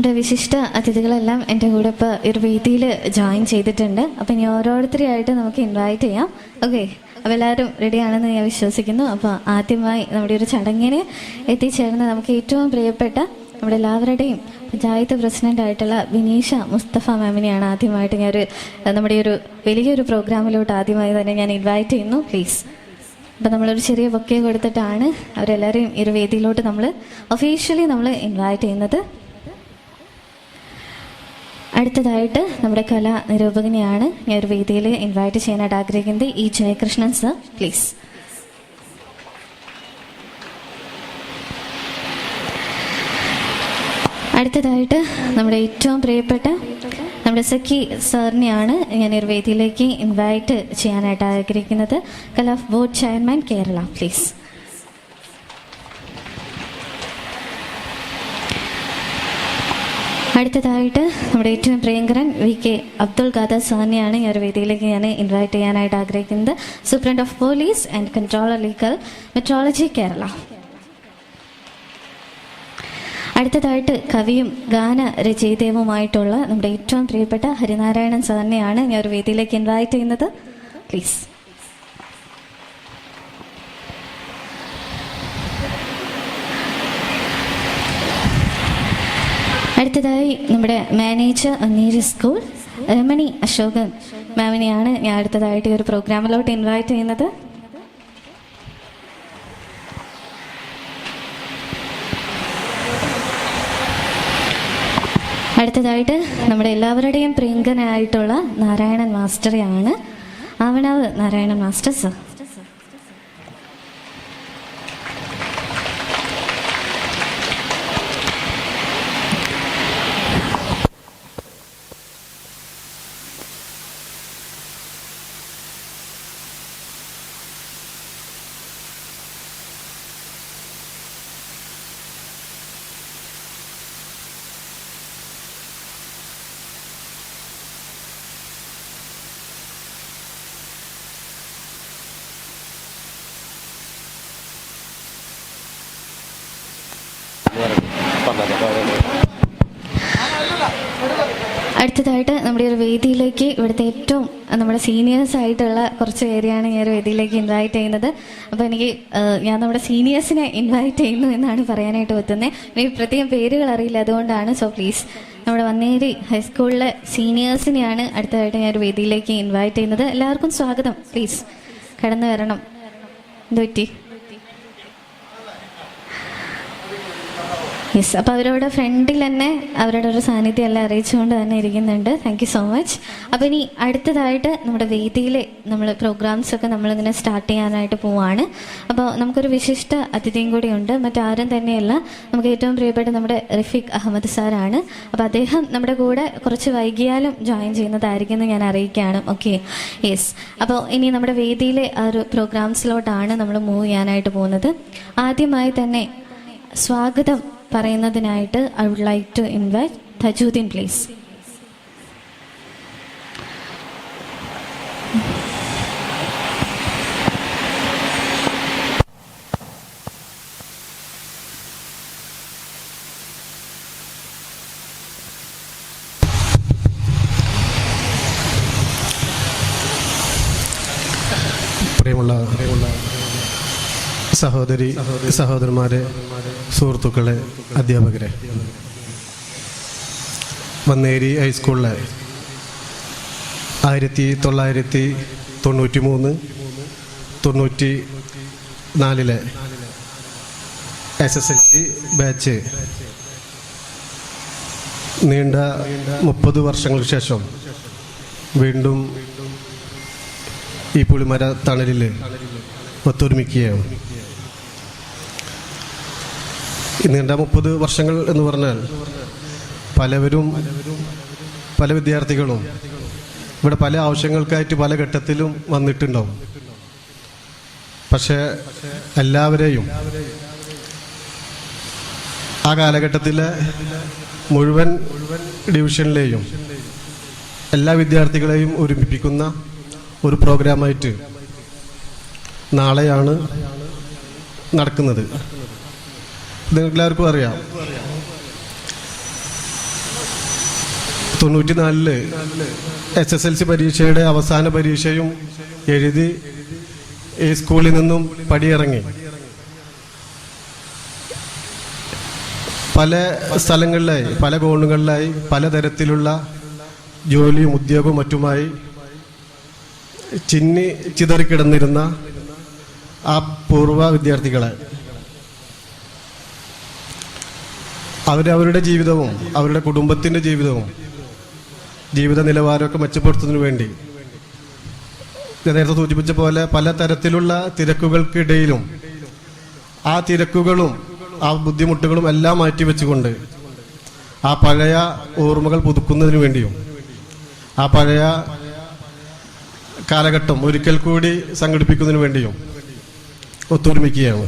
നമ്മുടെ വിശിഷ്ട അതിഥികളെല്ലാം എൻ്റെ കൂടെ ഇപ്പോൾ ഒരു വേദിയിൽ ജോയിൻ ചെയ്തിട്ടുണ്ട്. അപ്പം ഇനി ഓരോരുത്തരെയായിട്ട് നമുക്ക് ഇൻവൈറ്റ് ചെയ്യാം. ഓക്കെ, അപ്പോൾ എല്ലാവരും റെഡിയാണെന്ന് ഞാൻ വിശ്വസിക്കുന്നു. അപ്പോൾ ആദ്യമായി നമ്മുടെ ഒരു ചടങ്ങിന് എത്തിച്ചേർന്ന് നമുക്ക് ഏറ്റവും പ്രിയപ്പെട്ട നമ്മുടെ എല്ലാവരുടെയും പഞ്ചായത്ത് പ്രസിഡൻ്റായിട്ടുള്ള ബിനീഷ മുസ്തഫ മാമിനെയാണ് ആദ്യമായിട്ട് നമ്മുടെ ഒരു വലിയൊരു പ്രോഗ്രാമിലോട്ട് ആദ്യമായി തന്നെ ഞാൻ ഇൻവൈറ്റ് ചെയ്യുന്നു. പ്ലീസ്. അപ്പം നമ്മളൊരു ചെറിയ ബൊക്കെ കൊടുത്തിട്ടാണ് അവരെല്ലാവരെയും ഈ ഒരു വേദിയിലോട്ട് നമ്മൾ ഒഫീഷ്യലി ഇൻവൈറ്റ് ചെയ്യുന്നത്. അടുത്തതായിട്ട് നമ്മുടെ കലാ നിരൂപകനെയാണ് ഞാൻ ഒരു വേദിയിൽ ഇൻവൈറ്റ് ചെയ്യാനായിട്ട് ആഗ്രഹിക്കുന്നത്. E Jayakrishnan sir, please. അടുത്തതായിട്ട് നമ്മുടെ ഏറ്റവും പ്രിയപ്പെട്ട നമ്മുടെ സഖി സാറിനെയാണ് ഞാൻ ഒരു വേദിയിലേക്ക് ഇൻവൈറ്റ് ചെയ്യാനായിട്ട് ആഗ്രഹിക്കുന്നത്. കലാ ബോർഡ് ചെയർമാൻ കേരള, പ്ലീസ്. അടുത്തതായിട്ട് നമ്മുടെ ഏറ്റവും പ്രിയങ്കരൻ VK അബ്ദുൾ ഖാദർ സാറിനെയാണ് ഈ ഒരു വേദിയിലേക്ക് ഞാൻ ഇൻവൈറ്റ് ചെയ്യാനായിട്ട് ആഗ്രഹിക്കുന്നത്. Superintendent of police and controller legal metrology Kerala. അടുത്തതായിട്ട് കവിയും ഗാന രചയിതാവുമായിട്ടുള്ള നമ്മുടെ ഏറ്റവും പ്രിയപ്പെട്ട ഹരിനാരായണൻ സാറിനെയാണ് ഞാൻ ഒരു വേദിയിലേക്ക് ഇൻവൈറ്റ് ചെയ്യുന്നത്. പ്ലീസ്. അടുത്തതായി നമ്മുടെ മാനേജർ അന്നീരി സ്കൂൾ രമണി അശോകൻ മാമിനെയാണ് ഞാൻ അടുത്തതായിട്ട് ഈ ഒരു പ്രോഗ്രാമിലോട്ട് ഇൻവൈറ്റ് ചെയ്യുന്നത്. അടുത്തതായിട്ട് നമ്മുടെ എല്ലാവരുടെയും പ്രിയങ്കനായിട്ടുള്ള നാരായണൻ മാസ്റ്ററെയാണ് ആവണാവ് നാരായണൻ മാസ്റ്റർ സർ. അടുത്തതായിട്ട് നമ്മുടെ ഒരു വേദിയിലേക്ക് ഇവിടുത്തെ ഏറ്റവും നമ്മുടെ സീനിയേഴ്സ് ആയിട്ടുള്ള കുറച്ച് പേരെയാണ് ഈ ഒരു വേദിയിലേക്ക് ഇൻവൈറ്റ് ചെയ്യുന്നത്. അപ്പോൾ ഞാൻ നമ്മുടെ സീനിയേഴ്സിനെ ഇൻവൈറ്റ് ചെയ്യുന്നു എന്നാണ് പറയാനായിട്ട് പറ്റുന്നത്. എനിക്ക് പ്രത്യേകം പേരുകൾ അറിയില്ല, അതുകൊണ്ടാണ്. സോ പ്ലീസ്, നമ്മുടെ വന്നേരി ഹൈസ്കൂളിലെ സീനിയേഴ്സിനെയാണ് അടുത്തതായിട്ട് ഞാൻ ഒരു വേദിയിലേക്ക് ഇൻവൈറ്റ് ചെയ്യുന്നത്. എല്ലാവർക്കും സ്വാഗതം. പ്ലീസ് കടന്നു വരണം. എന്തുപറ്റി? യെസ്, അപ്പോൾ അവരോട് ഫ്രണ്ടിൽ തന്നെ അവരുടെ ഒരു സാന്നിധ്യം എല്ലാം അറിയിച്ചുകൊണ്ട് തന്നെ ഇരിക്കുന്നുണ്ട്. Thank you so much. അപ്പോൾ ഇനി അടുത്തതായിട്ട് നമ്മുടെ വേദിയിലെ പ്രോഗ്രാംസൊക്കെ നമ്മളിങ്ങനെ സ്റ്റാർട്ട് ചെയ്യാനായിട്ട് പോവാണ്. അപ്പോൾ നമുക്കൊരു വിശിഷ്ട അതിഥിയും കൂടിയുണ്ട്. മറ്റാരും തന്നെയല്ല, നമുക്ക് ഏറ്റവും പ്രിയപ്പെട്ട നമ്മുടെ റഫീഖ് അഹമ്മദ് സാറാണ്. അപ്പോൾ അദ്ദേഹം നമ്മുടെ കൂടെ കുറച്ച് വൈകിയാലും ജോയിൻ ചെയ്യുന്നതായിരിക്കും എന്ന് ഞാൻ അറിയിക്കുകയാണ്. Okay, yes. അപ്പോൾ ഇനി നമ്മുടെ വേദിയിലെ ആ ഒരു പ്രോഗ്രാംസിലോട്ടാണ് നമ്മൾ മൂവ് ചെയ്യാനായിട്ട് പോകുന്നത്. ആദ്യമായി തന്നെ സ്വാഗതം പറയുന്നതിനായിട്ട് I would like to invite Tajuddin, please. പ്രിയമുള്ള സഹോദരന്മാരെ, സുഹൃത്തുക്കളെ, അധ്യാപകരെ, വന്നേരി ഹൈസ്കൂളിലെ 1993-94 SSLC ബാച്ച് നീണ്ട 30 വർഷങ്ങൾക്ക് ശേഷം വീണ്ടും ഈ പുളിമര തണലിൽ ഒത്തൊരുമിക്കുകയാണ്. നീണ്ട 30 വർഷങ്ങൾ എന്ന് പറഞ്ഞാൽ പല വിദ്യാർത്ഥികളും ഇവിടെ പല ആവശ്യങ്ങൾക്കായിട്ട് പല ഘട്ടത്തിലും വന്നിട്ടുണ്ടാവും. പക്ഷെ എല്ലാവരെയും ആ കാലഘട്ടത്തിലെ മുഴുവൻ ഡിവിഷനിലെയും എല്ലാ വിദ്യാർത്ഥികളെയും ഒരുമിപ്പിക്കുന്ന ഒരു പ്രോഗ്രാമായിട്ട് നാളെയാണ് നടക്കുന്നത്. നിങ്ങൾക്കെല്ലാവർക്കും അറിയാം, 94 SSLC പരീക്ഷയുടെ അവസാന പരീക്ഷയും എഴുതി ഈ സ്കൂളിൽ നിന്നും പടിയിറങ്ങി പല സ്ഥലങ്ങളിലായി, പല കോണുകളിലായി പലതരത്തിലുള്ള ജോലിയും ഉദ്യോഗവും മറ്റുമായി ചിതറിക്കിടന്നിരുന്ന ആ പൂർവ്വ വിദ്യാർത്ഥികളെ അവരവരുടെ ജീവിതവും അവരുടെ കുടുംബത്തിൻ്റെ ജീവിതവും ജീവിത നിലവാരമൊക്കെ മെച്ചപ്പെടുത്തുന്നതിന് വേണ്ടി നേരത്തെ സൂചിപ്പിച്ച പോലെ പല തരത്തിലുള്ള തിരക്കുകൾക്കിടയിലും ആ തിരക്കുകളും ആ ബുദ്ധിമുട്ടുകളും എല്ലാം മാറ്റിവെച്ചുകൊണ്ട് ആ പഴയ ഓർമ്മകൾ പുതുക്കുന്നതിന് വേണ്ടിയും ആ പഴയ കാലഘട്ടം ഒരിക്കൽ കൂടി സംഘടിപ്പിക്കുന്നതിന് വേണ്ടിയും ഒത്തൊരുമിക്കുകയാണ്.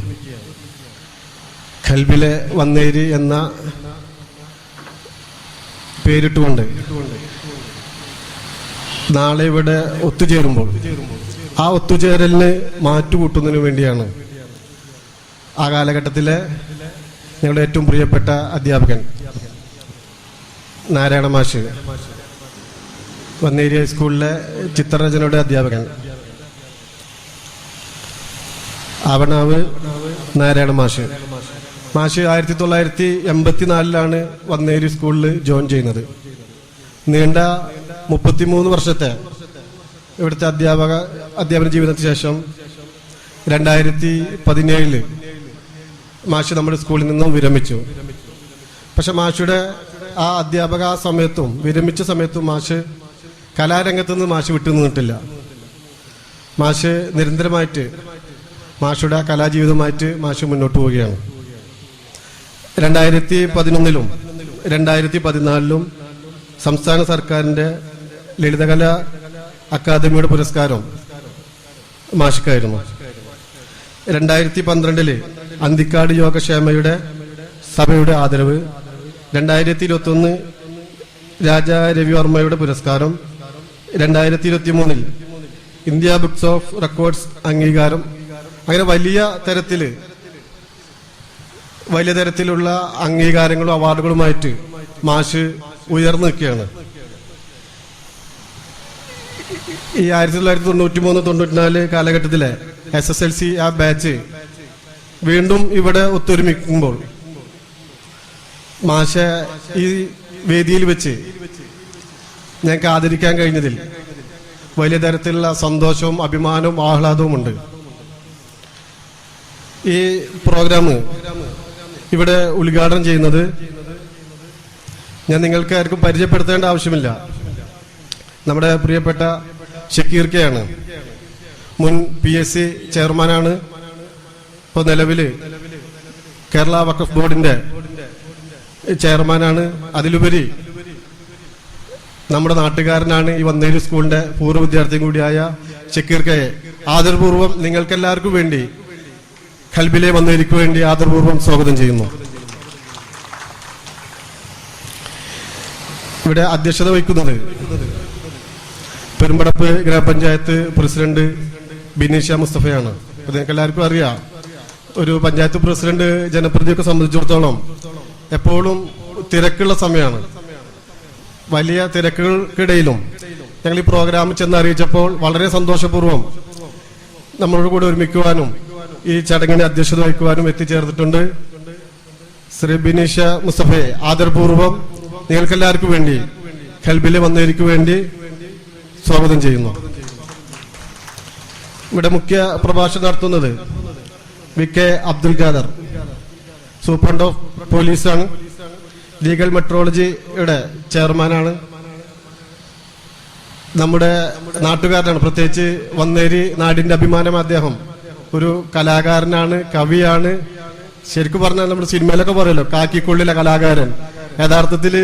ഖൽബിലെ വന്നേരി എന്ന പേരിട്ടുകൊണ്ട് നാളെ ഇവിടെ ഒത്തുചേരുമ്പോൾ ആ ഒത്തുചേരലിന് മാറ്റുകൂട്ടുന്നതിന് വേണ്ടിയാണ് ആ കാലഘട്ടത്തിലെ ഞങ്ങളുടെ ഏറ്റവും പ്രിയപ്പെട്ട അധ്യാപകൻ നാരായണ മാഷ്, വന്നേരി ഹൈസ്കൂളിലെ ചിത്രരചനയുടെ അധ്യാപകൻ ആവണാവ് നാരായണ മാഷ് 1984 വന്നേരി സ്കൂളിൽ ജോയിൻ ചെയ്യുന്നത്. നീണ്ട 33 വർഷത്തെ ഇവിടുത്തെ അധ്യാപന ജീവിതത്തിന് ശേഷം 2017 മാഷ് നമ്മുടെ സ്കൂളിൽ നിന്നും വിരമിച്ചു. പക്ഷെ മാഷുടെ ആ അധ്യാപക സമയത്തും വിരമിച്ച സമയത്തും മാഷ് കലാരംഗത്ത് നിന്ന് മാഷ് വിട്ടു നിന്നിട്ടില്ല. മാഷ് നിരന്തരമായിട്ട് മാഷുടെ കലാജീവിതമായിട്ട് മാഷ് മുന്നോട്ട് പോവുകയാണ്. 2011 2014 സംസ്ഥാന സർക്കാരിൻ്റെ ലളിതകല അക്കാദമിയുടെ പുരസ്കാരം മാഷിക്കായിരുന്നു. 2012 അന്തിക്കാട് യോഗക്ഷേമയുടെ സഭയുടെ ആദരവ്, 2021 രാജാ രവിവർമ്മയുടെ പുരസ്കാരം, 2023 ഇന്ത്യ ബുക്സ് ഓഫ് റെക്കോർഡ്സ് അംഗീകാരം. അങ്ങനെ വലിയ തരത്തിലുള്ള അംഗീകാരങ്ങളും അവാർഡുകളുമായിട്ട് മാഷ് ഉയർന്നു നിൽക്കുകയാണ്. ഈ 1993-94 കാലഘട്ടത്തിലെ SSLC ആ ബാച്ച് വീണ്ടും ഇവിടെ ഒത്തൊരുമിക്കുമ്പോൾ മാഷെ ഈ വേദിയിൽ വെച്ച് ഞങ്ങൾക്ക് ആദരിക്കാൻ കഴിഞ്ഞതിൽ വലിയ തരത്തിലുള്ള സന്തോഷവും അഭിമാനവും ആഹ്ലാദവും ഉണ്ട്. ഈ പ്രോഗ്രാം ഇവിടെ ഉദ്ഘാടനം ചെയ്യുന്നത് ഞാൻ നിങ്ങൾക്ക് ആർക്കും പരിചയപ്പെടുത്തേണ്ട ആവശ്യമില്ല, നമ്മുടെ പ്രിയപ്പെട്ട ഷക്കീർ കെയാണ്. മുൻ PSC ചെയർമാനാണ്. ഇപ്പോൾ നിലവിൽ കേരള വഖഫ് ബോർഡിന്റെ ചെയർമാനാണ്. അതിലുപരി നമ്മുടെ നാട്ടുകാരനാണ്. ഈ വന്നേരി സ്കൂളിന്റെ പൂർവ്വ വിദ്യാർത്ഥിയും കൂടിയായ ഷക്കീർ കെയെ ആദരപൂർവ്വം നിങ്ങൾക്കെല്ലാവർക്കും വേണ്ടി ഖൽബിലെ വന്നേരിക്ക് വേണ്ടി ആദരപൂർവ്വം സ്വാഗതം ചെയ്യുന്നു. ഇവിടെ അധ്യക്ഷത വഹിക്കുന്നത് പെരുമ്പടപ്പ് ഗ്രാമപഞ്ചായത്ത് പ്രസിഡന്റ് ബിനീഷ മുസ്തഫയാണ്. നിങ്ങൾക്ക് എല്ലാവർക്കും അറിയാം, ഒരു പഞ്ചായത്ത് പ്രസിഡന്റ് ജനപ്രതിനിധിയൊക്കെ സംബന്ധിച്ചിടത്തോളം എപ്പോഴും തിരക്കുള്ള സമയമാണ്. വലിയ തിരക്കുകൾക്കിടയിലും ഞങ്ങൾ ഈ പ്രോഗ്രാം ചെന്നറിയിച്ചപ്പോൾ വളരെ സന്തോഷപൂർവ്വം നമ്മളോട് കൂടെ ഒരുമിക്കുവാനും ഈ ചടങ്ങിന് അധ്യക്ഷത വഹിക്കുവാനും എത്തിച്ചേർന്നിട്ടുണ്ട്. ശ്രീ ബിനീഷ മുസ്തഫയെ ആദരപൂർവ്വം നിങ്ങൾക്കെല്ലാവർക്കും വേണ്ടി ഖൽബിലെ വന്നേരിക്ക് വേണ്ടി സ്വാഗതം ചെയ്യുന്നു. ഇവിടെ മുഖ്യ പ്രഭാഷണം നടത്തുന്നത് VK Abdul Khader, superintendent of പോലീസാണ്. ലീഗൽ മെട്രോളജിയുടെ ചെയർമാനാണ്. നമ്മുടെ നാട്ടുകാരനാണ്, പ്രത്യേകിച്ച് വന്നേരി നാടിന്റെ അഭിമാനം. അദ്ദേഹം ഒരു കലാകാരനാണ്, കവിയാണ്. ശരിക്കും പറഞ്ഞാൽ നമ്മുടെ സിനിമയിലൊക്കെ പറയല്ലോ കാക്കിക്കുള്ളിലെ കലാകാരൻ. യഥാർത്ഥത്തിൽ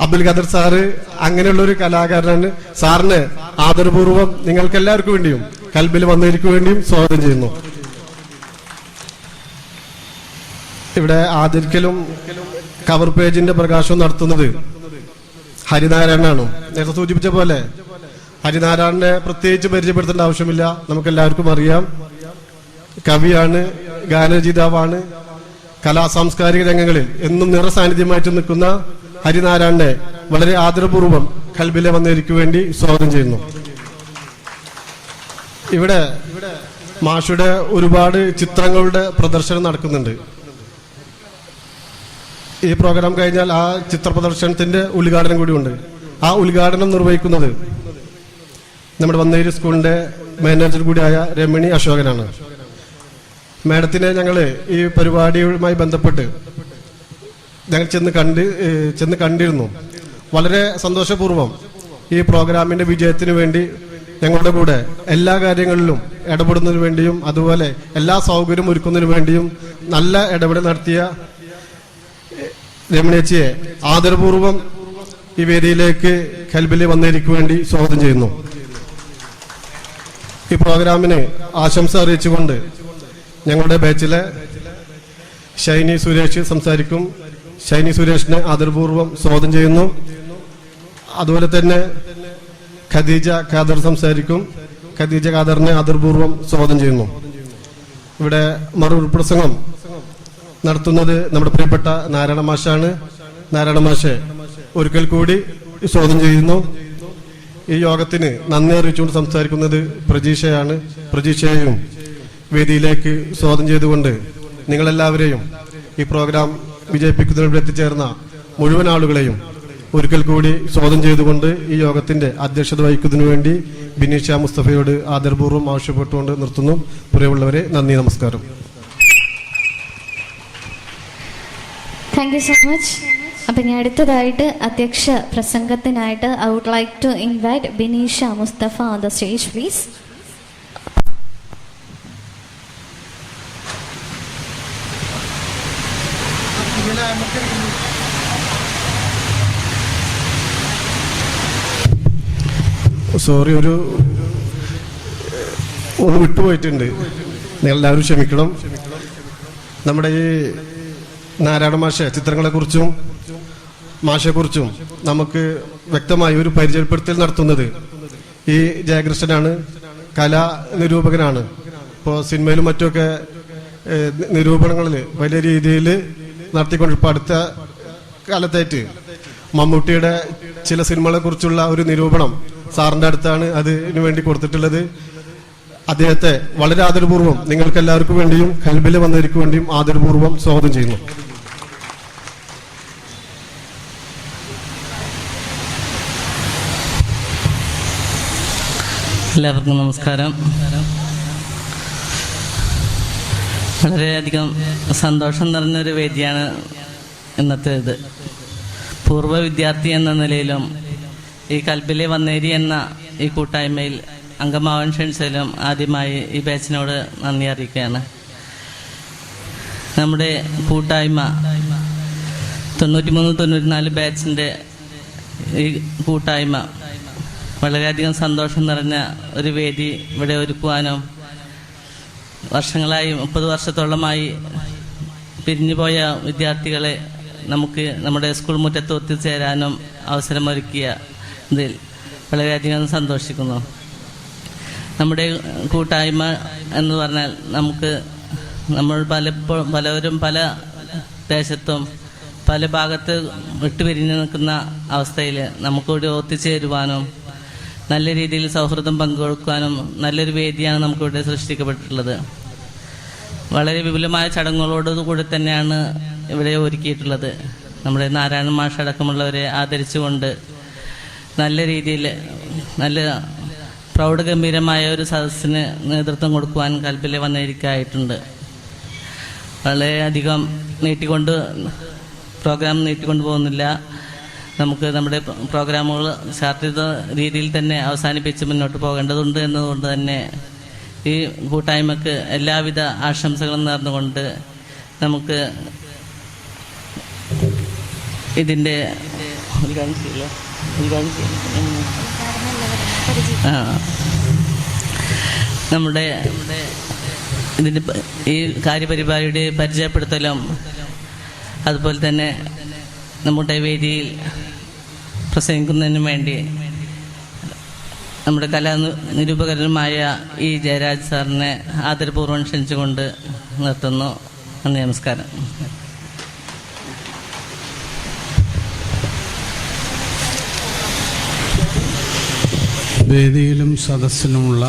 അബ്ദുൽ ഖാദർ സാറ് അങ്ങനെയുള്ള ഒരു കലാകാരനാണ്. സാറിന് ആദരപൂർവ്വം നിങ്ങൾക്ക് എല്ലാവർക്കും വേണ്ടിയും ഖൽബിൽ വന്നേരിക്ക് വേണ്ടിയും സ്വാഗതം ചെയ്യുന്നു. ഇവിടെ ആദരിക്കലും കവർ പേജിന്റെ പ്രകാശവും നടത്തുന്നത് ഹരിനാരായണനാണ്. നേരത്തെ സൂചിപ്പിച്ച പോലെ ഹരിനാരായണനെ പ്രത്യേകിച്ച് പരിചയപ്പെടുത്തേണ്ട ആവശ്യമില്ല, നമുക്ക് എല്ലാവർക്കും അറിയാം. കവിയാണ്, ഗാനരചയിതാവാണ്. കലാ സാംസ്കാരിക രംഗങ്ങളിൽ എന്നും നിറസാന്നിധ്യമായിട്ട് നിൽക്കുന്ന ഹരിനാരായണനെ വളരെ ആദരപൂർവ്വം കൽബിലെ വന്നവർക്ക് വേണ്ടി സ്വാഗതം ചെയ്യുന്നു. ഇവിടെ മാഷുടെ ഒരുപാട് ചിത്രങ്ങളുടെ പ്രദർശനം നടക്കുന്നുണ്ട്. ഈ പ്രോഗ്രാം കഴിഞ്ഞാൽ ആ ചിത്ര പ്രദർശനത്തിന്റെ ഉദ്ഘാടനം കൂടിയുണ്ട്. ആ ഉദ്ഘാടനം നിർവഹിക്കുന്നത് നമ്മുടെ വന്നേരി സ്കൂളിന്റെ മാനേജർ കൂടിയായ രമണി അശോകനാണ്. മാഡത്തിനെ ഞങ്ങൾ ഈ പരിപാടിയുമായി ബന്ധപ്പെട്ട് ഞങ്ങൾ ചെന്ന് കണ്ടിരുന്നു. വളരെ സന്തോഷപൂർവ്വം ഈ പ്രോഗ്രാമിന്റെ വിജയത്തിന് വേണ്ടി ഞങ്ങളുടെ കൂടെ എല്ലാ കാര്യങ്ങളിലും ഇടപെടുന്നതിന് വേണ്ടിയും അതുപോലെ എല്ലാ സൗകര്യം ഒരുക്കുന്നതിന് വേണ്ടിയും നല്ല ഇടപെടൽ നടത്തിയ രമണിയച്ചിയെ ആദരപൂർവ്വം ഈ വേദിയിലേക്ക് കൽബിലെ വന്നേരിക്ക് വേണ്ടി സ്വാഗതം ചെയ്യുന്നു. ഈ പ്രോഗ്രാമിന് ആശംസ അറിയിച്ചുകൊണ്ട് ഞങ്ങളുടെ ബാച്ചിലെ ഷൈനി സുരേഷ് സംസാരിക്കും. ഷൈനി സുരേഷിനെ ആദരപൂർവ്വം സ്വാഗതം ചെയ്യുന്നു. അതുപോലെ തന്നെ ഖദീജ ഖാദർ സംസാരിക്കും. ഖദീജ ഖാദറിനെ ആദരപൂർവ്വം സ്വാഗതം ചെയ്യുന്നു. ഇവിടെ മറുപ്രസംഗം നടത്തുന്നത് നമ്മുടെ പ്രിയപ്പെട്ട നാരായണ മാഷാണ്. നാരായണ മാഷെ ഒരിക്കൽ കൂടി സ്വാഗതം ചെയ്യുന്നു. ഈ യോഗത്തിന് നന്ദി അറിയിച്ചുകൊണ്ട് സംസാരിക്കുന്നത് പ്രജീഷയാണ്. പ്രജീഷയെയും വേദിയിലേക്ക് സ്വാഗതം ചെയ്തുകൊണ്ട് നിങ്ങളെല്ലാവരെയും ഈ പ്രോഗ്രാം വിജയിപ്പിക്കുന്നതിന് എത്തിച്ചേർന്ന മുഴുവൻ ആളുകളെയും ഒരിക്കൽ കൂടി സ്വാഗതം ചെയ്തുകൊണ്ട് ഈ യോഗത്തിന്റെ അധ്യക്ഷത വഹിക്കുന്നതിനു വേണ്ടി ബിനീഷ മുസ്തഫയോട് ആദരപൂർവ്വം ആവശ്യപ്പെട്ടുകൊണ്ട് നിർത്തുന്നു. പ്രിയമുള്ളവരെ, നന്ദി, നമസ്കാരം. Thank you so much. അപ്പം ഇനി അടുത്തതായിട്ട് അധ്യക്ഷ പ്രസംഗത്തിനായിട്ട് I would like to invite Bineesha Musthafa on the stage please. Sorry, ഒന്ന് വിട്ടുപോയിട്ടുണ്ട്. നിങ്ങളെല്ലാവരും ക്ഷമിക്കണം. നമ്മുടെ ഈ നാരായണ മാഷ ചിത്രങ്ങളെക്കുറിച്ചും മാഷയെക്കുറിച്ചും നമുക്ക് വ്യക്തമായി ഒരു പരിചയപ്പെടുത്തൽ നടത്തുന്നത് ഈ ജയകൃഷ്ണനാണ്. കലാ നിരൂപകനാണ്. ഇപ്പോൾ സിനിമയിലും മറ്റുമൊക്കെ നിരൂപണങ്ങളിൽ വലിയ രീതിയിൽ നടത്തിക്കൊണ്ടിരിപ്പോൾ അടുത്ത കാലത്തായിട്ട് മമ്മൂട്ടിയുടെ ചില സിനിമകളെ കുറിച്ചുള്ള ഒരു നിരൂപണം സാറിന്റെ അടുത്താണ് അതിനു വേണ്ടി കൊടുത്തിട്ടുള്ളത്. അദ്ദേഹത്തെ വളരെ ആദരപൂർവ്വം നിങ്ങൾക്ക് എല്ലാവർക്കും വേണ്ടിയും കൽബിൽ വന്നവർക്ക് വേണ്ടിയും ആദരപൂർവ്വം സ്വാഗതം ചെയ്യുന്നു. എല്ലാവർക്കും നമസ്കാരം. വളരെയധികം സന്തോഷം നിറഞ്ഞൊരു വേദിയാണ് ഇന്നത്തേത്. പൂർവ്വ വിദ്യാർത്ഥി എന്ന നിലയിലും ഈ കൽബിലെ വന്നേരി എന്ന ഈ കൂട്ടായ്മയിൽ അംഗമാവാൻ ക്ഷണിച്ചതിലും ആദ്യമായി ഈ ബാച്ചിനോട് നന്ദി അറിയിക്കുകയാണ്. നമ്മുടെ കൂട്ടായ്മ 93-94 ബാച്ചിൻ്റെ ഈ കൂട്ടായ്മ വളരെയധികം സന്തോഷം നിറഞ്ഞ ഒരു വേദി ഇവിടെ ഒരുക്കുവാനും വർഷങ്ങളായി 30 വർഷത്തോളമായി പിരിഞ്ഞുപോയ വിദ്യാർത്ഥികളെ നമുക്ക് നമ്മുടെ സ്കൂൾ മുറ്റത്ത് ഒത്തുചേരാനും അവസരമൊരുക്കിയ ഇതിൽ വളരെയധികം സന്തോഷിക്കുന്നു. നമ്മുടെ കൂട്ടായ്മ എന്ന് പറഞ്ഞാൽ നമ്മൾ പലവരും പല ദേശത്തും പല ഭാഗത്ത് വിട്ടുപിരിഞ്ഞു നിൽക്കുന്ന അവസ്ഥയിൽ നമുക്കിവിടെ ഒത്തുചേരുവാനും നല്ല രീതിയിൽ സൗഹൃദം പങ്കുവെക്കാനും നല്ലൊരു വേദിയാണ് നമുക്കിവിടെ സൃഷ്ടിക്കപ്പെട്ടിട്ടുള്ളത്. വളരെ വിപുലമായ ചടങ്ങുകളോടുകൂടി തന്നെയാണ് ഇവിടെ ഒരുക്കിയിട്ടുള്ളത്. നമ്മുടെ നാരായണ മാഷ് അടക്കമുള്ളവരെ ആദരിച്ചുകൊണ്ട് നല്ല രീതിയിൽ നല്ല പ്രൗഢഗംഭീരമായ ഒരു സദസ്സിന് നേതൃത്വം കൊടുക്കുവാൻ കൽബിലെ വന്നിരിക്കായിട്ടുണ്ട്. വളരെയധികം പ്രോഗ്രാം നീട്ടിക്കൊണ്ടു പോകുന്നില്ല. നമുക്ക് നമ്മുടെ പ്രോഗ്രാമുകൾ ശാസ്ത്രീയ രീതിയിൽ തന്നെ അവസാനിപ്പിച്ച് മുന്നോട്ട് പോകേണ്ടതുണ്ട് എന്നതുകൊണ്ട് തന്നെ ഈ കൂട്ടായ്മക്ക് എല്ലാവിധ ആശംസകളും നേർന്നുകൊണ്ട് നമുക്ക് ഇതിൻ്റെ നമ്മുടെ ഇതിൻ്റെ ഈ കാര്യപരിപാടിയുടെ പരിചയപ്പെടുത്തലും അതുപോലെ തന്നെ നമ്മുടെ വേദിയിൽ പ്രസംഗിക്കുന്നതിനു വേണ്ടി നമ്മുടെ കലാനിരൂപകരനുമായ ഈ ജയരാജ് സാറിനെ ആദരപൂർവ്വം ക്ഷണിച്ചുകൊണ്ട് നിർത്തുന്നു. നന്ദി, നമസ്കാരം. വേദിയിലും സദസ്സിലുമുള്ള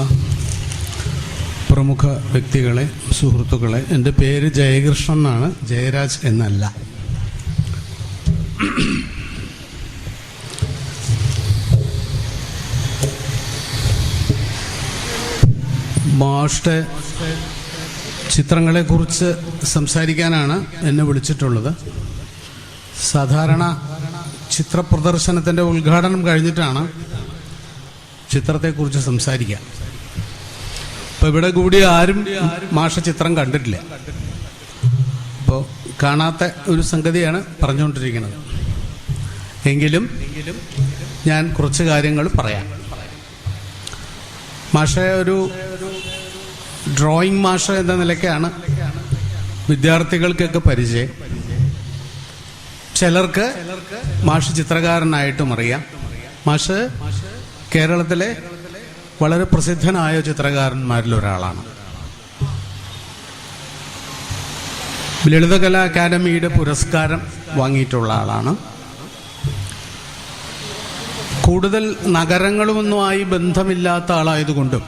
പ്രമുഖ വ്യക്തികളെ, സുഹൃത്തുക്കളെ, എൻ്റെ പേര് ജയകൃഷ്ണൻ എന്നാണ്, ജയരാജ് എന്നല്ല. മാഷ്ടെ ചിത്രങ്ങളെക്കുറിച്ച് സംസാരിക്കാനാണ് എന്നെ വിളിച്ചിട്ടുള്ളത്. സാധാരണ ചിത്ര പ്രദർശനത്തിൻ്റെ ഉദ്ഘാടനം കഴിഞ്ഞിട്ടാണ് ചിത്രത്തെക്കുറിച്ച് സംസാരിക്കുക. അപ്പോൾ ഇവിടെ കൂടി ആരും മാഷ ചിത്രം കണ്ടിട്ടില്ല. അപ്പോൾ കാണാത്ത ഒരു സംഗതിയാണ് പറഞ്ഞുകൊണ്ടിരിക്കുന്നത്. എങ്കിലും ഞാൻ കുറച്ച് കാര്യങ്ങൾ പറയാം. മാഷ ഒരു ഡ്രോയിങ് മാഷ എന്ന നിലയ്ക്കാണ് വിദ്യാർത്ഥികൾക്കൊക്കെ പരിചയം. ചിലർക്ക് മാഷ് ചിത്രകാരനായിട്ടും അറിയാം. മാഷ് കേരളത്തിലെ വളരെ പ്രസിദ്ധനായ ചിത്രകാരന്മാരിൽ ഒരാളാണ്. ലളിതകലാ അക്കാദമിയുടെ പുരസ്കാരം വാങ്ങിയിട്ടുള്ള ആളാണ്. കൂടുതൽ നഗരങ്ങളുമൊന്നുമായി ബന്ധമില്ലാത്ത ആളായതുകൊണ്ടും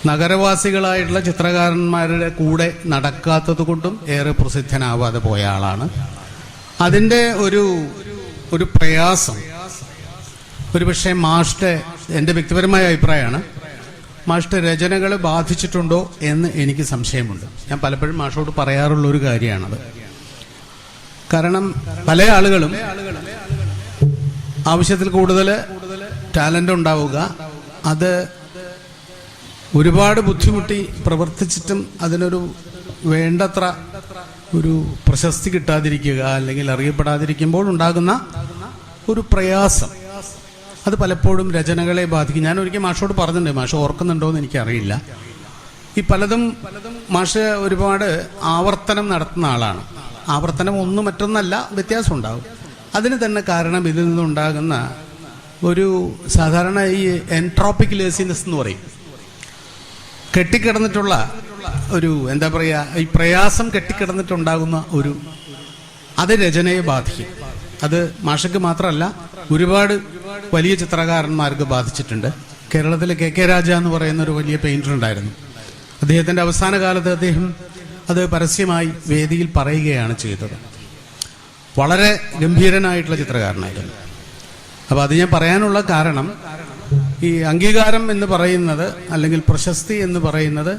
നഗരവാസികളായിട്ടുള്ള ചിത്രകാരന്മാരുടെ കൂടെ നടക്കാത്തത് കൊണ്ടും ഏറെ പ്രസിദ്ധനാവാതെ പോയ ആളാണ്. അതിൻ്റെ ഒരു പ്രയാസം ഒരുപക്ഷെ മാഷ്ടെ, എൻ്റെ വ്യക്തിപരമായ അഭിപ്രായമാണ്, മാഷ്ടെ രചനകൾ ബാധിച്ചിട്ടുണ്ടോ എന്ന് എനിക്ക് സംശയമുണ്ട്. ഞാൻ പലപ്പോഴും മാഷോട് പറയാറുള്ള ഒരു കാര്യമാണത്. കാരണം പല ആളുകളും ആവശ്യത്തിൽ കൂടുതൽ ടാലൻ്റ് ഉണ്ടാവുക, അത് ഒരുപാട് ബുദ്ധിമുട്ടി പ്രവർത്തിച്ചിട്ടും അതിനൊരു വേണ്ടത്ര ഒരു പ്രശസ്തി കിട്ടാതിരിക്കുക, അല്ലെങ്കിൽ അറിയപ്പെടാതിരിക്കുമ്പോൾ ഉണ്ടാകുന്ന ഒരു പ്രയാസം, അത് പലപ്പോഴും രചനകളെ ബാധിക്കും. ഞാൻ ഒരിക്കൽ മാഷോട് പറഞ്ഞിട്ടുണ്ട്, മാഷ് ഓർക്കുന്നുണ്ടോ എന്ന് എനിക്കറിയില്ല. ഈ പലതും മാഷ് ഒരുപാട് ആവർത്തനം നടത്തുന്ന ആളാണ്. ആവർത്തനം ഒന്നും മറ്റൊന്നല്ല, വ്യത്യാസം ഉണ്ടാകും. അതിന് തന്നെ കാരണം ഇതിൽ നിന്നുണ്ടാകുന്ന ഒരു സാധാരണ ഈ എൻട്രോപ്പിക് ലേസിനെസ് എന്ന് പറയും. കെട്ടിക്കിടന്നിട്ടുള്ള ഒരു എന്താ പറയുക, ഈ പ്രയാസം കെട്ടിക്കിടന്നിട്ടുണ്ടാകുന്ന അത് രചനയെ ബാധിക്കും. അത് മാഷക്ക് മാത്രമല്ല, ഒരുപാട് വലിയ ചിത്രകാരന്മാർക്ക് ബാധിച്ചിട്ടുണ്ട്. കേരളത്തിലെ കെ രാജ എന്ന് പറയുന്ന ഒരു വലിയ പെയിന്റർ ഉണ്ടായിരുന്നു. അദ്ദേഹത്തിൻ്റെ അവസാന കാലത്ത് അദ്ദേഹം അത് പരസ്യമായി വേദിയിൽ പറയുകയാണ് ചെയ്തത്. വളരെ ഗംഭീരനായിട്ടുള്ള ചിത്രകാരനായിരുന്നു. അപ്പോൾ അത് ഞാൻ പറയാനുള്ള കാരണം, ഈ അംഗീകാരം എന്ന് പറയുന്നത് അല്ലെങ്കിൽ പ്രശസ്തി എന്ന് പറയുന്നത്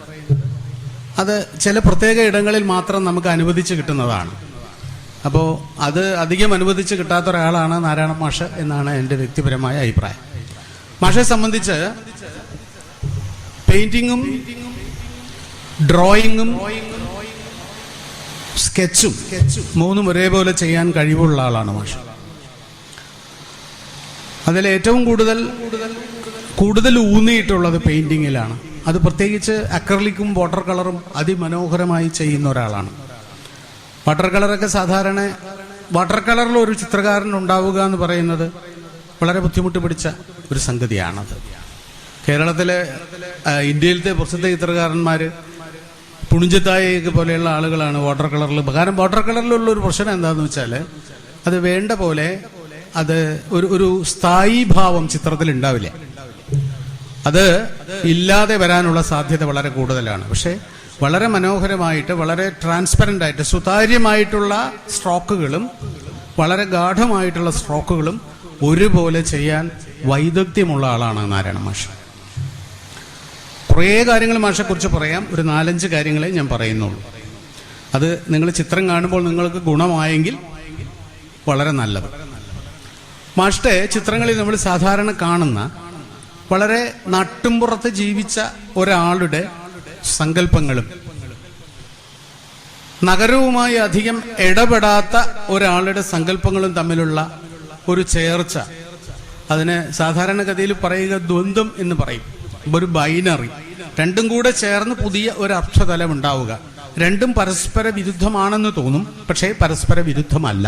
അത് ചില പ്രത്യേക ഇടങ്ങളിൽ മാത്രം നമുക്ക് അനുവദിച്ച് കിട്ടുന്നതാണ്. അപ്പോൾ അത് അധികം അനുവദിച്ച് കിട്ടാത്ത ഒരാളാണ് നാരായണ മാഷ് എന്നാണ് എൻ്റെ വ്യക്തിപരമായ അഭിപ്രായം. മാഷെ സംബന്ധിച്ച് പെയിന്റിങ്ങും ഡ്രോയിങ്ങും സ്കെച്ചും മൂന്നും ഒരേപോലെ ചെയ്യാൻ കഴിവുള്ള ആളാണ് മാഷ്. അതിൽ ഏറ്റവും കൂടുതൽ ഊന്നിയിട്ടുള്ളത് പെയിന്റിങ്ങിലാണ്. അത് പ്രത്യേകിച്ച് അക്രലിക്കും വാട്ടർ കളറും അതിമനോഹരമായി ചെയ്യുന്ന ഒരാളാണ്. വാട്ടർ കളറൊക്കെ സാധാരണ വാട്ടർ കളറിൽ ഒരു ചിത്രകാരൻ ഉണ്ടാവുക എന്ന് പറയുന്നത് വളരെ ബുദ്ധിമുട്ട് പിടിച്ച ഒരു സംഗതിയാണത്. കേരളത്തിലെ ഇന്ത്യയിലത്തെ പ്രസിദ്ധ ചിത്രകാരന്മാർ പുണിഞ്ചത്തായൊക്കെ പോലെയുള്ള ആളുകളാണ് വാട്ടർ കളറിൽ. കാരണം വാട്ടർ കളറിലുള്ള ഒരു പ്രശ്നം എന്താണെന്ന് വെച്ചാൽ അത് വേണ്ട പോലെ അത് ഒരു സ്ഥായി ഭാവം ചിത്രത്തിൽ ഉണ്ടാവില്ല. അത് ഇല്ലാതെ വരാനുള്ള സാധ്യത വളരെ കൂടുതലാണ്. പക്ഷേ വളരെ മനോഹരമായിട്ട്, വളരെ ട്രാൻസ്പെറൻ്റ് ആയിട്ട്, സുതാര്യമായിട്ടുള്ള സ്ട്രോക്കുകളും വളരെ ഗാഠമായിട്ടുള്ള സ്ട്രോക്കുകളും ഒരുപോലെ ചെയ്യാൻ വൈദഗ്ധ്യമുള്ള ആളാണ് നാരായണ മാഷ്. കുറേ കാര്യങ്ങൾ മാഷെക്കുറിച്ച് പറയാം. ഒരു 4-5 കാര്യങ്ങളെ ഞാൻ പറയുന്നുള്ളൂ. അത് നിങ്ങൾ ചിത്രം കാണുമ്പോൾ നിങ്ങൾക്ക് ഗുണമായെങ്കിൽ വളരെ നല്ലത്. മാഷ്ടെ ചിത്രങ്ങളിൽ നമ്മൾ സാധാരണ കാണുന്ന വളരെ നാട്ടുംപുറത്ത് ജീവിച്ച ഒരാളുടെ സങ്കല്പങ്ങളും നഗരവുമായി അധികം ഇടപെടാത്ത ഒരാളുടെ സങ്കല്പങ്ങളും തമ്മിലുള്ള ഒരു ചേർച്ച, അതിന് സാധാരണഗതിയിൽ പറയുക ദ്വന്ദ്വം എന്ന് പറയും. ഒരു ബൈനറി, രണ്ടും കൂടെ ചേർന്ന് പുതിയ ഒരു അർത്ഥതലം ഉണ്ടാവുക. രണ്ടും പരസ്പര വിരുദ്ധമാണെന്ന് തോന്നും, പക്ഷേ പരസ്പര വിരുദ്ധമല്ല.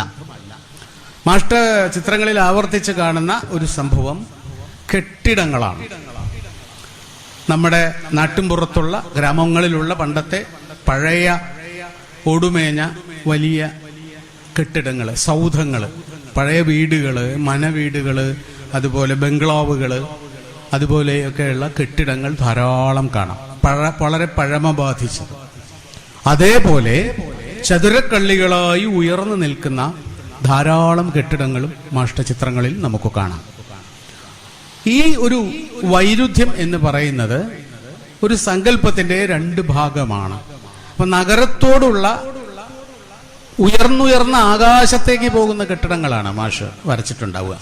മാഷ്ട ചിത്രങ്ങളിൽ ആവർത്തിച്ച് കാണുന്ന ഒരു സംഭവം കെട്ടിടങ്ങളാണ്. നമ്മുടെ നാട്ടിൻപുറത്തുള്ള ഗ്രാമങ്ങളിലുള്ള പണ്ടത്തെ പഴയ ഓടുമേഞ്ഞ വലിയ കെട്ടിടങ്ങൾ, സൗധങ്ങൾ, പഴയ വീടുകൾ, മനവീടുകൾ, അതുപോലെ ബംഗ്ലാവുകൾ, അതുപോലെയൊക്കെയുള്ള കെട്ടിടങ്ങൾ ധാരാളം കാണാം, വളരെ പഴമ ബാധിച്ചത്. അതേപോലെ ചതുരക്കള്ളികളായി ഉയർന്നു നിൽക്കുന്ന ധാരാളം കെട്ടിടങ്ങളും മാഷ്ടചിത്രങ്ങളിൽ നമുക്ക് കാണാം. ഈ ഒരു വൈരുദ്ധ്യം എന്ന് പറയുന്നത് ഒരു സങ്കല്പത്തിന്റെ രണ്ട് ഭാഗമാണ്. അപ്പൊ നഗരത്തോടുള്ള ഉയർന്നുയർന്ന ആകാശത്തേക്ക് പോകുന്ന കെട്ടിടങ്ങളാണ് മാഷ് വരച്ചിട്ടുണ്ടാവുക.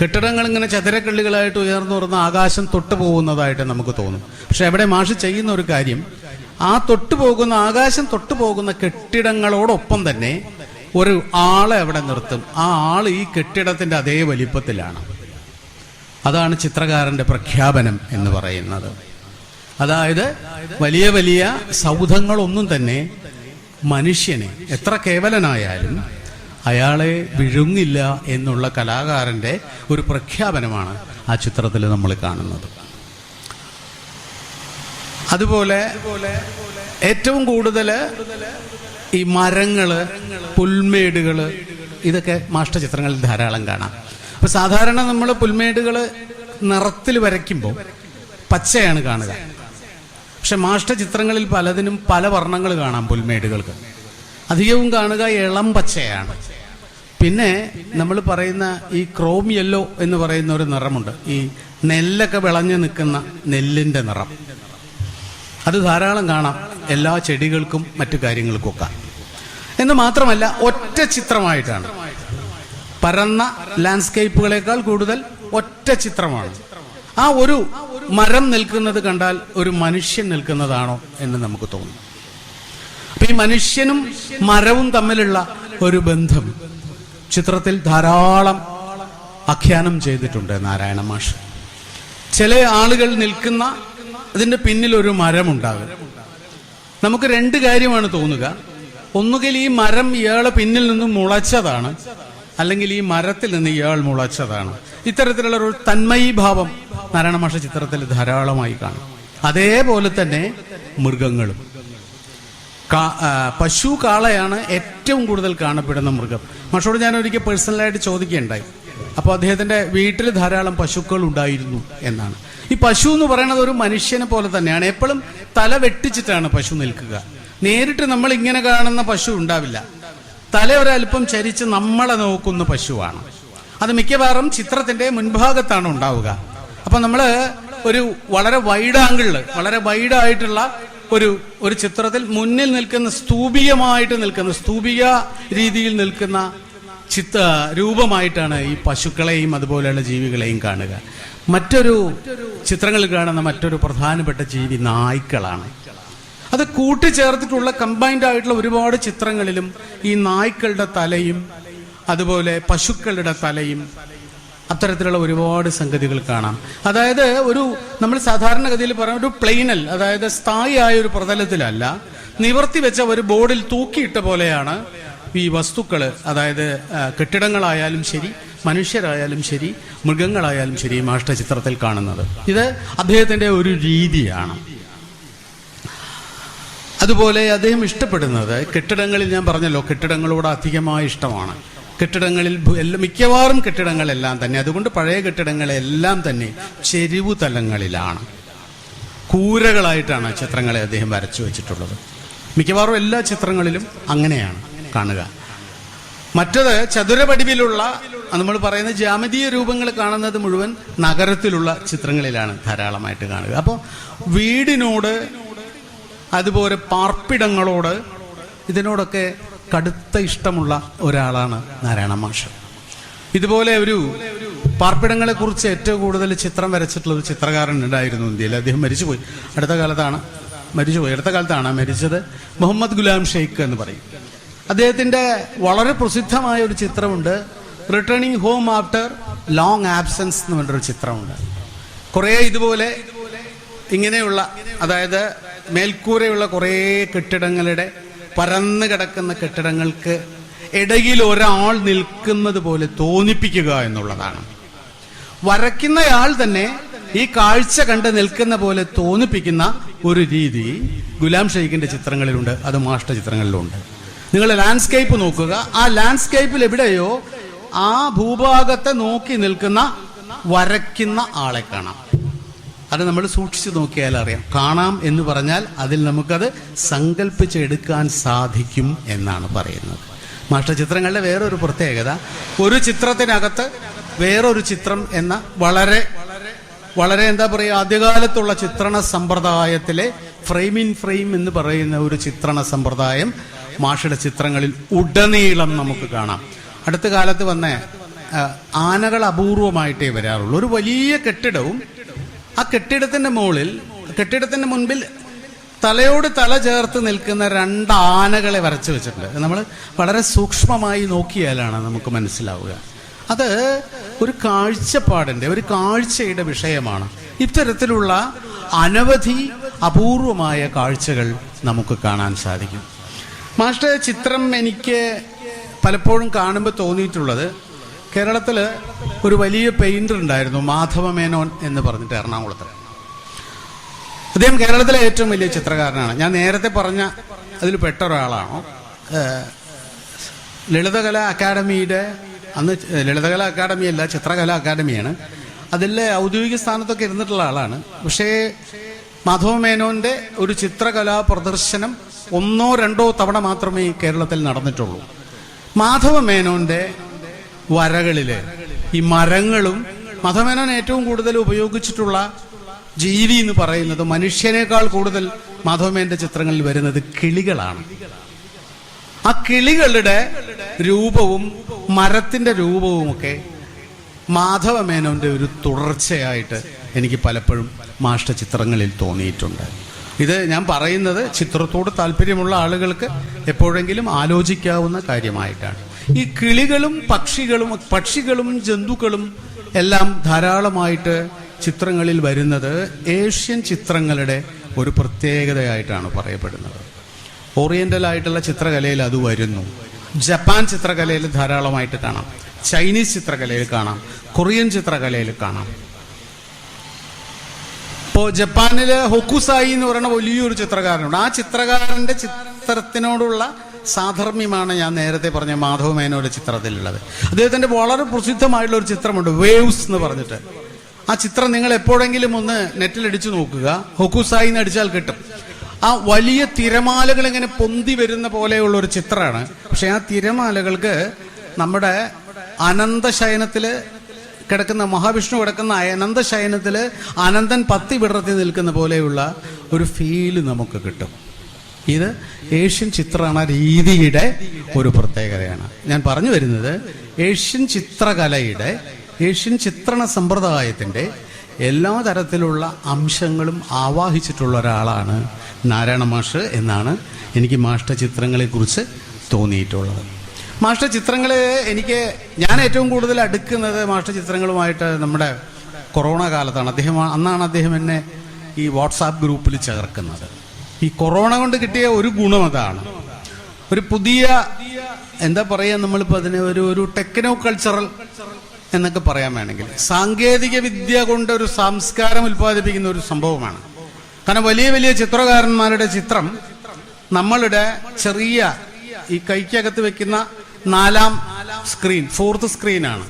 കെട്ടിടങ്ങൾ ഇങ്ങനെ ചതുരക്കള്ളികളായിട്ട് ഉയർന്നുയർന്ന ആകാശം തൊട്ടു പോകുന്നതായിട്ട് നമുക്ക് തോന്നും. പക്ഷെ അവിടെ മാഷ് ചെയ്യുന്ന ഒരു കാര്യം, ആ തൊട്ടുപോകുന്ന ആകാശം തൊട്ടുപോകുന്ന കെട്ടിടങ്ങളോടൊപ്പം തന്നെ ഒരു ആളെ അവിടെ നിർത്തും. ആ ആള് ഈ കെട്ടിടത്തിന്റെ അതേ വലിപ്പത്തിലാണ്. അതാണ് ചിത്രകാരന്റെ പ്രഖ്യാപനം എന്ന് പറയുന്നത്. അതായത് വലിയ വലിയ സൗധങ്ങളൊന്നും തന്നെ മനുഷ്യനെ എത്ര കേവലനായാലും അയാളെ വിഴുങ്ങില്ല എന്നുള്ള കലാകാരന്റെ ഒരു പ്രഖ്യാപനമാണ് ആ ചിത്രത്തിൽ നമ്മൾ കാണുന്നത്. അതുപോലെ ഏറ്റവും കൂടുതൽ ഈ മരങ്ങള്, പുൽമേടുകള്, ഇതൊക്കെ മാഷ്ടചിത്രങ്ങളിൽ ധാരാളം കാണാം. അപ്പൊ സാധാരണ നമ്മൾ പുൽമേടുകള് നിറത്തിൽ വരയ്ക്കുമ്പോൾ പച്ചയാണ് കാണുക. പക്ഷെ മാഷ്ടചിത്രങ്ങളിൽ പലതിനും പല വർണ്ണങ്ങൾ കാണാം. പുൽമേടുകൾക്ക് അധികവും കാണുക ഇളം പച്ചയാണ്. പിന്നെ നമ്മൾ പറയുന്ന ഈ ക്രോം യെല്ലോ എന്ന് പറയുന്ന ഒരു നിറമുണ്ട്, ഈ നെല്ലൊക്കെ വിളഞ്ഞു നിൽക്കുന്ന നെല്ലിന്റെ നിറം. അത് ധാരാളം കാണാം എല്ലാ ചെടികൾക്കും മറ്റു കാര്യങ്ങൾക്കൊക്കെ. എന്ന് മാത്രമല്ല ഒറ്റ ചിത്രമായിട്ടാണ്. പരന്ന ലാൻഡ്സ്കേപ്പുകളെക്കാൾ കൂടുതൽ ഒറ്റ ചിത്രമാണ്. ആ ഒരു മരം നിൽക്കുന്നത് കണ്ടാൽ ഒരു മനുഷ്യൻ നിൽക്കുന്നതാണോ എന്ന് നമുക്ക് തോന്നും. അപ്പൊ ഈ മനുഷ്യനും മരവും തമ്മിലുള്ള ഒരു ബന്ധം ചിത്രത്തിൽ ധാരാളം ആഖ്യാനം ചെയ്തിട്ടുണ്ട് നാരായണ മാഷ്. ചില ആളുകൾ നിൽക്കുന്ന അതിന്റെ പിന്നിൽ ഒരു മരമുണ്ടാകും. നമുക്ക് രണ്ട് കാര്യമാണ് തോന്നുക. ഒന്നുകിൽ ഈ മരം ഇയാളെ പിന്നിൽ നിന്നും മുളച്ചതാണ്, അല്ലെങ്കിൽ ഈ മരത്തിൽ നിന്ന് ഇയാൾ മുളച്ചതാണ്. ഇത്തരത്തിലുള്ള ഒരു തന്മയീഭാവം നാരായണ മാഷ ചിത്രത്തിൽ ധാരാളമായി കാണും. അതേപോലെ തന്നെ മൃഗങ്ങളും. പശു, കാളയാണ് ഏറ്റവും കൂടുതൽ കാണപ്പെടുന്ന മൃഗം. മാഷോട് ഞാൻ ഒരിക്കൽ പേഴ്സണലായിട്ട് ചോദിക്കുകയുണ്ടായി. അപ്പോൾ അദ്ദേഹത്തിന്റെ വീട്ടിൽ ധാരാളം പശുക്കൾ ഉണ്ടായിരുന്നു എന്നാണ്. ഈ പശു എന്ന് പറയുന്നത് ഒരു മനുഷ്യനെ പോലെ തന്നെയാണ്. എപ്പോഴും തല വെട്ടിച്ചിട്ടാണ് പശു നിൽക്കുക. നേരിട്ട് നമ്മൾ ഇങ്ങനെ കാണുന്ന പശു ഉണ്ടാവില്ല. തല ഒരല്പം ചരിച്ച് നമ്മളെ നോക്കുന്ന പശുവാണ്. അത് മിക്കവാറും ചിത്രത്തിന്റെ മുൻഭാഗത്താണ് ഉണ്ടാവുക. അപ്പൊ നമ്മള് ഒരു വളരെ വൈഡ് ആംഗിളില്, വളരെ വൈഡായിട്ടുള്ള ഒരു ചിത്രത്തിൽ മുന്നിൽ നിൽക്കുന്ന സ്തൂപികമായിട്ട് നിൽക്കുന്ന, സ്തൂപിക രീതിയിൽ നിൽക്കുന്ന രൂപമായിട്ടാണ് ഈ പശുക്കളെയും അതുപോലെയുള്ള ജീവികളെയും കാണുക. മറ്റൊരു ചിത്രങ്ങളിൽ കാണുന്ന മറ്റൊരു പ്രധാനപ്പെട്ട ജീവി നായ്ക്കളാണ്. അത് കൂട്ടിച്ചേർത്തിട്ടുള്ള കമ്പൈൻഡ് ആയിട്ടുള്ള ഒരുപാട് ചിത്രങ്ങളിലും ഈ നായ്ക്കളുടെ തലയും അതുപോലെ പശുക്കളുടെ തലയും അത്തരത്തിലുള്ള ഒരുപാട് സംഗതികൾ കാണാം. അതായത് നമ്മൾ സാധാരണഗതിയിൽ പറയുന്ന ഒരു പ്ലെയിനൽ, അതായത് സ്ഥായിയായ ഒരു പ്രതലത്തിലല്ല, നിവർത്തി വെച്ച ഒരു ബോർഡിൽ തൂക്കിയിട്ട പോലെയാണ് ഈ വസ്തുക്കള്, അതായത് കെട്ടിടങ്ങളായാലും ശരി, മനുഷ്യരായാലും ശരി, മൃഗങ്ങളായാലും ശരി, മാഷ്ട ചിത്രത്തിൽ കാണുന്നത്. ഇത് അദ്ദേഹത്തിന്റെ ഒരു രീതിയാണ്. അതുപോലെ അദ്ദേഹം ഇഷ്ടപ്പെടുന്നത് കെട്ടിടങ്ങളിൽ, ഞാൻ പറഞ്ഞല്ലോ കെട്ടിടങ്ങളോട് അധികമായ ഇഷ്ടമാണ്. കെട്ടിടങ്ങളിൽ മിക്കവാറും കെട്ടിടങ്ങളെല്ലാം തന്നെ, അതുകൊണ്ട് പഴയ കെട്ടിടങ്ങളെല്ലാം തന്നെ ചെരിവു തലങ്ങളിലാണ്, കൂരകളായിട്ടാണ് ചിത്രങ്ങളെ അദ്ദേഹം വരച്ചു വെച്ചിട്ടുള്ളത്. മിക്കവാറും എല്ലാ ചിത്രങ്ങളിലും അങ്ങനെയാണ് കാണുക. മറ്റത് ചതുരവടിവിലുള്ള, നമ്മൾ പറയുന്ന ജാമിതീയ രൂപങ്ങൾ കാണുന്നത് മുഴുവൻ നഗരത്തിലുള്ള ചിത്രങ്ങളിലാണ് ധാരാളമായിട്ട് കാണുക. അപ്പോൾ വീടിനോട്, അതുപോലെ പാർപ്പിടങ്ങളോട്, ഇതിനോടൊക്കെ കടുത്ത ഇഷ്ടമുള്ള ഒരാളാണ് നാരായണ മാഷ്. ഇതുപോലെ ഒരു പാർപ്പിടങ്ങളെ കുറിച്ച് ഏറ്റവും കൂടുതൽ ചിത്രം വരച്ചിട്ടുള്ള ഒരു ചിത്രകാരൻ ഉണ്ടായിരുന്നു ഇന്ത്യയിൽ. അദ്ദേഹം മരിച്ചുപോയി. അടുത്ത കാലത്താണ് മരിച്ചത്. മുഹമ്മദ് ഗുലാം ഷെയ്ഖ് എന്ന് പറയും. അദ്ദേഹത്തിന്റെ വളരെ പ്രസിദ്ധമായ ഒരു ചിത്രമുണ്ട്, returning home after long absence എന്ന് പറഞ്ഞൊരു ചിത്രമുണ്ട്. കുറേ ഇതുപോലെ ഇങ്ങനെയുള്ള, അതായത് മേൽക്കൂരയുള്ള കുറേ കെട്ടിടങ്ങളുടെ, പരന്നു കിടക്കുന്ന കെട്ടിടങ്ങൾക്ക് ഇടയിൽ ഒരാൾ നിൽക്കുന്നത് പോലെ തോന്നിപ്പിക്കുക എന്നുള്ളതാണ്. വരയ്ക്കുന്നയാൾ തന്നെ ഈ കാഴ്ച കണ്ട് നിൽക്കുന്ന പോലെ തോന്നിപ്പിക്കുന്ന ഒരു രീതി ഗുലാം ഷെയ്ഖിന്റെ ചിത്രങ്ങളിലുണ്ട്, അത് മാഷ്ട ചിത്രങ്ങളിലുണ്ട്. നിങ്ങൾ ലാൻഡ്സ്കേപ്പ് നോക്കുക, ആ ലാൻഡ്സ്കേപ്പിൽ എവിടെയോ ആ ഭൂഭാഗത്തെ നോക്കി നിൽക്കുന്ന വരയ്ക്കുന്ന ആളെ കാണാം. അത് നമ്മൾ സൂക്ഷിച്ചു നോക്കിയാൽ അറിയാം. കാണാം എന്ന് പറഞ്ഞാൽ അതിൽ നമുക്കത് സങ്കല്പിച്ചെടുക്കാൻ സാധിക്കും എന്നാണ് പറയുന്നത്. മാസ്റ്റർ ചിത്രങ്ങളുടെ വേറൊരു പ്രത്യേകത, ഒരു ചിത്രത്തിനകത്ത് വേറൊരു ചിത്രം എന്ന വളരെ വളരെ എന്താ പറയുക, ആദ്യകാലത്തുള്ള ചിത്രണ സമ്പ്രദായത്തിലെ ഫ്രെയിം ഇൻ ഫ്രെയിം എന്ന് പറയുന്ന ഒരു ചിത്രണ സമ്പ്രദായം മാഷയുടെ ചിത്രങ്ങളിൽ ഉടനീളം നമുക്ക് കാണാം. അടുത്ത കാലത്ത് വന്ന ആനകൾ അപൂർവമായിട്ടേ വരാറുള്ളൂ. ഒരു വലിയ കെട്ടിടവും ആ കെട്ടിടത്തിന്റെ മുൻപിൽ തലയോട് തല ചേർത്ത് നിൽക്കുന്ന 2 ആനകളെ വരച്ചു വെച്ചിട്ടുണ്ട്. നമ്മൾ വളരെ സൂക്ഷ്മമായി നോക്കിയാലാണ് നമുക്ക് മനസ്സിലാവുക. അത് ഒരു കാഴ്ചപ്പാടിന്റെ, ഒരു കാഴ്ചയുടെ വിഷയമാണ്. ഇത്തരത്തിലുള്ള അനവധി അപൂർവമായ കാഴ്ചകൾ നമുക്ക് കാണാൻ സാധിക്കും. മാസ്റ്റർ ചിത്രം എനിക്ക് പലപ്പോഴും കാണുമ്പോൾ തോന്നിയിട്ടുള്ളത്, കേരളത്തിൽ ഒരു വലിയ പെയിന്റർ ഉണ്ടായിരുന്നു, മാധവ മേനോൻ എന്ന് പറഞ്ഞിട്ട്, എറണാകുളത്ത്. അദ്ദേഹം കേരളത്തിലെ ഏറ്റവും വലിയ ചിത്രകാരനാണ്. ഞാൻ നേരത്തെ പറഞ്ഞ അതിൽ പെട്ട ഒരാളാണ്. ലളിതകലാ അക്കാദമിയുടെ, അന്ന് ലളിതകലാ അക്കാദമിയല്ല, ചിത്രകലാ അക്കാദമിയാണ്, അതിലെ ഔദ്യോഗിക സ്ഥാനത്തൊക്കെ ഇരുന്നിട്ടുള്ള ആളാണ്. പക്ഷേ മാധവ മേനോന്റെ ഒരു ചിത്രകലാ പ്രദർശനം 1-2 തവണ മാത്രമേ കേരളത്തിൽ നടന്നിട്ടുള്ളൂ. മാധവ മേനോന്റെ വരകളില് ഈ മരങ്ങളും, മാധവ മേനോൻ ഏറ്റവും കൂടുതൽ ഉപയോഗിച്ചിട്ടുള്ള ജീവി എന്ന് പറയുന്നത്, മനുഷ്യനേക്കാൾ കൂടുതൽ മാധവമേനോന്റെ ചിത്രങ്ങളിൽ വരുന്നത് കിളികളാണ്. ആ കിളികളുടെ രൂപവും മരത്തിന്റെ രൂപവുമൊക്കെ മാധവമേനോന്റെ ഒരു തുടർച്ചയായിട്ട് എനിക്ക് പലപ്പോഴും മാസ്റ്റർ ചിത്രങ്ങളിൽ തോന്നിയിട്ടുണ്ട്. ഇത് ഞാൻ പറയുന്നത് ചിത്രത്തോട് താല്പര്യമുള്ള ആളുകൾക്ക് എപ്പോഴെങ്കിലും ആലോചിക്കാവുന്ന കാര്യമായിട്ടാണ്. ഈ കിളികളും പക്ഷികളും ജന്തുക്കളും എല്ലാം ധാരാളമായിട്ട് ചിത്രങ്ങളിൽ വരുന്നത് ഏഷ്യൻ ചിത്രങ്ങളുടെ ഒരു പ്രത്യേകതയായിട്ടാണ് പറയപ്പെടുന്നത്. ഓറിയന്റൽ ആയിട്ടുള്ള ചിത്രകലയിൽ അത് വരുന്നു. ജപ്പാൻ ചിത്രകലയിൽ ധാരാളമായിട്ട് കാണാം, ചൈനീസ് ചിത്രകലയിൽ കാണാം, കൊറിയൻ ചിത്രകലയിൽ കാണാം. ഇപ്പോൾ ജപ്പാനിലെ ഹൊക്കുസായി എന്ന് പറയുന്ന വലിയൊരു ചിത്രകാരനുണ്ട്. ആ ചിത്രകാരന്റെ ചിത്രത്തിനോടുള്ള സാധർമ്യമാണ് ഞാൻ നേരത്തെ പറഞ്ഞ മാധവ മേനോന്റെ ചിത്രത്തിലുള്ളത്. അദ്ദേഹത്തിന്റെ വളരെ പ്രസിദ്ധമായിട്ടുള്ള ഒരു ചിത്രമുണ്ട്, വേവ്സ് എന്ന് പറഞ്ഞിട്ട്. ആ ചിത്രം നിങ്ങൾ എപ്പോഴെങ്കിലും ഒന്ന് നെറ്റിൽ അടിച്ചു നോക്കുക, ഹൊക്കുസായി എന്ന് അടിച്ചാൽ കിട്ടും. ആ വലിയ തിരമാലകൾ ഇങ്ങനെ പൊന്തി വരുന്ന പോലെയുള്ള ഒരു ചിത്രമാണ്. പക്ഷെ ആ തിരമാലകൾക്ക് നമ്മുടെ അനന്തശയനത്തില് കിടക്കുന്ന, മഹാവിഷ്ണു കിടക്കുന്ന അനന്തശയനത്തില് അനന്തൻ പത്തി വിടർത്തി നിൽക്കുന്ന പോലെയുള്ള ഒരു ഫീല് നമുക്ക് കിട്ടും. ഇത് ഏഷ്യൻ ചിത്രണ രീതിയുടെ ഒരു പ്രത്യേകതയാണ്. ഞാൻ പറഞ്ഞു വരുന്നത്, ഏഷ്യൻ ചിത്രകലയുടെ, ഏഷ്യൻ ചിത്രണ സമ്പ്രദായത്തിന്റെ എല്ലാ തരത്തിലുള്ള അംശങ്ങളും ആവാഹിച്ചിട്ടുള്ള ഒരാളാണ് നാരായണ മാഷ് എന്നാണ് എനിക്ക് മാസ്റ്റർ ചിത്രങ്ങളെക്കുറിച്ച് തോന്നിയിട്ടുള്ളത്. മാസ്റ്റർ ചിത്രങ്ങളെ ഞാൻ ഏറ്റവും കൂടുതൽ അടുക്കുന്നത് മാസ്റ്റർ ചിത്രങ്ങളുമായിട്ട് നമ്മുടെ കൊറോണ കാലത്താണ്. അന്നാണ് അദ്ദേഹം എന്നെ ഈ വാട്സാപ്പ് ഗ്രൂപ്പിൽ ചേർക്കുന്നത്. ഈ കൊറോണ കൊണ്ട് കിട്ടിയ ഒരു ഗുണം അതാണ്. ഒരു പുതിയ, എന്താ പറയുക, നമ്മളിപ്പോൾ അതിനെ ഒരു ടെക്നോ കൾച്ചറൽ എന്നൊക്കെ പറയാൻ വേണമെങ്കിൽ, സാങ്കേതിക വിദ്യ കൊണ്ട് ഒരു സംസ്കാരം ഉൽപ്പാദിപ്പിക്കുന്ന ഒരു സംഭവമാണ്. കാരണം വലിയ വലിയ ചിത്രകാരന്മാരുടെ ചിത്രം നമ്മളുടെ ചെറിയ ഈ കൈക്കകത്ത് വെക്കുന്ന 4ാം സ്ക്രീൻ, 4th സ്ക്രീനാണ്,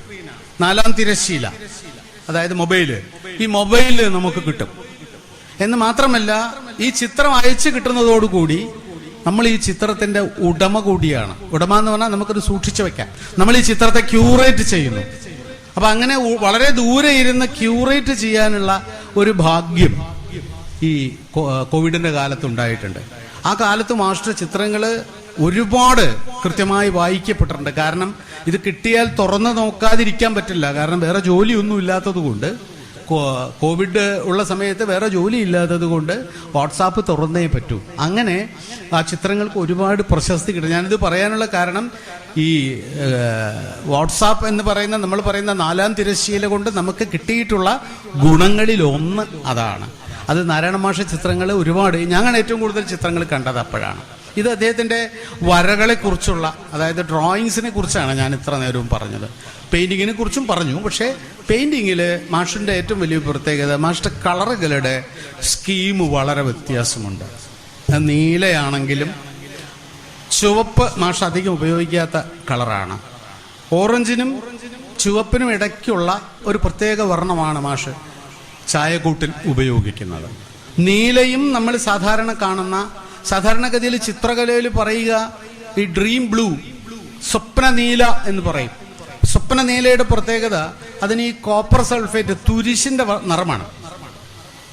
4ാം തിരശ്ശീല, അതായത് മൊബൈല്. ഈ മൊബൈല് നമുക്ക് കിട്ടും എന്ന് മാത്രമല്ല, ഈ ചിത്രം അയച്ചു കിട്ടുന്നതോടുകൂടി നമ്മൾ ഈ ചിത്രത്തിന്റെ ഉടമ കൂടിയാണ്. ഉടമ എന്ന് പറഞ്ഞാൽ നമുക്കത് സൂക്ഷിച്ചു വെക്കാം. നമ്മൾ ഈ ചിത്രത്തെ ക്യൂറേറ്റ് ചെയ്യുന്നു. അപ്പൊ അങ്ങനെ വളരെ ദൂരെ ഇരുന്ന് ക്യൂറേറ്റ് ചെയ്യാനുള്ള ഒരു ഭാഗ്യം ഈ കോവിഡിന്റെ കാലത്ത് ഉണ്ടായിട്ടുണ്ട്. ആ കാലത്ത് മാസ്റ്റർ ചിത്രങ്ങള് ഒരുപാട് കൃത്യമായി വായിക്കപ്പെട്ടിട്ടുണ്ട്. കാരണം ഇത് കിട്ടിയാൽ തുറന്നു നോക്കാതിരിക്കാൻ പറ്റില്ല. കാരണം വേറെ ജോലിയൊന്നും ഇല്ലാത്തത് കൊണ്ട്, കോവിഡ് ഉള്ള സമയത്ത് വേറെ ജോലി ഇല്ലാത്തത് കൊണ്ട് വാട്സാപ്പ് തുറന്നേ പറ്റൂ. അങ്ങനെ ആ ചിത്രങ്ങൾക്ക് ഒരുപാട് പ്രശസ്തി കിട്ടും. ഞാനിത് പറയാനുള്ള കാരണം, ഈ വാട്സാപ്പ് എന്ന് പറയുന്ന, നമ്മൾ പറയുന്ന 4ാം തിരശ്ശീല കൊണ്ട് നമുക്ക് കിട്ടിയിട്ടുള്ള ഗുണങ്ങളിൽ ഒന്ന് അതാണ്. അത് നാരായണ മാഷ ചിത്രങ്ങൾ ഒരുപാട്, ഞാൻ ഏറ്റവും കൂടുതൽ ചിത്രങ്ങൾ കണ്ടത് അപ്പോഴാണ്. ഇത് അദ്ദേഹത്തിന്റെ വരകളെ കുറിച്ചുള്ള, അതായത് ഡ്രോയിങ്സിനെ കുറിച്ചാണ് ഞാൻ ഇത്ര നേരവും പറഞ്ഞത്. പെയിന്റിങ്ങിനെ കുറിച്ചും പറഞ്ഞു. പക്ഷേ പെയിന്റിങ്ങിൽ മാഷിന്റെ ഏറ്റവും വലിയ പ്രത്യേകത, മാഷിന്റെ കളറുകളുടെ സ്കീം വളരെ വ്യത്യാസമുണ്ട്. നീലയാണെങ്കിലും ചുവപ്പ് മാഷ് അധികം ഉപയോഗിക്കാത്ത കളറാണ്. ഓറഞ്ചിനും ചുവപ്പിനും ഇടയ്ക്കുള്ള ഒരു പ്രത്യേക വർണ്ണമാണ് മാഷ് ചായക്കൂട്ടിൽ ഉപയോഗിക്കുന്നത്. നീലയും നമ്മൾ സാധാരണ കാണുന്ന, സാധാരണഗതിയിൽ ചിത്രകലയിൽ പറയുക ഈ ഡ്രീം ബ്ലൂ, സ്വപ്ന നീല എന്ന് പറയും. സ്വപ്ന നീലയുടെ പ്രത്യേകത അതിന് ഈ കോപ്പർ സൾഫേറ്റ്, തുരിശിന്റെ നിറമാണ്.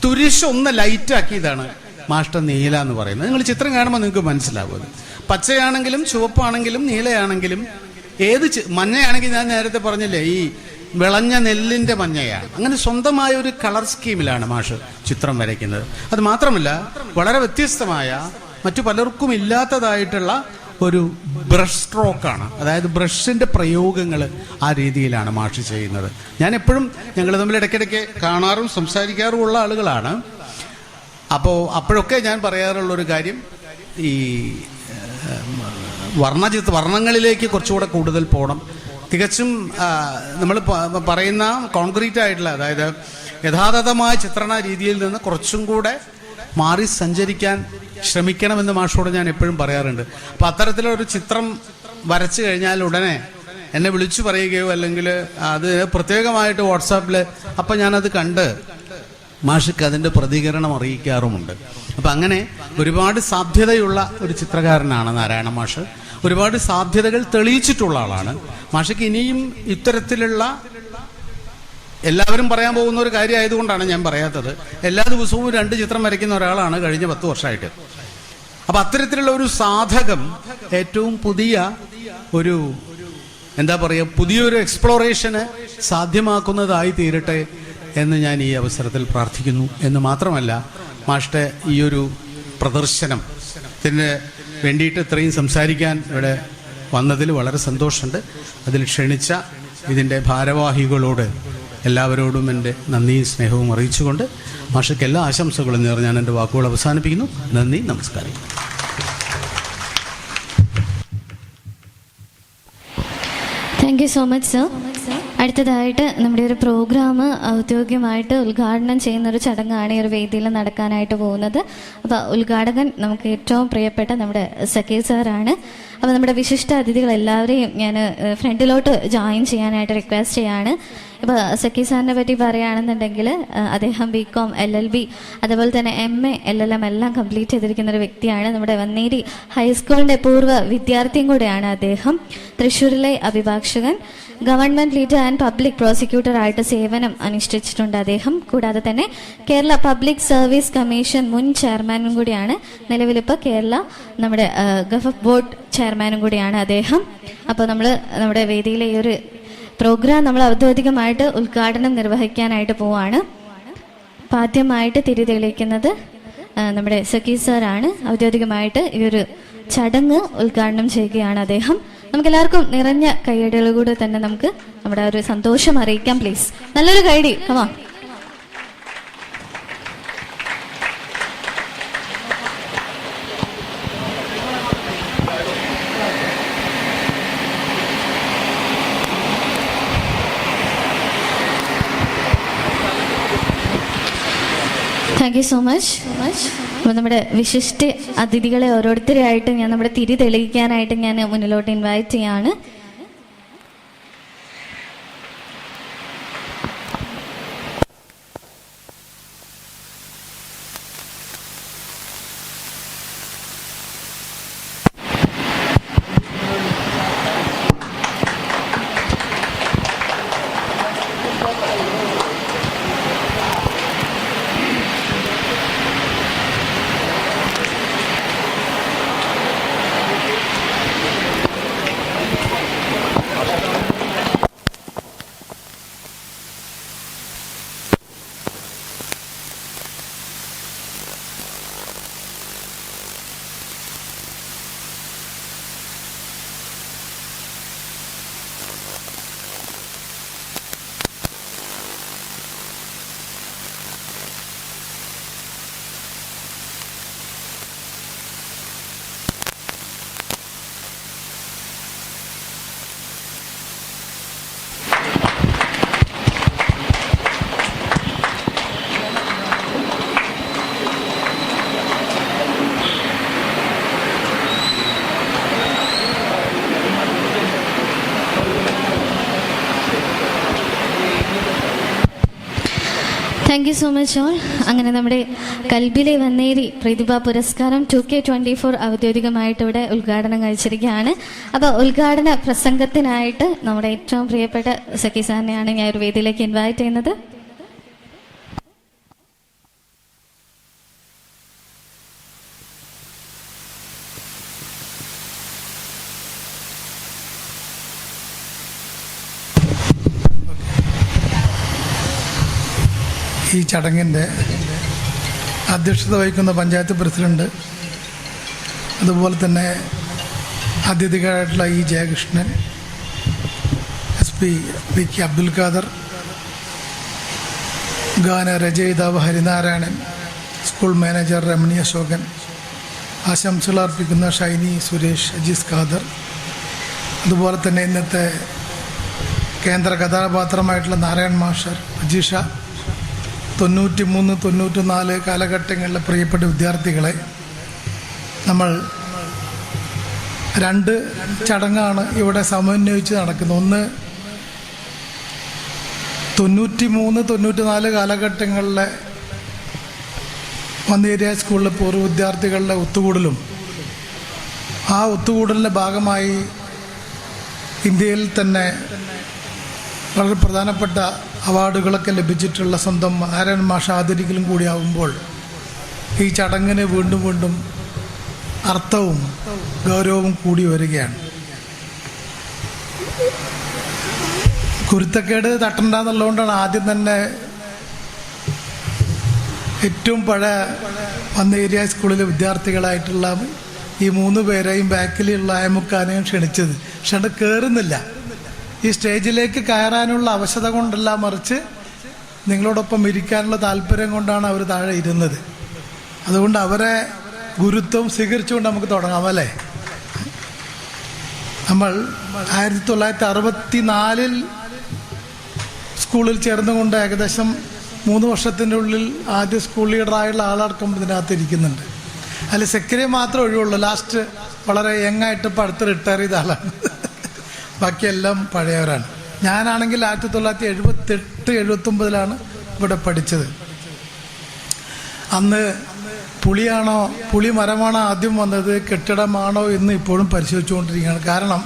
തുരിശ് ഒന്ന് ലൈറ്റാക്കിയതാണ് മാഷ്ട നീല എന്ന് പറയുന്നത്. നിങ്ങൾ ചിത്രം കാണുമ്പോൾ നിങ്ങൾക്ക് മനസ്സിലാവും. അത് പച്ചയാണെങ്കിലും ചുവപ്പാണെങ്കിലും നീലയാണെങ്കിലും ഏത് മഞ്ഞയാണെങ്കിൽ ഞാൻ നേരത്തെ പറഞ്ഞില്ലേ ഈ വിളഞ്ഞ നെല്ലിന്റെ മഞ്ഞയാണ്. അങ്ങനെ സ്വന്തമായ ഒരു കളർ സ്കീമിലാണ് മാഷ് ചിത്രം വരയ്ക്കുന്നത്. അത് മാത്രമല്ല വളരെ വ്യത്യസ്തമായ, മറ്റു പലർക്കും ഇല്ലാത്തതായിട്ടുള്ള ഒരു ബ്രഷ് സ്ട്രോക്കാണ്. അതായത് ബ്രഷിന്റെ പ്രയോഗങ്ങൾ ആ രീതിയിലാണ് മാഷ് ചെയ്യുന്നത്. ഞാൻ എപ്പോഴും, ഞങ്ങൾ തമ്മിൽ ഇടയ്ക്കിടയ്ക്ക് കാണാറും സംസാരിക്കാറും ഉള്ള ആളുകളാണ്. അപ്പോഴൊക്കെ ഞാൻ പറയാറുള്ളൊരു കാര്യം, ഈ വർണ്ണങ്ങളിലേക്ക് കുറച്ചുകൂടെ കൂടുതൽ പോകണം. തികച്ചും നമ്മൾ പറയുന്ന കോൺക്രീറ്റ് ആയിട്ടുള്ള, അതായത് യഥാതഥമായ ചിത്രണ രീതിയിൽ നിന്ന് കുറച്ചും കൂടെ മാറി സഞ്ചരിക്കാൻ ശ്രമിക്കണമെന്ന് മാഷോട് ഞാൻ എപ്പോഴും പറയാറുണ്ട്. അപ്പം അത്തരത്തിലൊരു ചിത്രം വരച്ചു കഴിഞ്ഞാൽ ഉടനെ എന്നെ വിളിച്ചു പറയുകയോ അല്ലെങ്കിൽ അത് പ്രത്യേകമായിട്ട് വാട്സാപ്പിൽ അപ്പം ഞാനത് കണ്ട് മാഷിക്ക് അതിൻ്റെ പ്രതികരണം അറിയിക്കാറുമുണ്ട്. അപ്പം അങ്ങനെ ഒരുപാട് സാധ്യതയുള്ള ഒരു ചിത്രകാരനാണ് നാരായണ മാഷ്. ഒരുപാട് സാധ്യതകൾ തെളിയിച്ചിട്ടുള്ള ആളാണ്. മാഷയ്ക്ക് ഇനിയും ഇത്തരത്തിലുള്ള, എല്ലാവരും പറയാൻ പോകുന്ന ഒരു കാര്യമായതുകൊണ്ടാണ് ഞാൻ പറയാത്തത്, എല്ലാ ദിവസവും 2 ചിത്രം വരയ്ക്കുന്ന ഒരാളാണ് കഴിഞ്ഞ 10 വർഷമായിട്ട്. അപ്പം അത്തരത്തിലുള്ള ഒരു സാധകം ഏറ്റവും പുതിയ ഒരു, എന്താ പറയുക, പുതിയൊരു എക്സ്പ്ലോറേഷന് സാധ്യമാക്കുന്നതായി തീരട്ടെ എന്ന് ഞാൻ ഈ അവസരത്തിൽ പ്രാർത്ഥിക്കുന്നു. എന്ന് മാത്രമല്ല, മാഷ്ടെ ഈ ഒരു പ്രദർശനത്തിന് വേണ്ടിയിട്ട് ഇത്രയും സംസാരിക്കാൻ ഇവിടെ വന്നതിൽ വളരെ സന്തോഷമുണ്ട്. അതിൽ ക്ഷണിച്ച ഇതിൻ്റെ ഭാരവാഹികളോട് എല്ലാവരോടും എൻ്റെ നന്ദിയും സ്നേഹവും അറിയിച്ചുകൊണ്ട് മാഷയ്ക്ക് എല്ലാ ആശംസകളും നേർന്ന് ഞാൻ എൻ്റെ വാക്കുകൾ അവസാനിപ്പിക്കുന്നു. നന്ദി, നമസ്കാരം. Thank you so much sir. അടുത്തതായിട്ട് നമ്മുടെ ഒരു പ്രോഗ്രാം ഔദ്യോഗികമായിട്ട് ഉദ്ഘാടനം ചെയ്യുന്നൊരു ചടങ്ങാണ് ഈ ഒരു വേദിയിൽ നടക്കാനായിട്ട് പോകുന്നത്. അപ്പോൾ ഉദ്ഘാടകൻ നമുക്ക് ഏറ്റവും പ്രിയപ്പെട്ട നമ്മുടെ സക്കീർ സാറാണ്. അപ്പോൾ നമ്മുടെ വിശിഷ്ട അതിഥികൾ എല്ലാവരെയും ഞാൻ ഫ്രണ്ടിലോട്ട് ജോയിൻ ചെയ്യാനായിട്ട് റിക്വസ്റ്റ് ചെയ്യാണ്. ഇപ്പോൾ സക്കീർ സാറിനെ പറ്റി പറയുകയാണെന്നുണ്ടെങ്കിൽ അദ്ദേഹം BCom, LLB, അതുപോലെ തന്നെ MA, LLM എല്ലാം കംപ്ലീറ്റ് ചെയ്തിരിക്കുന്ന ഒരു വ്യക്തിയാണ്. നമ്മുടെ വന്നേരി ഹൈസ്കൂളിൻ്റെ പൂർവ്വ വിദ്യാർത്ഥിയും കൂടെയാണ് അദ്ദേഹം. തൃശ്ശൂരിലെ അഭിഭാഷകൻ, government leader and public prosecutor ആയിട്ട് സേവനം അനുഷ്ഠിച്ചിട്ടുണ്ട് അദ്ദേഹം. കൂടാതെ തന്നെ കേരള പബ്ലിക് സർവീസ് കമ്മീഷൻ മുൻ ചെയർമാനും കൂടിയാണ്. നിലവിലിപ്പോൾ കേരള നമ്മുടെ ഗവഫ് ബോർഡ് ചെയർമാനും കൂടിയാണ് അദ്ദേഹം. അപ്പോൾ നമ്മുടെ വേദിയിലെ ഈ ഒരു പ്രോഗ്രാം നമ്മൾ ഔദ്യോഗികമായിട്ട് ഉദ്ഘാടനം നിർവഹിക്കാനായിട്ട് പോവാണ്. അപ്പോൾ ആദ്യമായിട്ട് തിരി തെളിയിക്കുന്നത് നമ്മുടെ സക്കീർ സാറാണ്. ഔദ്യോഗികമായിട്ട് ഈ ഒരു ചടങ്ങ് ഉദ്ഘാടനം ചെയ്യുകയാണ് അദ്ദേഹം. നമുക്കെല്ലാവർക്കും നിറഞ്ഞ കൈയടികളോട് തന്നെ നമുക്ക് നമ്മുടെ ഒരു സന്തോഷം അറിയിക്കാം. പ്ലീസ് നല്ലൊരു കൈയടി, കമാ. Thank you so much. അപ്പോൾ നമ്മുടെ വിശിഷ്ട അതിഥികളെ ഓരോരുത്തരെയായിട്ട് ഞാൻ നമ്മുടെ തിരി തെളിയിക്കാനായിട്ട് ഞാൻ മുന്നിലോട്ട് ഇൻവൈറ്റ് ചെയ്യാണ്. Thank you so much all. അങ്ങനെ നമ്മുടെ കൽബിലെ വന്നേരി പ്രതിഭ പുരസ്കാരം 2K24 ഔദ്യോഗികമായിട്ട് ഇവിടെ ഉദ്ഘാടനം കഴിച്ചിരിക്കുകയാണ്. അപ്പോൾ ഉദ്ഘാടന പ്രസംഗത്തിനായിട്ട് നമ്മുടെ ഏറ്റവും പ്രിയപ്പെട്ട സഖി സാറിനെയാണ് ഞാൻ ഒരു വേദിയിലേക്ക് ഇൻവൈറ്റ് ചെയ്യുന്നത്. ഈ ചടങ്ങിൻ്റെ അധ്യക്ഷത വഹിക്കുന്ന പഞ്ചായത്ത് പ്രസിഡന്റ്, അതുപോലെ തന്നെ അതിഥികളായിട്ടുള്ള ജയകൃഷ്ണൻ, SP VK അബ്ദുൽ ഖാദർ, ഗാനരചയിതാവ് ഹരിനാരായണൻ, സ്കൂൾ മാനേജർ രമണി അശോകൻ, ആശംസകൾ അർപ്പിക്കുന്ന ഷൈനി സുരേഷ്, അജീസ് ഖാദർ, അതുപോലെ തന്നെ ഇന്നത്തെ കേന്ദ്ര കഥാപാത്രമായിട്ടുള്ള നാരായൺ മാസ്റ്റർ, അജീഷ, 93, 94 കാലഘട്ടങ്ങളിലെ പ്രിയപ്പെട്ട വിദ്യാർത്ഥികളെ, നമ്മൾ 2 ചടങ്ങാണ് ഇവിടെ സമന്വയിച്ച് നടക്കുന്നത്. ഒന്ന് 93, 94 കാലഘട്ടങ്ങളിലെ വന്നേരിയ സ്കൂളിലെ പൂർവ്വ വിദ്യാർത്ഥികളുടെ ഒത്തുകൂടലും, ആ ഒത്തുകൂടലിൻ്റെ ഭാഗമായി ഇന്ത്യയിൽ തന്നെ വളരെ പ്രധാനപ്പെട്ട അവാർഡുകളൊക്കെ ലഭിച്ചിട്ടുള്ള സ്വന്തം നാരായൺ മാഷ ആദരിക്കലും കൂടിയാവുമ്പോൾ ഈ ചടങ്ങിന് വീണ്ടും വീണ്ടും അർത്ഥവും ഗൗരവവും കൂടി വരികയാണ്. കുരുത്തക്കേട് തട്ടണ്ടെന്നുള്ളതുകൊണ്ടാണ് ആദ്യം തന്നെ ഏറ്റവും പഴയ വന്നേരിയ സ്കൂളിലെ വിദ്യാർത്ഥികളായിട്ടുള്ള ഈ 3 പേരെയും ബാക്കിലുള്ള അയമുക്കാനെയും ക്ഷണിച്ചത്. പക്ഷെ അത് കയറുന്നില്ല. ഈ സ്റ്റേജിലേക്ക് കയറാനുള്ള അവശത കൊണ്ടല്ല, മറിച്ച് നിങ്ങളോടൊപ്പം ഇരിക്കാനുള്ള താല്പര്യം കൊണ്ടാണ് അവർ താഴെ ഇരുന്നത്. അതുകൊണ്ട് അവരെ ഗുരുത്വം സ്വീകരിച്ചുകൊണ്ട് നമുക്ക് തുടങ്ങാം അല്ലേ. നമ്മൾ 1964 സ്കൂളിൽ ചേർന്നുകൊണ്ട് ഏകദേശം 3 വർഷത്തിൻ്റെ ഉള്ളിൽ ആദ്യ സ്കൂൾ ലീഡറായുള്ള ആളടക്കം ഇതിനകത്ത് ഇരിക്കുന്നുണ്ട്. അതിൽ സെക്രട്ടറി മാത്രമേ ഒഴിവുള്ളൂ. ലാസ്റ്റ് വളരെ യങ്ങായിട്ട് ഇപ്പോൾ അടുത്ത് റിട്ടയർ ചെയ്ത ആളാണ്. ബാക്കിയെല്ലാം പഴയവരാണ്. ഞാനാണെങ്കിൽ 1978-79 ഇവിടെ പഠിച്ചത്. അന്ന് പുളി മരമാണോ ആദ്യം വന്നത്, കെട്ടിടമാണോ എന്ന് ഇപ്പോഴും പരിശോധിച്ചുകൊണ്ടിരിക്കുകയാണ്. കാരണം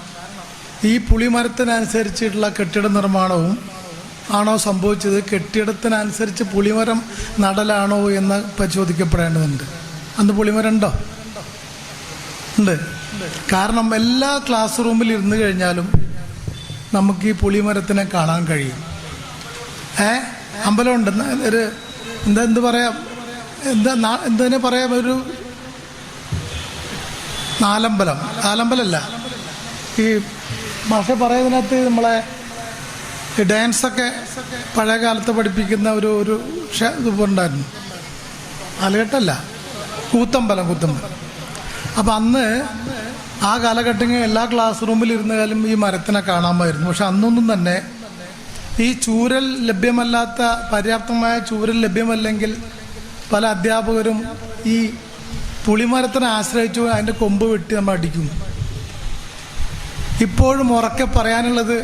ഈ പുളിമരത്തിനനുസരിച്ചിട്ടുള്ള കെട്ടിട നിർമ്മാണവും ആണോ സംഭവിച്ചത്, കെട്ടിടത്തിനനുസരിച്ച് പുളിമരം നടലാണോ എന്ന് പരിശോധിക്കപ്പെടേണ്ടതുണ്ട്. അന്ന് പുളിമരം ഉണ്ടോ? ഉണ്ട്. കാരണം എല്ലാ ക്ലാസ് റൂമിൽ ഇരുന്ന് കഴിഞ്ഞാലും നമുക്ക് ഈ പുളിമരത്തിനെ കാണാൻ കഴിയും. അമ്പലമുണ്ട്, ഒരു എന്ത് പറയാം, എന്തിനെ പറയാം, ഒരു നാലമ്പലമല്ല, ഈ ഭാഷ പറയുന്നതിനകത്ത് നമ്മളെ ഡാൻസൊക്കെ പഴയ കാലത്ത് പഠിപ്പിക്കുന്ന ഒരു ഇതുണ്ടായിരുന്നു. ആലുകെട്ടല്ല, കൂത്തമ്പലം. അപ്പം അന്ന് ആ കാലഘട്ടങ്ങളിൽ എല്ലാ ക്ലാസ് റൂമിൽ ഇരുന്നാലും ഈ മരത്തിനെ കാണാമായിരുന്നു. പക്ഷെ അന്നൊന്നും തന്നെ ഈ ചൂരൽ ലഭ്യമല്ലാത്ത, പര്യാപ്തമായ ചൂരൽ ലഭ്യമല്ലെങ്കിൽ പല അധ്യാപകരും ഈ പുളിമരത്തിനെ ആശ്രയിച്ചു അതിൻ്റെ കൊമ്പ് വെട്ടി നമ്മൾ അടിക്കും. ഇപ്പോഴും ഉറക്കെ പറയാനുള്ളത്,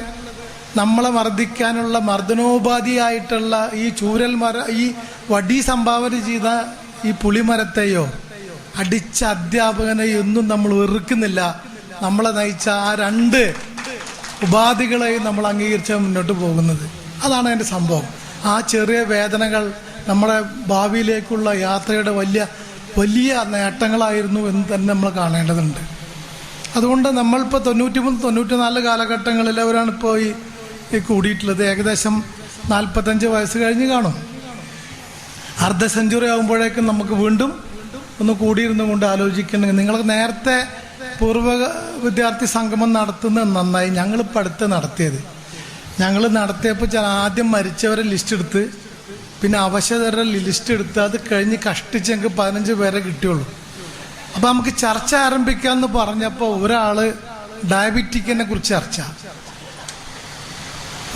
നമ്മളെ മർദ്ദിക്കാനുള്ള മർദ്ദനോപാധിയായിട്ടുള്ള ഈ ഈ വടി സംഭാവന ചെയ്ത ഈ പുളിമരത്തെയോ അടിച്ച അധ്യാപകനെ ഒന്നും നമ്മൾ വെറുക്കുന്നില്ല. നമ്മളെ നയിച്ച ആ 2 ഉപാധികളെയും നമ്മൾ അംഗീകരിച്ച മുന്നോട്ട് പോകുന്നത്. അതാണ് അതിൻ്റെ സംഭവം. ആ ചെറിയ വേദനകൾ നമ്മുടെ ഭാവിയിലേക്കുള്ള യാത്രയുടെ വലിയ നേട്ടങ്ങളായിരുന്നു എന്ന് തന്നെ നമ്മൾ കാണേണ്ടതുണ്ട്. അതുകൊണ്ട് നമ്മളിപ്പോൾ 93-94 കാലഘട്ടങ്ങളിലവരാണ് ഇപ്പോൾ ഈ കൂടിയിട്ടുള്ളത്. ഏകദേശം 45 വയസ്സ് കഴിഞ്ഞ് കാണും. അർദ്ധ സെഞ്ചുറി ആകുമ്പോഴേക്കും നമുക്ക് വീണ്ടും ഒന്ന് കൂടിയിരുന്നു കൊണ്ട് ആലോചിക്കണമെങ്കിൽ, നിങ്ങൾ നേരത്തെ പൂർവ്വ വിദ്യാർത്ഥി സംഗമം നടത്തുന്നത് നന്നായി. ഞങ്ങളിപ്പോൾ അടുത്ത് നടത്തിയപ്പോൾ ആദ്യം മരിച്ചവരെ ലിസ്റ്റ് എടുത്ത്, പിന്നെ അവശതരുടെ ലിസ്റ്റ് എടുത്ത്, അത് കഴിഞ്ഞ് കഷ്ടിച്ച് ഞങ്ങൾക്ക് 15 പേരെ കിട്ടിയുള്ളൂ. അപ്പം നമുക്ക് ചർച്ച ആരംഭിക്കാമെന്ന് പറഞ്ഞപ്പോൾ ഒരാൾ ഡയബറ്റിക്കിനെ കുറിച്ച് ചർച്ച,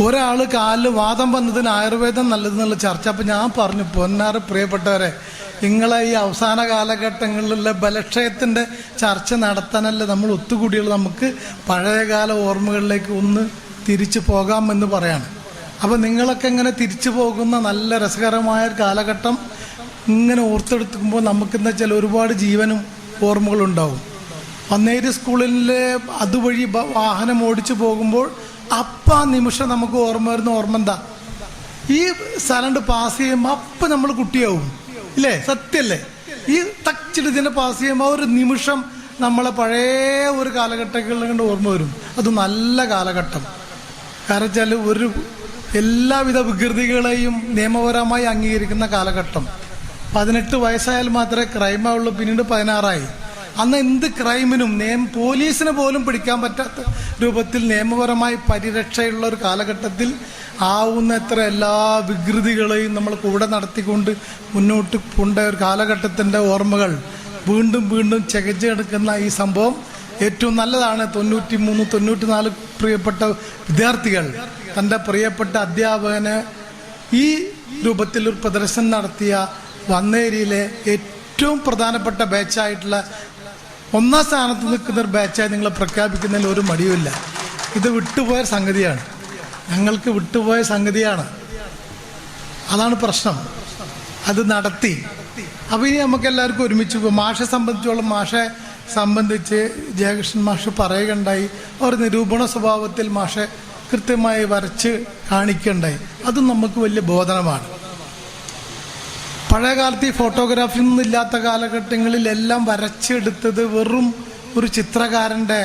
ഒരാൾ കാലിൽ വാദം വന്നതിന് ആയുർവേദം നല്ലതെന്നുള്ള ചർച്ച. അപ്പം ഞാൻ പറഞ്ഞു, പൊന്നാറ് പ്രിയപ്പെട്ടവരെ, നിങ്ങളെ ഈ അവസാന കാലഘട്ടങ്ങളിലുള്ള ബലക്ഷയത്തിൻ്റെ ചർച്ച നടത്താനല്ല നമ്മൾ ഒത്തുകൂടിയുള്ളത്. നമുക്ക് പഴയകാല ഓർമ്മകളിലേക്ക് ഒന്ന് തിരിച്ചു പോകാമെന്ന് പറയാണ്. അപ്പം നിങ്ങളൊക്കെ ഇങ്ങനെ തിരിച്ചു പോകുന്ന നല്ല രസകരമായ ഒരു കാലഘട്ടം ഇങ്ങനെ ഓർത്തെടുക്കുമ്പോൾ നമുക്കെന്താ വെച്ചാൽ ഒരുപാട് ജീവനും ഓർമ്മകളുണ്ടാവും. വന്നേരി സ്കൂളിലെ അതുവഴി വാഹനം ഓടിച്ചു പോകുമ്പോൾ അപ്പം ആ നിമിഷം നമുക്ക് ഓർമ്മ വരുന്ന ഓർമ്മ എന്താ? ഈ സ്ഥലം പാസ് ചെയ്യുമ്പോൾ അപ്പം നമ്മൾ കുട്ടിയാവും ഇല്ലേ? സത്യല്ലേ? ഈ ടച്ചിട്ട് ഇതിനെ പാസ് ചെയ്യുമ്പോൾ ഒരു നിമിഷം നമ്മളെ പഴയ ഒരു കാലഘട്ടങ്ങളിൽ കൊണ്ട് ഓർമ്മ വരും. അത് നല്ല കാലഘട്ടം. കാരണം വെച്ചാൽ ഒരു എല്ലാവിധ വികൃതികളെയും നിയമപരമായി അംഗീകരിക്കുന്ന കാലഘട്ടം. 18 വയസ്സായാൽ മാത്രമേ ക്രൈമാവുള്ളൂ. പിന്നീട് 16ആയി. അന്ന് എന്ത് ക്രൈമിനും പോലീസിനെ പോലും പിടിക്കാൻ പറ്റാത്ത രൂപത്തിൽ നിയമപരമായി പരിരക്ഷയുള്ള ഒരു കാലഘട്ടത്തിൽ ആവുന്നത്ര എല്ലാ വികൃതികളെയും നമ്മൾ കൂടെ നടത്തിക്കൊണ്ട് മുന്നോട്ട് കൊണ്ട ഒരു കാലഘട്ടത്തിൻ്റെ ഓർമ്മകൾ വീണ്ടും വീണ്ടും ചകച്ചെടുക്കുന്ന ഈ സംഭവം ഏറ്റവും നല്ലതാണ്. 93, 94 പ്രിയപ്പെട്ട വിദ്യാർത്ഥികൾ തൻ്റെ പ്രിയപ്പെട്ട അധ്യാപകന് ഈ രൂപത്തിൽ ഒരു പ്രദർശനം നടത്തിയ വന്നേരിയിലെ ഏറ്റവും പ്രധാനപ്പെട്ട ബാച്ചായിട്ടുള്ള 1ാം സ്ഥാനത്ത് നിൽക്കുന്ന ഒരു ബാച്ചായി നിങ്ങൾ പ്രഖ്യാപിക്കുന്നതിൽ ഒരു മടിയുമില്ല. ഇത് വിട്ടുപോയ സംഗതിയാണ്, ഞങ്ങൾക്ക് വിട്ടുപോയ സംഗതിയാണ്. അതാണ് പ്രശ്നം. അത് നടത്തി. അപ്പം ഇനി നമുക്ക് എല്ലാവർക്കും ഒരുമിച്ച് മാഷെ സംബന്ധിച്ചോളം മാഷെ സംബന്ധിച്ച് ജയകൃഷ്ണൻ മാഷ് പറയുകയുണ്ടായി. ഒരു നിരൂപണ സ്വഭാവത്തിൽ മാഷെ കൃത്യമായി വരച്ച് കാണിക്കുകയുണ്ടായി. അതും നമുക്ക് വലിയ ബോധനമാണ്. പഴയ കാലത്ത് ഈ ഫോട്ടോഗ്രാഫി ഒന്നും ഇല്ലാത്ത കാലഘട്ടങ്ങളിലെല്ലാം വരച്ചെടുത്തത് വെറും ഒരു ചിത്രകാരൻ്റെ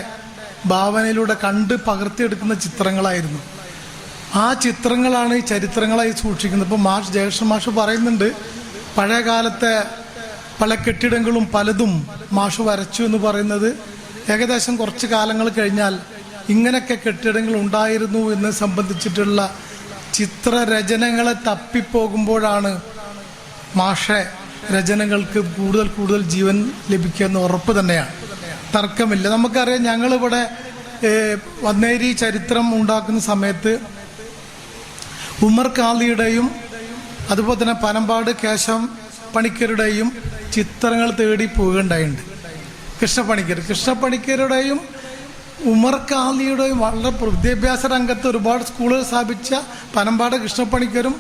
ഭാവനയിലൂടെ കണ്ട് പകർത്തിയെടുക്കുന്ന ചിത്രങ്ങളായിരുന്നു. ആ ചിത്രങ്ങളാണ് ഈ ചരിത്രങ്ങളായി സൂക്ഷിക്കുന്നത്. ഇപ്പോൾ ജയകൃഷ്ണൻ മാഷ് പറയുന്നുണ്ട്, പഴയ കാലത്തെ പല കെട്ടിടങ്ങളും പലതും മാഷ് വരച്ചു എന്ന് പറയുന്നത് ഏകദേശം കുറച്ച് കാലങ്ങൾ കഴിഞ്ഞാൽ ഇങ്ങനെയൊക്കെ കെട്ടിടങ്ങൾ ഉണ്ടായിരുന്നു എന്ന് സംബന്ധിച്ചിട്ടുള്ള ചിത്രരചനകളെ തപ്പിപ്പോകുമ്പോഴാണ് മാഷെ രചനകൾക്ക് കൂടുതൽ കൂടുതൽ ജീവൻ ലഭിക്കുമെന്ന് ഉറപ്പ് തന്നെയാണ്, തർക്കമില്ല. നമുക്കറിയാം, ഞങ്ങളിവിടെ വന്നേരി ചരിത്രം ഉണ്ടാക്കുന്ന സമയത്ത് ഉമർ ഖാദിയുടെയും അതുപോലെ തന്നെ പനമ്പാട് കേശവ പണിക്കരുടെയും ചിത്രങ്ങൾ തേടി പോവുകയുണ്ടായിട്ടുണ്ട്. കൃഷ്ണപ്പണിക്കരുടെയും ഉമർ ഖാദിയുടെയും വളരെ വിദ്യാഭ്യാസ രംഗത്ത് ഒരുപാട് സ്കൂളുകൾ സ്ഥാപിച്ച പനമ്പാട് കൃഷ്ണപ്പണിക്കരും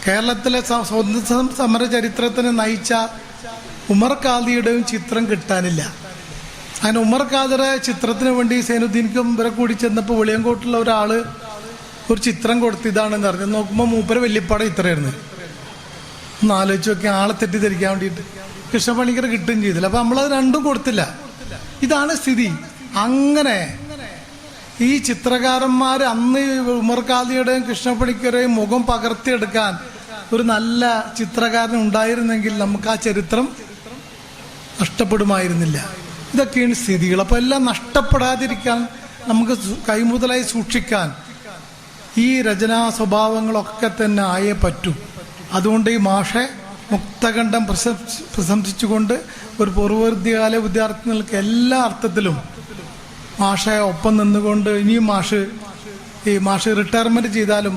കേരളത്തിലെ സ്വാതന്ത്ര്യ സമര ചരിത്രത്തിന് നയിച്ച ഉമർ ഖാദിയുടെയും ചിത്രം കിട്ടാനില്ല. അങ്ങനെ ഉമർ ഖാദിയുടെ ചിത്രത്തിന് വേണ്ടി സൈനുദ്ദീൻക്കും ഇവരെ കൂടി ചെന്നപ്പോൾ വെളിയങ്കോട്ടുള്ള ഒരാൾ ഒരു ചിത്രം കൊടുത്ത് ഇതാണെന്ന് അറിഞ്ഞു. നോക്കുമ്പോൾ മൂപ്പര് വല്യപ്പാടം ഇത്രയായിരുന്നു. ഒന്ന് ആലോചിച്ച് നോക്കി, ആളെ തെറ്റിദ്ധരിക്കാൻ വേണ്ടിയിട്ട് കൃഷ്ണപ്പണിക്കർ കിട്ടുകയും ചെയ്തില്ല. അപ്പം നമ്മളത് രണ്ടും കൊടുത്തില്ല. ഇതാണ് സ്ഥിതി. അങ്ങനെ ഈ ചിത്രകാരന്മാർ അന്ന് ഉമർ ഖാദിയുടെയും കൃഷ്ണപ്പണിക്കരുടെയും മുഖം പകർത്തിയെടുക്കാൻ ഒരു നല്ല ചിത്രകാരൻ ഉണ്ടായിരുന്നെങ്കിൽ നമുക്ക് ആ ചരിത്രം നഷ്ടപ്പെടുമായിരുന്നില്ല. ഇതൊക്കെയാണ് സ്ഥിതികൾ. അപ്പോൾ എല്ലാം നഷ്ടപ്പെടാതിരിക്കാൻ, നമുക്ക് കൈമുതലായി സൂക്ഷിക്കാൻ ഈ രചനാ സ്വഭാവങ്ങളൊക്കെ തന്നെ ആയേ പറ്റൂ. അതുകൊണ്ട് ഈ മാഷെ മുക്തകണ്ഠം പ്രശംസിച്ചുകൊണ്ട് ഒരു പൂർവ്വവിദ്യാലയ വിദ്യാർത്ഥികൾക്ക് എല്ലാ അർത്ഥത്തിലും മാഷെ ഒപ്പം നിന്നുകൊണ്ട് ഇനിയും മാഷ് റിട്ടയർമെന്റ് ചെയ്താലും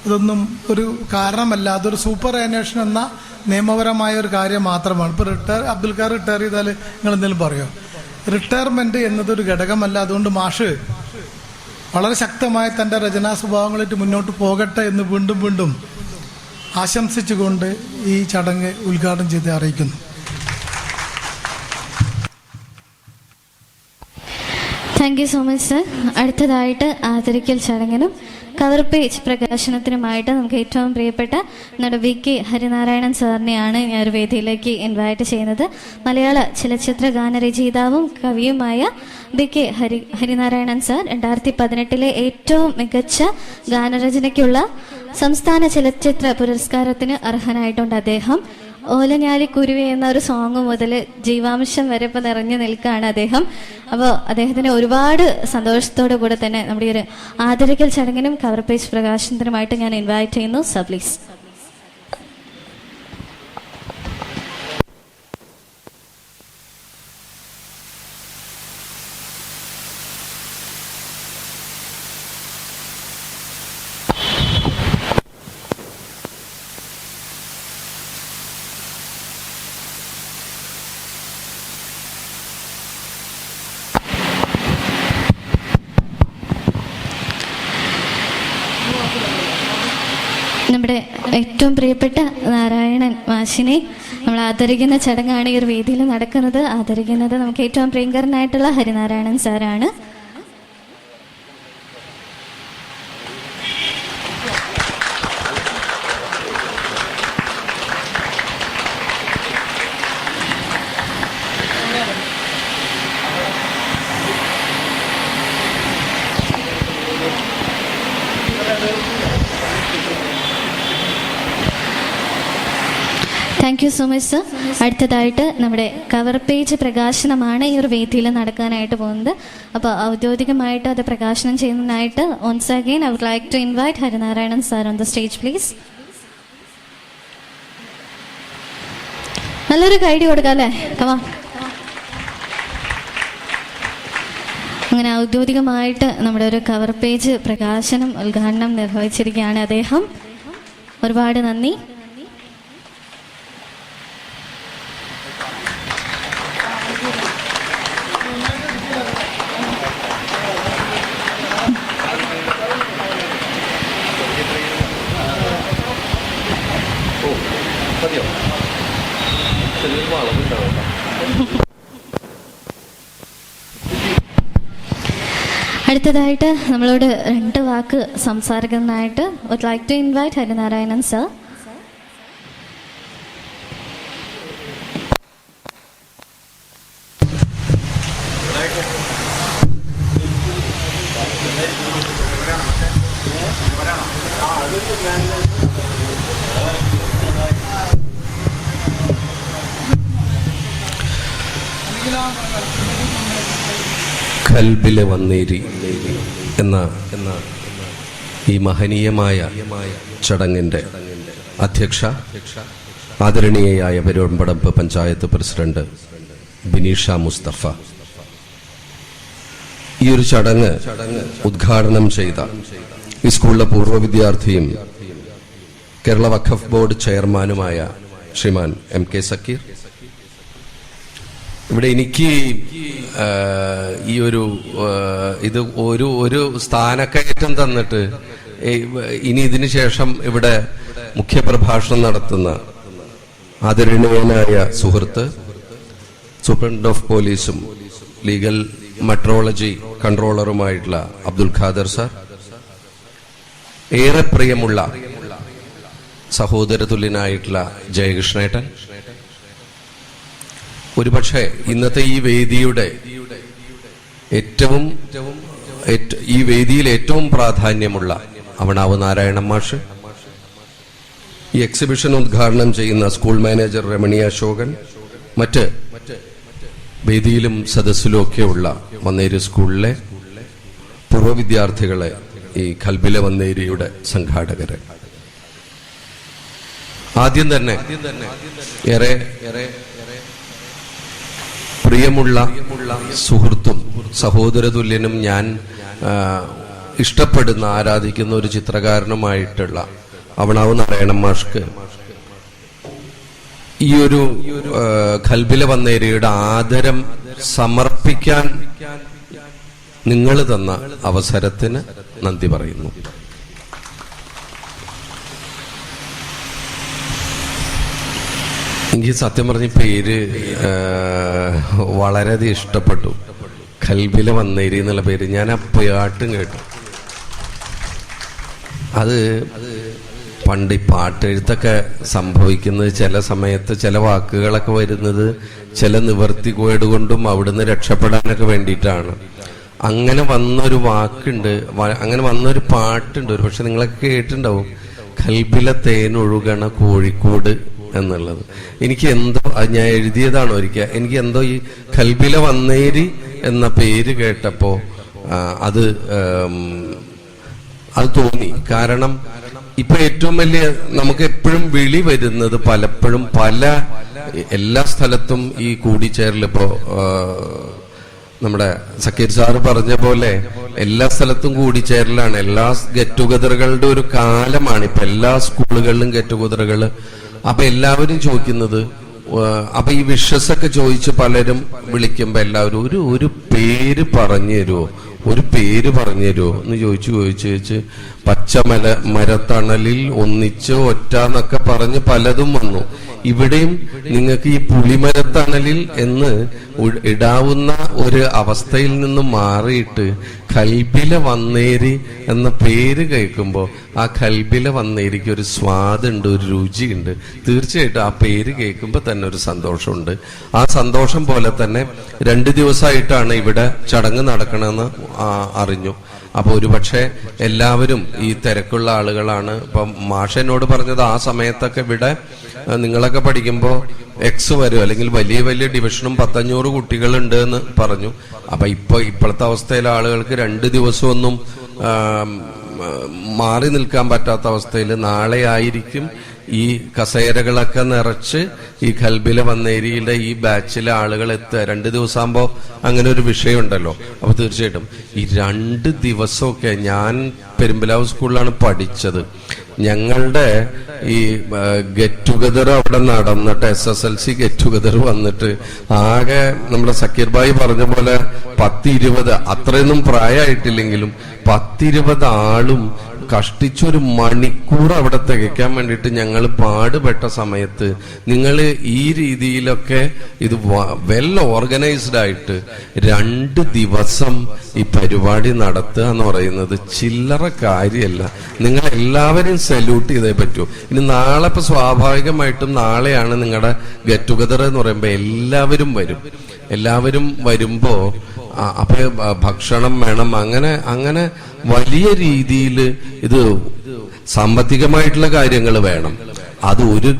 ഇതൊന്നും ഒരു കാരണമല്ല. അതൊരു സൂപ്പർ അന്വേഷണം എന്ന നിയമപരമായ ഒരു കാര്യം മാത്രമാണ്. ഇപ്പോൾ അബ്ദുൽ ഖാദർ റിട്ടയർ ചെയ്താൽ നിങ്ങൾ എന്തെങ്കിലും പറയുമോ? റിട്ടയർമെന്റ് എന്നതൊരു ഘടകമല്ല. അതുകൊണ്ട് മാഷ് വളരെ ശക്തമായി തൻ്റെ രചനാ സ്വഭാവങ്ങളായിട്ട് മുന്നോട്ട് പോകട്ടെ എന്ന് വീണ്ടും വീണ്ടും ആശംസിച്ചുകൊണ്ട് ഈ ചടങ്ങ് ഉദ്ഘാടനം ചെയ്ത് അറിയിക്കുന്നു. Thank you so much sir. അടുത്തതായിട്ട് ആദരിക്കൽ ചടങ്ങിനും കവർ പേജ് പ്രകാശനത്തിനുമായിട്ട് നമുക്ക് ഏറ്റവും പ്രിയപ്പെട്ട നമ്മുടെ VK ഹരിനാരായണൻ സാറിനെയാണ് ഞാൻ ഒരു വേദിയിലേക്ക് ഇൻവൈറ്റ് ചെയ്യുന്നത്. മലയാള ചലച്ചിത്ര ഗാനരചയിതാവും കവിയുമായ VK ഹരിനാരായണൻ സാർ 2018 ഏറ്റവും മികച്ച ഗാനരചനയ്ക്കുള്ള സംസ്ഥാന ചലച്ചിത്ര പുരസ്കാരത്തിന് അർഹനായിട്ടുണ്ട് അദ്ദേഹം. ഓലഞ്ഞാലി കുരുവി എന്ന ഒരു സോങ് മുതൽ ജീവാംശം വരെ ഇപ്പം നിറഞ്ഞു നിൽക്കുകയാണ് അദ്ദേഹം. അപ്പോൾ അദ്ദേഹത്തിന് ഒരുപാട് സന്തോഷത്തോടു കൂടെ തന്നെ നമ്മുടെ ഈ ഒരു ആദരിക്കൽ ചടങ്ങിനും കവർ പേജ് പ്രകാശനത്തിനുമായിട്ട് ഞാൻ ഇൻവൈറ്റ് ചെയ്യുന്നു. Sir please. നമ്മുടെ ഏറ്റവും പ്രിയപ്പെട്ട നാരായണൻ മാഷിനെ നമ്മൾ ആദരിക്കുന്ന ചടങ്ങാണ് ഈ ഒരു വേദിയിൽ നടക്കുന്നത്. ആദരിക്കുന്നത് നമുക്ക് ഏറ്റവും പ്രിയങ്കരനായിട്ടുള്ള ഹരിനാരായണൻ സാറാണ്. Thank you so much sir. അടുത്തതായിട്ട് നമ്മുടെ കവർ പേജ് പ്രകാശനമാണ് ഈ ഒരു വേദിയിൽ നടക്കാനായിട്ട് പോകുന്നത്. അപ്പോൾ ഔദ്യോഗികമായിട്ട് അത് പ്രകാശനം ചെയ്യുന്നതിനായിട്ട് once again I would like to invite Harinarayanan sir on the stage please. നല്ലൊരു കൈഡി കൊടുക്കാം അല്ലേ? കമാ. അങ്ങനെ ഔദ്യോഗികമായിട്ട് നമ്മുടെ ഒരു കവർ പേജ് പ്രകാശനം ഉദ്ഘാടനം നിർവഹിച്ചിരിക്കുകയാണ് അദ്ദേഹം. ഒരുപാട് നന്ദി. അടുത്തതായിട്ട് നമ്മളോട് 2 വാക്ക് സംസാരിക്കുന്നതായിട്ട് would like to invite Harinarayanan sir. കൽബിലെ വന്നേരി എന്ന ഈ മഹനീയമായ ചടങ്ങിൻ്റെ അധ്യക്ഷ ആദരണീയയായ പെരുമ്പടമ്പ് പഞ്ചായത്ത് പ്രസിഡന്റ് ബിനീഷ മുസ്തഫ, ഈ ഒരു ചടങ്ങ് ഉദ്ഘാടനം ചെയ്ത ഈ സ്കൂളിലെ പൂർവ്വ വിദ്യാർത്ഥിയും കേരള വഖഫ് ബോർഡ് ചെയർമാനുമായ ശ്രീമാൻ MK സക്കീർ, ഇവിടെ എനിക്ക് ഈ ഒരു ഇത് ഒരു സ്ഥാനക്കയറ്റം തന്നിട്ട് ഇനി ഇതിനു ശേഷം ഇവിടെ മുഖ്യപ്രഭാഷണം നടത്തുന്ന ആദരണീയനായ സുഹൃത്ത് സൂപ്രണ്ട് ഓഫ് പോലീസും ലീഗൽ മെട്രോളജി കൺട്രോളറുമായിട്ടുള്ള അബ്ദുൽ ഖാദർ സാർ, ഏറെ പ്രിയമുള്ള സഹോദരതുല്യനായിട്ടുള്ള ജയകൃഷ്ണേട്ടൻ, ഒരുപക്ഷെ ഇന്നത്തെ ഈ വേദിയുടെ ഈ വേദിയിൽ ഏറ്റവും പ്രാധാന്യമുള്ള അവണാവ് നാരായണൻ മാഷ്, ഈ എക്സിബിഷൻ ഉദ്ഘാടനം ചെയ്യുന്ന സ്കൂൾ മാനേജർ രമണി അശോകൻ, മറ്റ് വേദിയിലും സദസ്സിലും ഒക്കെയുള്ള വന്നേരി സ്കൂളിലെ പൂർവ്വ വിദ്യാർത്ഥികളെ, ഈ കൽബിലെ വന്നേരിയുടെ സംഘാടകരെ, ആദ്യം തന്നെ ഏറെ പ്രിയമുള്ള സുഹൃത്തും സഹോദരതുല്യനും ഞാൻ ഇഷ്ടപ്പെടുന്ന ആരാധിക്കുന്ന ഒരു ചിത്രകാരനുമായിട്ടുള്ള അവണാവ് നാരായണൻ മാഷ്ക്ക് ഈ ഒരു കൽബിലെ വന്നേരിയുടെ ആദരം സമർപ്പിക്കാൻ നിങ്ങൾ തന്ന അവസരത്തിന് നന്ദി പറയുന്നു. എനിക്ക് സത്യം പറഞ്ഞ പേര് വളരെയധികം ഇഷ്ടപ്പെട്ടു. കൽബിലെ വന്നേരി എന്നുള്ള പേര് ഞാൻ ആ പാട്ടും കേട്ടു. അത് പണ്ട് ഈ പാട്ടെഴുത്തൊക്കെ സംഭവിക്കുന്നത് ചില സമയത്ത് ചില വാക്കുകളൊക്കെ വരുന്നത് ചില നിവർത്തികേട് കൊണ്ടും അവിടുന്ന് രക്ഷപ്പെടാനൊക്കെ വേണ്ടിയിട്ടാണ്. അങ്ങനെ വന്നൊരു വാക്കുണ്ട്, അങ്ങനെ വന്നൊരു പാട്ടുണ്ട്, ഒരു പക്ഷെ നിങ്ങളൊക്കെ കേട്ടിട്ടുണ്ടാവും, കൽബിലെ തേനൊഴുകണ കോഴിക്കോട് എന്നുള്ളത്. എനിക്ക് എന്തോ ഞാൻ എഴുതിയതാണോ ഒരിക്കൽ, എനിക്ക് എന്തോ ഈ കൽബിലെ വന്നേരി എന്ന പേര് കേട്ടപ്പോ അത് തോന്നി. കാരണം ഇപ്പൊ ഏറ്റവും വലിയ നമുക്ക് എപ്പോഴും വിളി വരുന്നത് പലപ്പോഴും എല്ലാ സ്ഥലത്തും ഈ കൂടിച്ചേരൽ, ഇപ്പോ നമ്മുടെ സക്കീർ സാറ് പറഞ്ഞ പോലെ എല്ലാ സ്ഥലത്തും കൂടിച്ചേരലാണ്, എല്ലാ ഗെറ്റ് ടുഗദറുകളുടെ ഒരു കാലമാണ് ഇപ്പൊ, എല്ലാ സ്കൂളുകളിലും ഗെറ്റ് ടുഗദറുകൾ. അപ്പൊ എല്ലാവരും ചോദിക്കുന്നത്, അപ്പൊ ഈ വിഷസൊക്കെ ചോദിച്ച് പലരും വിളിക്കുമ്പോ എല്ലാവരും ഒരു പേര് പറഞ്ഞു തരുമോ, ഒരു പേര് പറഞ്ഞു തരുമോ എന്ന് ചോദിച്ച് പച്ച മരത്തണലിൽ ഒന്നിച്ച് ഒറ്റ എന്നൊക്കെ പറഞ്ഞ് പലതും വന്നു. ഇവിടെയും നിങ്ങൾക്ക് ഈ പുളിമരത്തണലിൽ എന്ന് ഇടാവുന്ന ഒരു അവസ്ഥയിൽ നിന്ന് മാറിയിട്ട് കൽബില വന്നേരി എന്ന പേര് കേൾക്കുമ്പോൾ ആ കൽബില വന്നേരിക്ക് ഒരു സ്വാദുണ്ട്, ഒരു രുചിയുണ്ട്. തീർച്ചയായിട്ടും ആ പേര് കേൾക്കുമ്പോൾ തന്നെ ഒരു സന്തോഷമുണ്ട്. ആ സന്തോഷം പോലെ തന്നെ 2 ദിവസമായിട്ടാണ് ഇവിടെ ചടങ്ങ് നടക്കണമെന്ന് അറിഞ്ഞു. അപ്പൊ ഒരുപക്ഷെ എല്ലാവരും ഈ തിരക്കുള്ള ആളുകളാണ്. ഇപ്പം മാഷനോട് പറഞ്ഞത് ആ സമയത്തൊക്കെ ഇവിടെ നിങ്ങളൊക്കെ പഠിക്കുമ്പോൾ എക്സ് വരും, അല്ലെങ്കിൽ വലിയ വലിയ ഡിവിഷനും 100-500 കുട്ടികളുണ്ട് എന്ന് പറഞ്ഞു. അപ്പൊ ഇപ്പോഴത്തെ അവസ്ഥയിലെ ആളുകൾക്ക് 2 ദിവസമൊന്നും മാറി നിൽക്കാൻ പറ്റാത്ത അവസ്ഥയിൽ നാളെ ആയിരിക്കും ഈ കസേരകളൊക്കെ നിറച്ച് ഈ ഖൽബില വന്നേരിയുടെ ഈ ബാച്ചിലെ ആളുകൾ എത്തുക. 2 ദിവസമാകുമ്പോൾ അങ്ങനെ ഒരു വിഷയമുണ്ടല്ലോ. അപ്പൊ തീർച്ചയായിട്ടും ഈ 2 ദിവസമൊക്കെ ഞാൻ പെരുമ്പലാവ് സ്കൂളിലാണ് പഠിച്ചത്. ഞങ്ങളുടെ ഈ ഗെറ്റ് ടുഗദർ അവിടെ നടന്നിട്ട് SSLC ഗെറ്റ് ടുഗദർ വന്നിട്ട് ആകെ നമ്മുടെ സക്കീർ ഭായി പറഞ്ഞ പോലെ 10-20, അത്രയൊന്നും പ്രായമായിട്ടില്ലെങ്കിലും 10-20 ആളും കഷ്ടിച്ചൊരു മണിക്കൂർ അവിടെ തികയ്ക്കാൻ വേണ്ടിയിട്ട് ഞങ്ങൾ പാടുപെട്ട സമയത്ത് നിങ്ങൾ ഈ രീതിയിലൊക്കെ ഇത് വെൽ ഓർഗനൈസ്ഡ് ആയിട്ട് 2 ദിവസം ഈ പരിപാടി നടത്തുക എന്ന് പറയുന്നത് ചില്ലറ കാര്യമല്ല. നിങ്ങൾ എല്ലാവരും സല്യൂട്ട് ചെയ്തേ പറ്റൂ. ഇനി നാളെ ഇപ്പൊ സ്വാഭാവികമായിട്ടും നാളെയാണ് നിങ്ങളുടെ ഗെറ്റ് ടുഗദർ എന്ന് പറയുമ്പോൾ എല്ലാവരും വരുമ്പോ അപ്പൊ ഭക്ഷണം വേണം, അങ്ങനെ വലിയ രീതിയിൽ ഇത് സാമ്പത്തികമായിട്ടുള്ള കാര്യങ്ങൾ വേണം. അത് ഒരു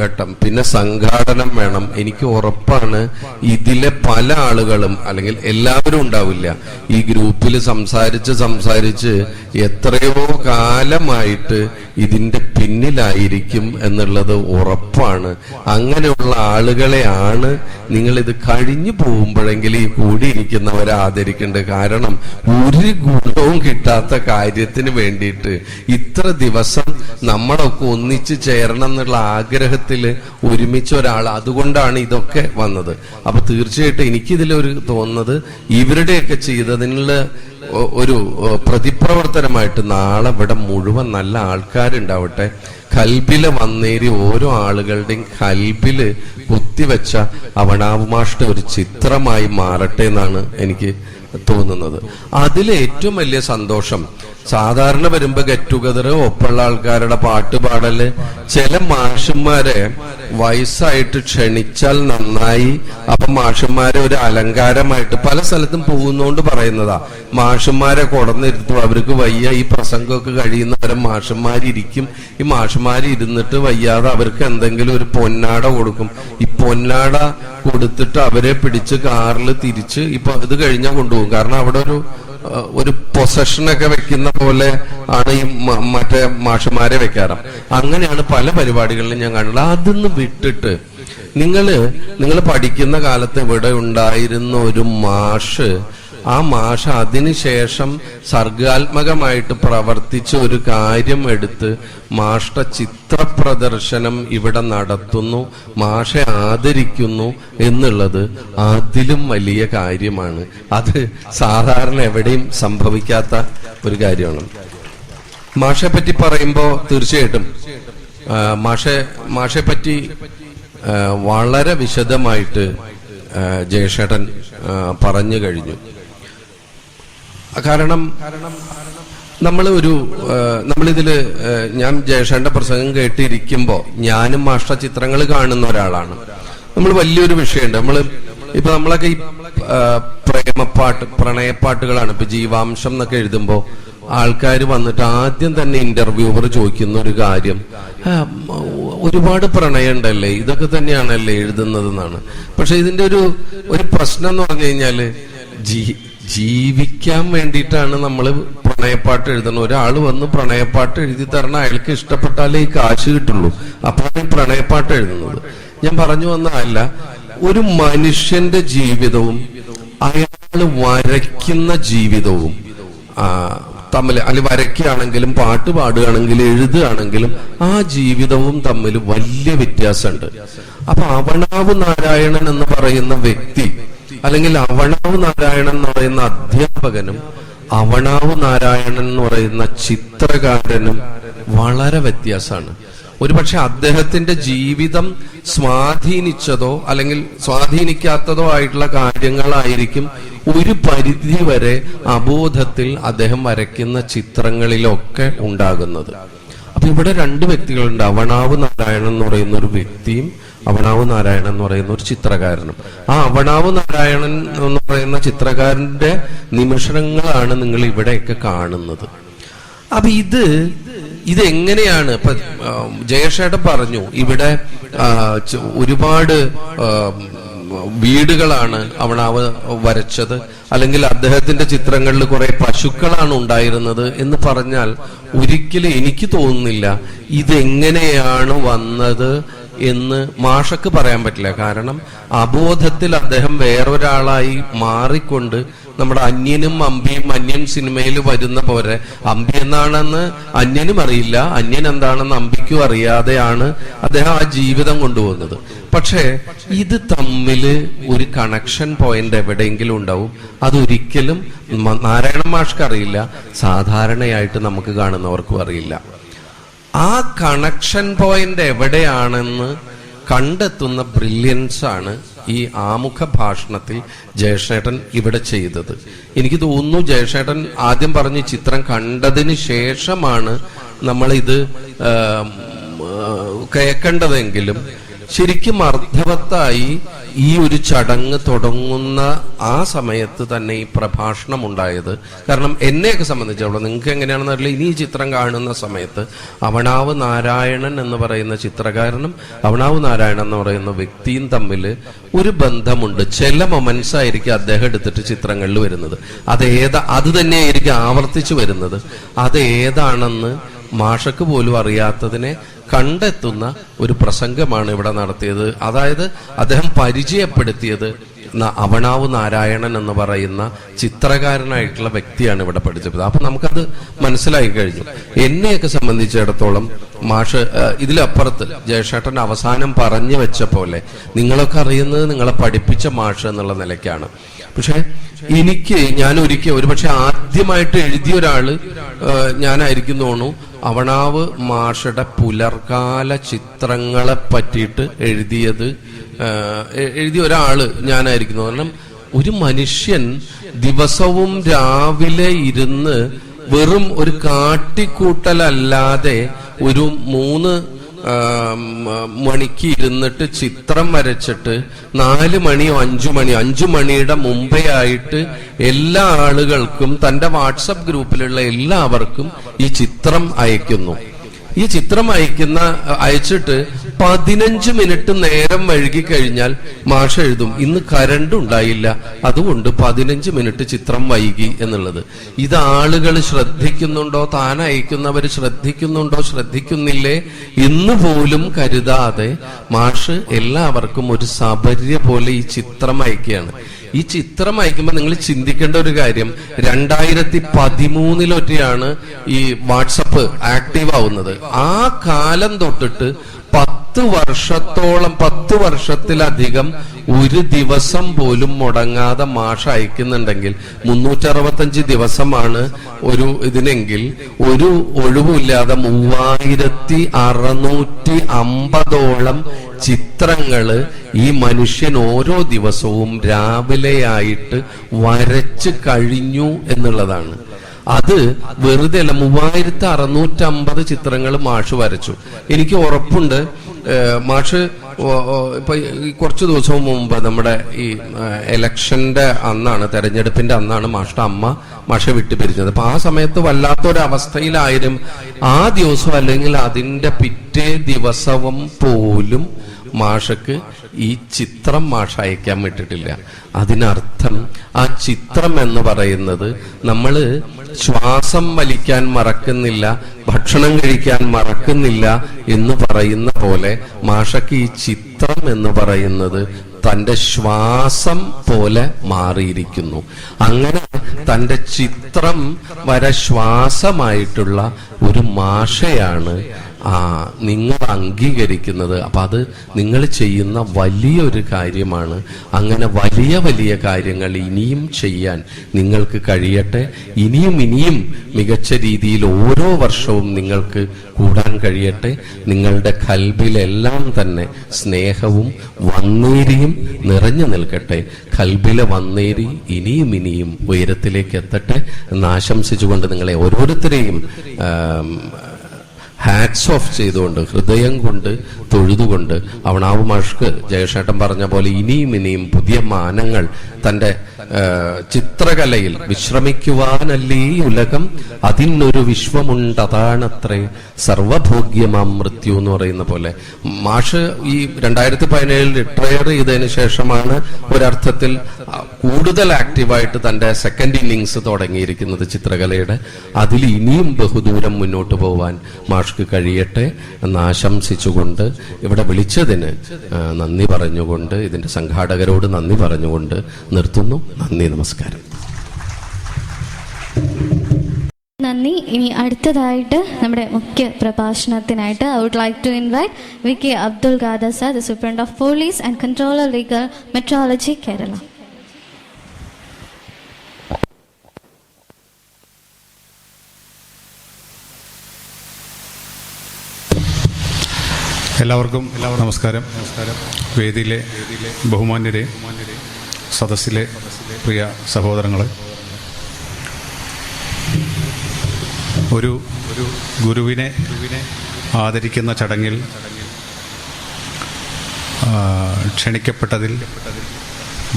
ഘട്ടം. പിന്നെ സംഘാടനം വേണം. എനിക്ക് ഉറപ്പാണ് ഇതിലെ പല ആളുകളും, അല്ലെങ്കിൽ എല്ലാവരും ഉണ്ടാവില്ല, ഈ ഗ്രൂപ്പിൽ സംസാരിച്ച് എത്രയോ കാലമായിട്ട് ഇതിന്റെ പിന്നിലായിരിക്കും എന്നുള്ളത് ഉറപ്പാണ്. അങ്ങനെയുള്ള ആളുകളെയാണ് നിങ്ങൾ ഇത് കഴിഞ്ഞു പോകുമ്പോഴെങ്കിൽ ഈ കൂടിയിരിക്കുന്നവരെ ആദരിക്കേണ്ടത്. കാരണം ഒരു ഗുണവും കിട്ടാത്ത കാര്യത്തിന് വേണ്ടിയിട്ട് ഇത്ര ദിവസം നമ്മളൊക്കെ ഒന്നിച്ചു ചേരണം എന്നുള്ള ആഗ്രഹത്തില് ഒരുമിച്ച ഒരാൾ, അതുകൊണ്ടാണ് ഇതൊക്കെ വന്നത്. അപ്പൊ തീർച്ചയായിട്ടും എനിക്കിതിലൊരു തോന്നുന്നത് ഇവരുടെയൊക്കെ ചെയ്തതിനുള്ള ഒരു പ്രതിപ്രവർത്തനമായിട്ട് നാളെ ഇവിടെ മുഴുവൻ നല്ല ആൾക്കാരുണ്ടാവട്ടെ. കൽബില് വന്നേരി ഓരോ ആളുകളുടെയും കൽബില് കുത്തിവെച്ച അവണാവുമാഷ്ട ഒരു ചിത്രമായി മാറട്ടെ എന്നാണ് എനിക്ക് തോന്നുന്നത്. അതിൽ ഏറ്റവും വലിയ സന്തോഷം, സാധാരണ വരുമ്പോ ഗെറ്റ് ടുഗദർ ഒപ്പുള്ള ആൾക്കാരുടെ പാട്ടുപാടല്, ചില മാഷന്മാരെ വയസ്സായിട്ട് ക്ഷണിച്ചാൽ നന്നായി, അപ്പൊ മാഷന്മാരെ ഒരു അലങ്കാരമായിട്ട് പല സ്ഥലത്തും പോകുന്നോണ്ട് പറയുന്നതാ. മാഷന്മാരെ കൊടന്നിരുത്തും, അവർക്ക് വയ്യ, ഈ പ്രസംഗമൊക്കെ കഴിയുന്നവരെ മാഷന്മാരിരിക്കും. ഈ മാഷന്മാരിരുന്നിട്ട് വയ്യാതെ അവർക്ക് എന്തെങ്കിലും ഒരു പൊന്നാട കൊടുക്കും. ഈ പൊന്നാട കൊടുത്തിട്ട് അവരെ പിടിച്ച് കാറിൽ തിരിച്ച് ഇപ്പൊ ഇത് കഴിഞ്ഞാൽ കൊണ്ടുപോകും. കാരണം അവിടെ ഒരു പൊസഷനൊക്കെ വെക്കുന്ന പോലെ ആണ് ഈ മറ്റേ മാഷന്മാരെ വെക്കാറ്. അങ്ങനെയാണ് പല പരിപാടികളിലും ഞാൻ കണ്ടത്. അതൊന്ന് വിട്ടിട്ട് നിങ്ങൾ പഠിക്കുന്ന കാലത്ത് ഇവിടെ ഉണ്ടായിരുന്ന ഒരു മാഷ്, ആ മാഷ് അതിനുശേഷം സർഗാത്മകമായിട്ട് പ്രവർത്തിച്ച ഒരു കാര്യം എടുത്ത് മാഷ്ട ചിത്ര പ്രദർശനം ഇവിടെ നടത്തുന്നു, മാഷെ ആദരിക്കുന്നു എന്നുള്ളത് അതിലും വലിയ കാര്യമാണ്. അത് സാധാരണ എവിടെയും സംഭവിക്കാത്ത ഒരു കാര്യമാണ്. മാഷെ പറ്റി പറയുമ്പോൾ തീർച്ചയായിട്ടും മാഷെ പറ്റി വളരെ വിശദമായിട്ട് ജയശേട്ടൻ പറഞ്ഞു കഴിഞ്ഞു. കാരണം നമ്മളിതില് ഞാൻ ജയശേട്ടന്റെ പ്രസംഗം കേട്ടിരിക്കുമ്പോ ഞാനും മാഷ്ട ചിത്രങ്ങൾ കാണുന്ന ഒരാളാണ്. നമ്മൾ വലിയൊരു വിഷയമുണ്ട്. നമ്മളൊക്കെ ഈ പ്രണയപ്പാട്ടുകളാണ്. ഇപ്പൊ ജീവാംശം എന്നൊക്കെ എഴുതുമ്പോ ആൾക്കാർ വന്നിട്ട് ആദ്യം തന്നെ ഇന്റർവ്യൂവർ ചോദിക്കുന്ന ഒരു കാര്യം, ഒരുപാട് പ്രണയം ഉണ്ടല്ലേ, ഇതൊക്കെ തന്നെയാണല്ലേ എഴുതുന്നതെന്നാണ്. പക്ഷെ ഇതിന്റെ ഒരു പ്രശ്നം എന്ന് പറഞ്ഞു കഴിഞ്ഞാല് ജീവിക്കാൻ വേണ്ടിയിട്ടാണ് നമ്മൾ പ്രണയപ്പാട്ട് എഴുതുന്നത്. ഒരാൾ വന്ന് പ്രണയപ്പാട്ട് എഴുതി തരണം, അയാൾക്ക് ഇഷ്ടപ്പെട്ടാലേ ഈ കാശ് കിട്ടുള്ളൂ. അപ്പോഴാണ് പ്രണയപ്പാട്ട് എഴുതുന്നത്. ഞാൻ പറഞ്ഞു വന്നതല്ല, ഒരു മനുഷ്യന്റെ ജീവിതവും അയാൾ വരയ്ക്കുന്ന ജീവിതവും തമ്മിൽ, അല്ലെങ്കിൽ വരയ്ക്കുകയാണെങ്കിലും പാട്ട് പാടുകയാണെങ്കിലും എഴുതുകയാണെങ്കിലും ആ ജീവിതവും തമ്മിൽ വലിയ വ്യത്യാസമുണ്ട്. അപ്പൊ അവണാവ് നാരായണൻ എന്ന് പറയുന്ന വ്യക്തി, അല്ലെങ്കിൽ അവണാവ് നാരായണൻ എന്ന് പറയുന്ന അധ്യാപകനും അവണാവ് നാരായണൻ എന്ന് പറയുന്ന ചിത്രകാരനും വളരെ വ്യത്യാസമാണ്. ഒരുപക്ഷെ അദ്ദേഹത്തിന്റെ ജീവിതം സ്വാധീനിച്ചതോ അല്ലെങ്കിൽ സ്വാധീനിക്കാത്തതോ ആയിട്ടുള്ള കാര്യങ്ങളായിരിക്കും ഒരു പരിധി വരെ അബോധത്തിൽ അദ്ദേഹം വരയ്ക്കുന്ന ചിത്രങ്ങളിലൊക്കെ ഉണ്ടാകുന്നത്. അപ്പൊ ഇവിടെ രണ്ട് വ്യക്തികളുണ്ട്, അവണാവ് നാരായണൻ എന്ന് പറയുന്ന ഒരു വ്യക്തിയും അവണാവ് നാരായണൻ എന്ന് പറയുന്ന ഒരു ചിത്രകാരനും. ആ അവണാവ് നാരായണൻ എന്ന് പറയുന്ന ചിത്രകാരന്റെ നിമിഷങ്ങളാണ് നിങ്ങൾ ഇവിടെയൊക്കെ കാണുന്നത്. അപ്പൊ ഇതെങ്ങനെയാണ് ഇപ്പൊ ജയേഷേട്ടൻ പറഞ്ഞു ഇവിടെ ഒരുപാട് വീടുകളാണ് അവണാവ് വരച്ചത്, അല്ലെങ്കിൽ അദ്ദേഹത്തിന്റെ ചിത്രങ്ങളിൽ കുറെ പശുക്കളാണ് ഉണ്ടായിരുന്നത് എന്ന് പറഞ്ഞാൽ ഒരിക്കലും എനിക്ക് തോന്നുന്നില്ല ഇതെങ്ങനെയാണ് വന്നത് എന്ന് മാഷക്ക് പറയാൻ പറ്റില്ല. കാരണം അബോധത്തിൽ അദ്ദേഹം വേറൊരാളായി മാറിക്കൊണ്ട് നമ്മുടെ അന്യനും അമ്പിയും, അന്യൻ സിനിമയിൽ വരുന്ന പോലെ അമ്പി എന്താണെന്ന് അന്യനും അറിയില്ല, അന്യൻ എന്താണെന്ന് അമ്പിക്കും അറിയാതെയാണ് അദ്ദേഹം ആ ജീവിതം കൊണ്ടുപോകുന്നത്. പക്ഷേ ഇത് തമ്മില് ഒരു കണക്ഷൻ പോയിന്റ് എവിടെയെങ്കിലും ഉണ്ടാവും. അതൊരിക്കലും നാരായണ മാഷ്ക്ക് അറിയില്ല, സാധാരണയായിട്ട് നമുക്ക് കാണുന്നവർക്കും അറിയില്ല. ആ കണക്ഷൻ പോയിന്റ് എവിടെയാണെന്ന് കണ്ടെത്തുന്ന ബ്രില്യൻസ് ആണ് ഈ ആമുഖ ഭാഷണത്തിൽ ജയശേട്ടൻ ഇവിടെ ചെയ്തത്. എനിക്ക് തോന്നുന്നു ജയശേട്ടൻ ആദ്യം പറഞ്ഞ് ചിത്രം കണ്ടതിന് ശേഷമാണ് നമ്മളിത് കേൾക്കേണ്ടതെങ്കിലും ശരിക്കും അർത്ഥവത്തായി ഈ ഒരു ചടങ്ങ് തുടങ്ങുന്ന ആ സമയത്ത് തന്നെ ഈ പ്രഭാഷണം ഉണ്ടായത്. കാരണം എന്നെയൊക്കെ സംബന്ധിച്ചോളം, നിങ്ങൾക്ക് എങ്ങനെയാണെന്ന് അറിയില്ല, ഇനി ഈ ചിത്രം കാണുന്ന സമയത്ത് അവണാവ് നാരായണൻ എന്ന് പറയുന്ന ചിത്രകാരനും അവണാവ് നാരായണൻ എന്ന് പറയുന്ന വ്യക്തിയും തമ്മിൽ ഒരു ബന്ധമുണ്ട്. ചില മൊമെന്റ്സ് ആയിരിക്കും അദ്ദേഹം എടുത്തിട്ട് ചിത്രങ്ങളിൽ വരുന്നത്, അത് തന്നെയായിരിക്കും ആവർത്തിച്ചു വരുന്നത്. അതേതാണെന്ന് മാഷക്ക് പോലും അറിയാത്തതിനെ കണ്ടെത്തുന്ന ഒരു പ്രസംഗമാണ് ഇവിടെ നടത്തിയത്. അതായത് അദ്ദേഹം പരിചയപ്പെടുത്തിയത് അവണാവ് നാരായണൻ എന്ന് പറയുന്ന ചിത്രകാരനായിട്ടുള്ള വ്യക്തിയാണ് ഇവിടെ പഠിച്ചത്. അപ്പൊ നമുക്കത് മനസ്സിലായി കഴിഞ്ഞു. എന്നെയൊക്കെ സംബന്ധിച്ചിടത്തോളം മാഷ് ഇതിലപ്പുറത്ത് ജയശേട്ടൻ അവസാനം പറഞ്ഞു വെച്ച പോലെ നിങ്ങളൊക്കെ അറിയുന്നത് നിങ്ങളെ പഠിപ്പിച്ച മാഷ് എന്നുള്ള നിലയ്ക്കാണ്. പക്ഷെ ഞാൻ ഒരുപക്ഷെ ആദ്യമായിട്ട് എഴുതിയ ഒരാള് ഞാനായിരിക്കും തോന്നുന്നു അവണാവ് മാഷയുടെ പുലർകാല ചിത്രങ്ങളെ പറ്റിയിട്ട് എഴുതിയ ഒരാള് ഞാനായിരിക്കുന്നു. കാരണം ഒരു മനുഷ്യൻ ദിവസവും രാവിലെ ഇരുന്ന് വെറും ഒരു കാട്ടിക്കൂട്ടലല്ലാതെ ഒരു 3 മണിക്ക് ഇരുന്നിട്ട് ചിത്രം വരച്ചിട്ട് 4 മണിയോ 5 മണിയുടെ മുമ്പേ ആയിട്ട് എല്ലാ ആളുകൾക്കും തന്റെ വാട്സപ്പ് ഗ്രൂപ്പിലുള്ള എല്ലാവർക്കും ഈ ചിത്രം അയക്കുന്നു. ഈ ചിത്രം അയച്ചിട്ട് 15 മിനിറ്റ് നേരം വഴുകി കഴിഞ്ഞാൽ മാഷ് എഴുതും, ഇന്ന് കറണ്ട് ഉണ്ടായില്ല, അതുകൊണ്ട് 15 മിനിറ്റ് ചിത്രം വൈകി എന്നുള്ളത്. ഇത് ആളുകൾ ശ്രദ്ധിക്കുന്നുണ്ടോ, താൻ അയക്കുന്നവർ ശ്രദ്ധിക്കുന്നില്ലേ എന്ന് പോലും കരുതാതെ മാഷ് എല്ലാവർക്കും ഒരു സബര്യ പോലെ ഈ ചിത്രം അയക്കുകയാണ്. ഈ ചിത്രം അയക്കുമ്പോൾ നിങ്ങൾ ചിന്തിക്കേണ്ട ഒരു കാര്യം, 2013 ഈ വാട്സപ്പ് ആക്റ്റീവ് ആവുന്നത്. ആ കാലം തൊട്ടിട്ട് 10 വർഷത്തിലധികം ഒരു ദിവസം പോലും മുടങ്ങാതെ മാഷ് അയക്കുന്നുണ്ടെങ്കിൽ 365 ദിവസമാണ് ഇതിനെങ്കിൽ ഒരു ഒഴിവില്ലാതെ 3650ഓളം ചിത്രങ്ങള് ഈ മനുഷ്യൻ ഓരോ ദിവസവും രാവിലെയായിട്ട് വരച്ച് കഴിഞ്ഞു എന്നുള്ളതാണ്. അത് വെറുതെ അല്ല, 3650 ചിത്രങ്ങൾ മാഷ് വരച്ചു. എനിക്ക് ഉറപ്പുണ്ട് മാഷ് ഇപ്പൊ കുറച്ചു ദിവസം മുമ്പ് നമ്മുടെ ഈ ഇലക്ഷന്റെ അന്നാണ്, തെരഞ്ഞെടുപ്പിന്റെ അന്നാണ് മാഷയുടെ അമ്മ മാഷെ വിട്ടുപിരിഞ്ഞത്. അപ്പൊ ആ സമയത്ത് വല്ലാത്തൊരവസ്ഥയിലായിരുന്നു. ആ ദിവസം അല്ലെങ്കിൽ അതിന്റെ പിറ്റേ ദിവസവും പോലും മാഷക്ക് ഈ ചിത്രം മാഷ് അയക്കാൻ വിട്ടിട്ടില്ല. അതിനർത്ഥം ആ ചിത്രം എന്ന് പറയുന്നത് നമ്മള് ശ്വാസം വലിക്കാൻ മറക്കുന്നില്ല, ഭക്ഷണം കഴിക്കാൻ മറക്കുന്നില്ല എന്ന് പറയുന്ന പോലെ മാഷക്ക് ഈ ചിത്രം എന്ന് പറയുന്നത് തന്റെ ശ്വാസം പോലെ മാറിയിരിക്കുന്നു. അങ്ങനെ തന്റെ ചിത്രം ശ്വാസമായിട്ടുള്ള ഒരു മാഷയാണ് നിങ്ങൾ അംഗീകരിക്കുന്നത്. അപ്പം അത് നിങ്ങൾ ചെയ്യുന്ന വലിയൊരു കാര്യമാണ്. അങ്ങനെ വലിയ വലിയ കാര്യങ്ങൾ ഇനിയും ചെയ്യാൻ നിങ്ങൾക്ക് കഴിയട്ടെ. ഇനിയും ഇനിയും മികച്ച രീതിയിൽ ഓരോ വർഷവും നിങ്ങൾക്ക് കൂടാൻ കഴിയട്ടെ. നിങ്ങളുടെ ഖൽബിലെല്ലാം തന്നെ സ്നേഹവും വന്നേരിയും നിറഞ്ഞു നിൽക്കട്ടെ. ഖൽബിലെ വന്നേരി ഇനിയും ഇനിയും ഉയരത്തിലേക്ക് എത്തട്ടെ എന്ന് ആശംസിച്ചുകൊണ്ട് നിങ്ങളെ ഓരോരുത്തരെയും ഹാറ്റ്സ് ഓഫ് ചെയ്തുകൊണ്ട് ഹൃദയം കൊണ്ട് തൊഴുതുകൊണ്ട് അവണാവ് മാഷ്ക്ക് ജയശേട്ടൻ പറഞ്ഞ പോലെ ഇനിയും ഇനിയും പുതിയ മാനങ്ങൾ തൻ്റെ ചിത്രകലയിൽ വിശ്രമിക്കുവാനല്ലേ ഈ ഉലകം, അതിനൊരു വിശ്വമുണ്ടതാണത്രേ സർവഭോഗ്യമാം മൃത്യു എന്ന് പറയുന്ന പോലെ. മാഷ് ഈ 2017 റിട്ടയർ ചെയ്തതിന് ശേഷമാണ് ഒരർത്ഥത്തിൽ കൂടുതൽ ആക്റ്റീവായിട്ട് തൻ്റെ സെക്കൻഡ് ഇന്നിങ്സ് തുടങ്ങിയിരിക്കുന്നത് ചിത്രകലയുടെ. അതിൽ ഇനിയും ബഹുദൂരം മുന്നോട്ട് പോവാൻ മാഷ്ക്ക് കഴിയട്ടെ എന്ന് ആശംസിച്ചുകൊണ്ട് ഇവിടെ വിളിച്ചതിന് നന്ദി പറഞ്ഞുകൊണ്ട്, ഇതിൻ്റെ സംഘാടകരോട് നന്ദി പറഞ്ഞുകൊണ്ട് നിർത്തുന്നു. നന്ദി, നമസ്കാരം. നന്ദി. ഇനി അടുത്തതായിട്ട് നമ്മുടെ മുഖ്യ പ്രഭാഷണത്തിനായിട്ട് I would like to invite VK Abdul Qadir sir, the Superintendent of Police and Controller Legal Metrology, Kerala. എല്ലാവർക്കും നമസ്കാരം. വേദിയിലെ ബഹുമാന്യരെ, സദസ്സിലെ പ്രിയ സഹോദരങ്ങളെ, ഒരു ഗുരുവിനെ ആദരിക്കുന്ന ചടങ്ങിൽ ക്ഷണിക്കപ്പെട്ടതിൽ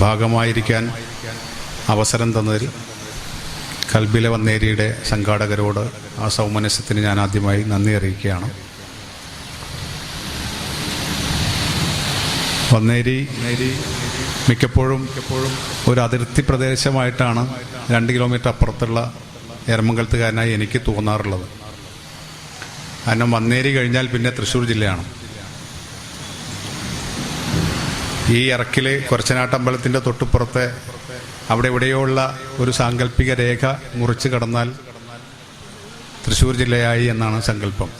ഭാഗമായിരിക്കാൻ അവസരം തന്നതിൽ കൽബിലെ വന്നേരിയുടെ സംഘാടകരോട് ആ സൗമനസ്യത്തിന് ഞാൻ ആദ്യമായി നന്ദി അറിയിക്കുകയാണ്. വന്നേരി മിക്കപ്പോഴും ഒരു അതിർത്തി പ്രദേശമായിട്ടാണ് 2 കിലോമീറ്റർ അപ്പുറത്തുള്ള എരമംഗലത്തുകാരനായി എനിക്ക് തോന്നാറുള്ളത്. കാരണം വന്നേരി കഴിഞ്ഞാൽ പിന്നെ തൃശ്ശൂർ ജില്ലയാണ്. ഈ ഇറക്കിലെ കുറച്ചനാട്ടമ്പലത്തിൻ്റെ തൊട്ടുപുറത്തെ അവിടെ എവിടെയുള്ള ഒരു സാങ്കല്പിക രേഖ മുറിച്ച് കടന്നാൽ തൃശ്ശൂർ ജില്ലയായി എന്നാണ് സങ്കല്പം.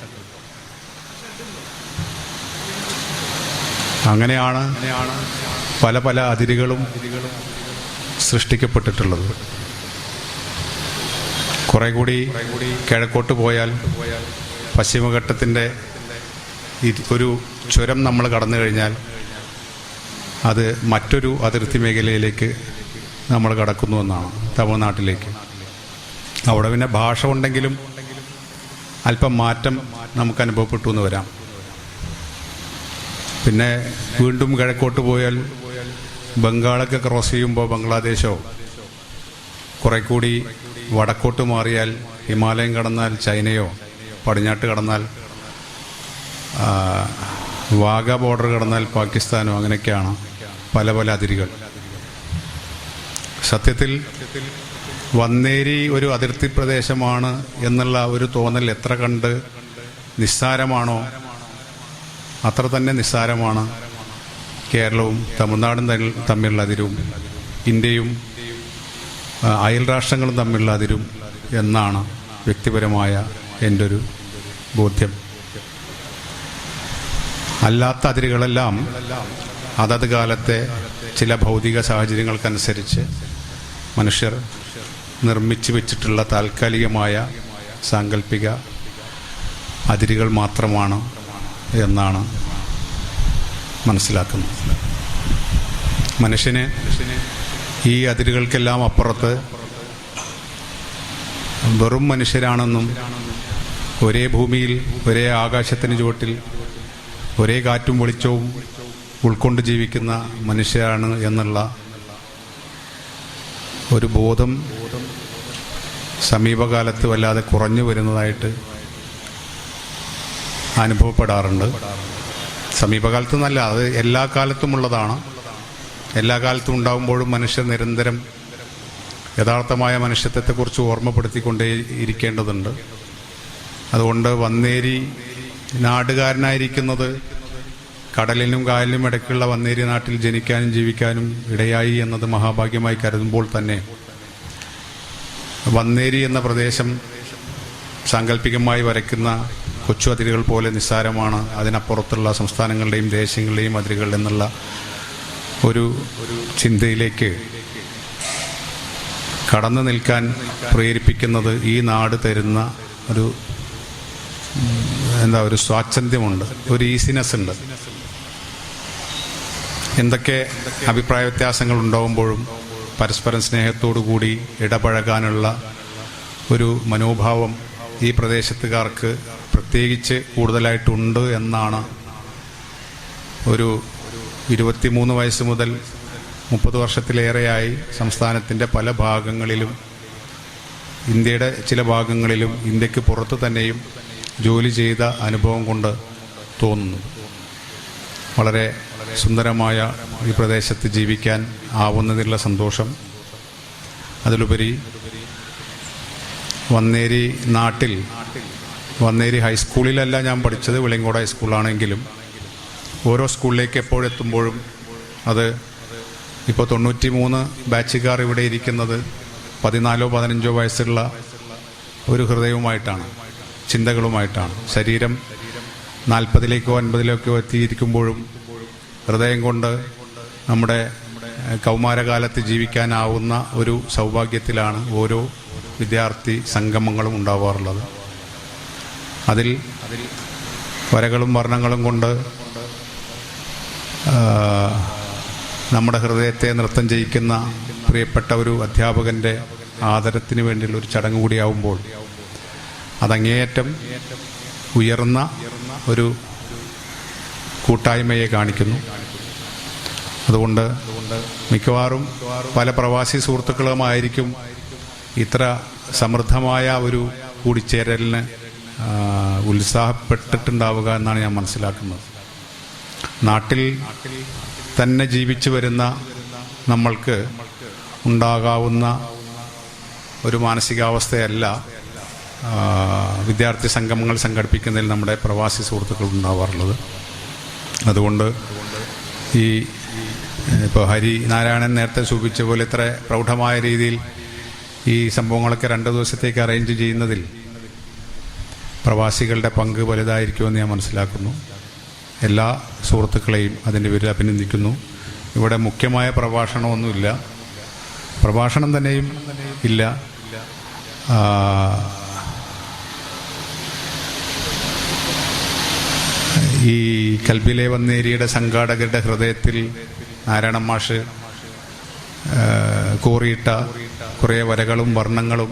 അങ്ങനെയാണ് പല പല അതിരുകളും സൃഷ്ടിക്കപ്പെട്ടിട്ടുള്ളത്. കുറെ കൂടി കിഴക്കോട്ട് പോയാൽ പശ്ചിമഘട്ടത്തിൻ്റെ ഒരു ചുരം നമ്മൾ കടന്നു കഴിഞ്ഞാൽ അത് മറ്റൊരു അതിർത്തി മേഖലയിലേക്ക് നമ്മൾ കടക്കുന്നു എന്നാണ്, തമിഴ്നാട്ടിലേക്ക്. അവിടെ പിന്നെ ഭാഷ ഉണ്ടെങ്കിലും അല്പം മാറ്റം നമുക്ക് അനുഭവപ്പെട്ടു എന്ന് വരാം. പിന്നെ വീണ്ടും കിഴക്കോട്ട് പോയാൽ ബംഗാളൊക്കെ ക്രോസ് ചെയ്യുമ്പോൾ ബംഗ്ലാദേശോ, കുറെ കൂടി വടക്കോട്ട് മാറിയാൽ ഹിമാലയം കടന്നാൽ ചൈനയോ, പടിഞ്ഞാട്ട് കടന്നാൽ വാഗ ബോർഡർ കടന്നാൽ പാകിസ്ഥാനോ, അങ്ങനെയൊക്കെയാണ് പല പല അതിരുകൾ. സത്യത്തിൽ വന്നേരി ഒരു അതിർത്തി പ്രദേശമാണ് എന്നുള്ള ഒരു തോന്നൽ എത്ര കണ്ട് നിസ്സാരമാണോ അത്ര തന്നെ നിസ്സാരമാണ് കേരളവും തമിഴ്നാടും തമ്മിലുള്ള അതിരും ഇന്ത്യയും അയൽ രാഷ്ട്രങ്ങളും തമ്മിലുള്ള അതിരും എന്നാണ് വ്യക്തിപരമായ എൻ്റെ ഒരു ബോധ്യം. അല്ലാത്ത അതിരുകളെല്ലാം അതത് കാലത്തെ ചില ഭൗതിക സാഹചര്യങ്ങൾക്കനുസരിച്ച് മനുഷ്യർ നിർമ്മിച്ചു വെച്ചിട്ടുള്ള താൽക്കാലികമായ സാങ്കല്പിക അതിരുകൾ മാത്രമാണ് എന്നാണ് മനസ്സിലാക്കുന്നത്. മനുഷ്യന് ഈ അതിരുകൾക്കെല്ലാം അപ്പുറത്ത് വെറും മനുഷ്യരാണെന്നും ഒരേ ഭൂമിയിൽ ഒരേ ആകാശത്തിന് ചുവട്ടിൽ ഒരേ കാറ്റും വെളിച്ചവും ഉൾക്കൊണ്ട് ജീവിക്കുന്ന മനുഷ്യരാണ് എന്നുള്ള ഒരു ബോധം സമീപകാലത്ത് വല്ലാതെ കുറഞ്ഞു വരുന്നതായിട്ട് അനുഭവപ്പെടാറുണ്ട്. സമീപകാലത്ത് നല്ല, അത് എല്ലാ കാലത്തും ഉള്ളതാണ്. എല്ലാ കാലത്തും ഉണ്ടാകുമ്പോഴും മനുഷ്യർ നിരന്തരം യഥാർത്ഥമായ മനുഷ്യത്വത്തെക്കുറിച്ച് ഓർമ്മപ്പെടുത്തിക്കൊണ്ടേ ഇരിക്കേണ്ടതുണ്ട്. അതുകൊണ്ട് വന്നേരി നാടുകാരനായിരിക്കുന്നത് കടലിനും കായലിനും ഇടയ്ക്കുള്ള വന്നേരി നാട്ടിൽ ജനിക്കാനും ജീവിക്കാനും ഇടയായി എന്നത് മഹാഭാഗ്യമായി കരുതുമ്പോൾ തന്നെ വന്നേരി എന്ന പ്രദേശം സാങ്കല്പികമായി വരയ്ക്കുന്ന കൊച്ചു അതിരുകൾ പോലെ നിസ്സാരമാണ്, അതിനപ്പുറത്തുള്ള സംസ്ഥാനങ്ങളുടെയും ദേശങ്ങളുടെയും അതിരുകൾ എന്നുള്ള ഒരു ചിന്തയിലേക്ക് കടന്നു നിൽക്കാൻ പ്രേരിപ്പിക്കുന്നത് ഈ നാട് തരുന്ന ഒരു സ്വാച്ഛന്ദ്യമുണ്ട്, ഒരു ഈസിനെസ് ഉണ്ട്. എന്തൊക്കെ അഭിപ്രായ വ്യത്യാസങ്ങൾ ഉണ്ടാകുമ്പോഴും പരസ്പരം സ്നേഹത്തോടു കൂടി ഇടപഴകാനുള്ള ഒരു മനോഭാവം ഈ പ്രദേശത്തുകാർക്ക് പ്രത്യേകിച്ച് കൂടുതലായിട്ടുണ്ട് എന്നാണ് ഒരു 23 വയസ്സ് മുതൽ 30 വർഷത്തിലേറെയായി സംസ്ഥാനത്തിൻ്റെ പല ഭാഗങ്ങളിലും, ഇന്ത്യയുടെ ചില ഭാഗങ്ങളിലും, ഇന്ത്യക്ക് പുറത്തു തന്നെയും ജോലി ചെയ്ത അനുഭവം കൊണ്ട് തോന്നുന്നു. വളരെ സുന്ദരമായ ഈ പ്രദേശത്ത് ജീവിക്കാൻ ആവുന്നതിലുള്ള സന്തോഷം, അതിലുപരി വന്നേരി നാട്ടിൽ, വന്നേരി ഹൈസ്കൂളിലല്ല ഞാൻ പഠിച്ചത്, വെളിയങ്കോട് ഹൈസ്കൂളാണെങ്കിലും ഓരോ സ്കൂളിലേക്ക് എപ്പോഴെത്തുമ്പോഴും അത് ഇപ്പോൾ 93 ബാച്ചുകാർ ഇവിടെ ഇരിക്കുന്നത് 14-15 വയസ്സുള്ള ഒരു ഹൃദയവുമായിട്ടാണ്, ചിന്തകളുമായിട്ടാണ്. ശരീരം 40-ലേക്കോ 50-ലേക്കോ എത്തിയിരിക്കുമ്പോഴും ഹൃദയം കൊണ്ട് നമ്മുടെ കൗമാരകാലത്ത് ജീവിക്കാനാവുന്ന ഒരു സൗഭാഗ്യത്തിലാണ് ഓരോ വിദ്യാർത്ഥി സംഗമങ്ങളും ഉണ്ടാവാറുള്ളത്. അതിൽ വരകളും വർണ്ണങ്ങളും കൊണ്ട് നമ്മുടെ ഹൃദയത്തെ നൃത്തം ചെയ്യിക്കുന്ന പ്രിയപ്പെട്ട ഒരു അധ്യാപകൻ്റെ ആദരത്തിന് വേണ്ടിയുള്ള ഒരു ചടങ്ങ് കൂടിയാവുമ്പോൾ അതങ്ങേയറ്റം ഉയർന്ന ഒരു കൂട്ടായ്മയെ കാണിക്കുന്നു. അതുകൊണ്ട് മിക്കവാറും പല പ്രവാസി സുഹൃത്തുക്കളുമായിരിക്കും ഇത്ര സമൃദ്ധമായ ഒരു കൂടിച്ചേരലിന് ഉത്സാഹപ്പെട്ടിട്ടുണ്ടാവുക എന്നാണ് ഞാൻ മനസ്സിലാക്കുന്നത്. നാട്ടിൽ തന്നെ ജീവിച്ചു വരുന്ന നമ്മൾക്ക് ഉണ്ടാകാവുന്ന ഒരു മാനസികാവസ്ഥയല്ല വിദ്യാർത്ഥി സംഗമങ്ങൾ സംഘടിപ്പിക്കുന്നതിൽ നമ്മുടെ പ്രവാസി സുഹൃത്തുക്കൾ ഉണ്ടാവാറുള്ളത്. അതുകൊണ്ട് ഈ ഇപ്പോൾ ഹരിനാരായണൻ നേരത്തെ സൂചിപ്പിച്ച പോലെ ഇത്ര പ്രൗഢമായ രീതിയിൽ ഈ സംഭവങ്ങളൊക്കെ 2 ദിവസത്തേക്ക് അറേഞ്ച് ചെയ്യുന്നതിൽ പ്രവാസികളുടെ പങ്ക് വലുതായിരിക്കുമെന്ന് ഞാൻ മനസ്സിലാക്കുന്നു. എല്ലാ സുഹൃത്തുക്കളെയും അതിൻ്റെ പേരിൽ അഭിനന്ദിക്കുന്നു. ഇവിടെ മുഖ്യമായ പ്രഭാഷണമൊന്നുമില്ല, പ്രഭാഷണം തന്നെയും ഇല്ല. ഈ കൽബിലെ വന്നേരിയുടെ സംഘാടകരുടെ ഹൃദയത്തിൽ നാരായണൻ മാഷ് കോറിയിട്ട കുറേ വരകളും വർണ്ണങ്ങളും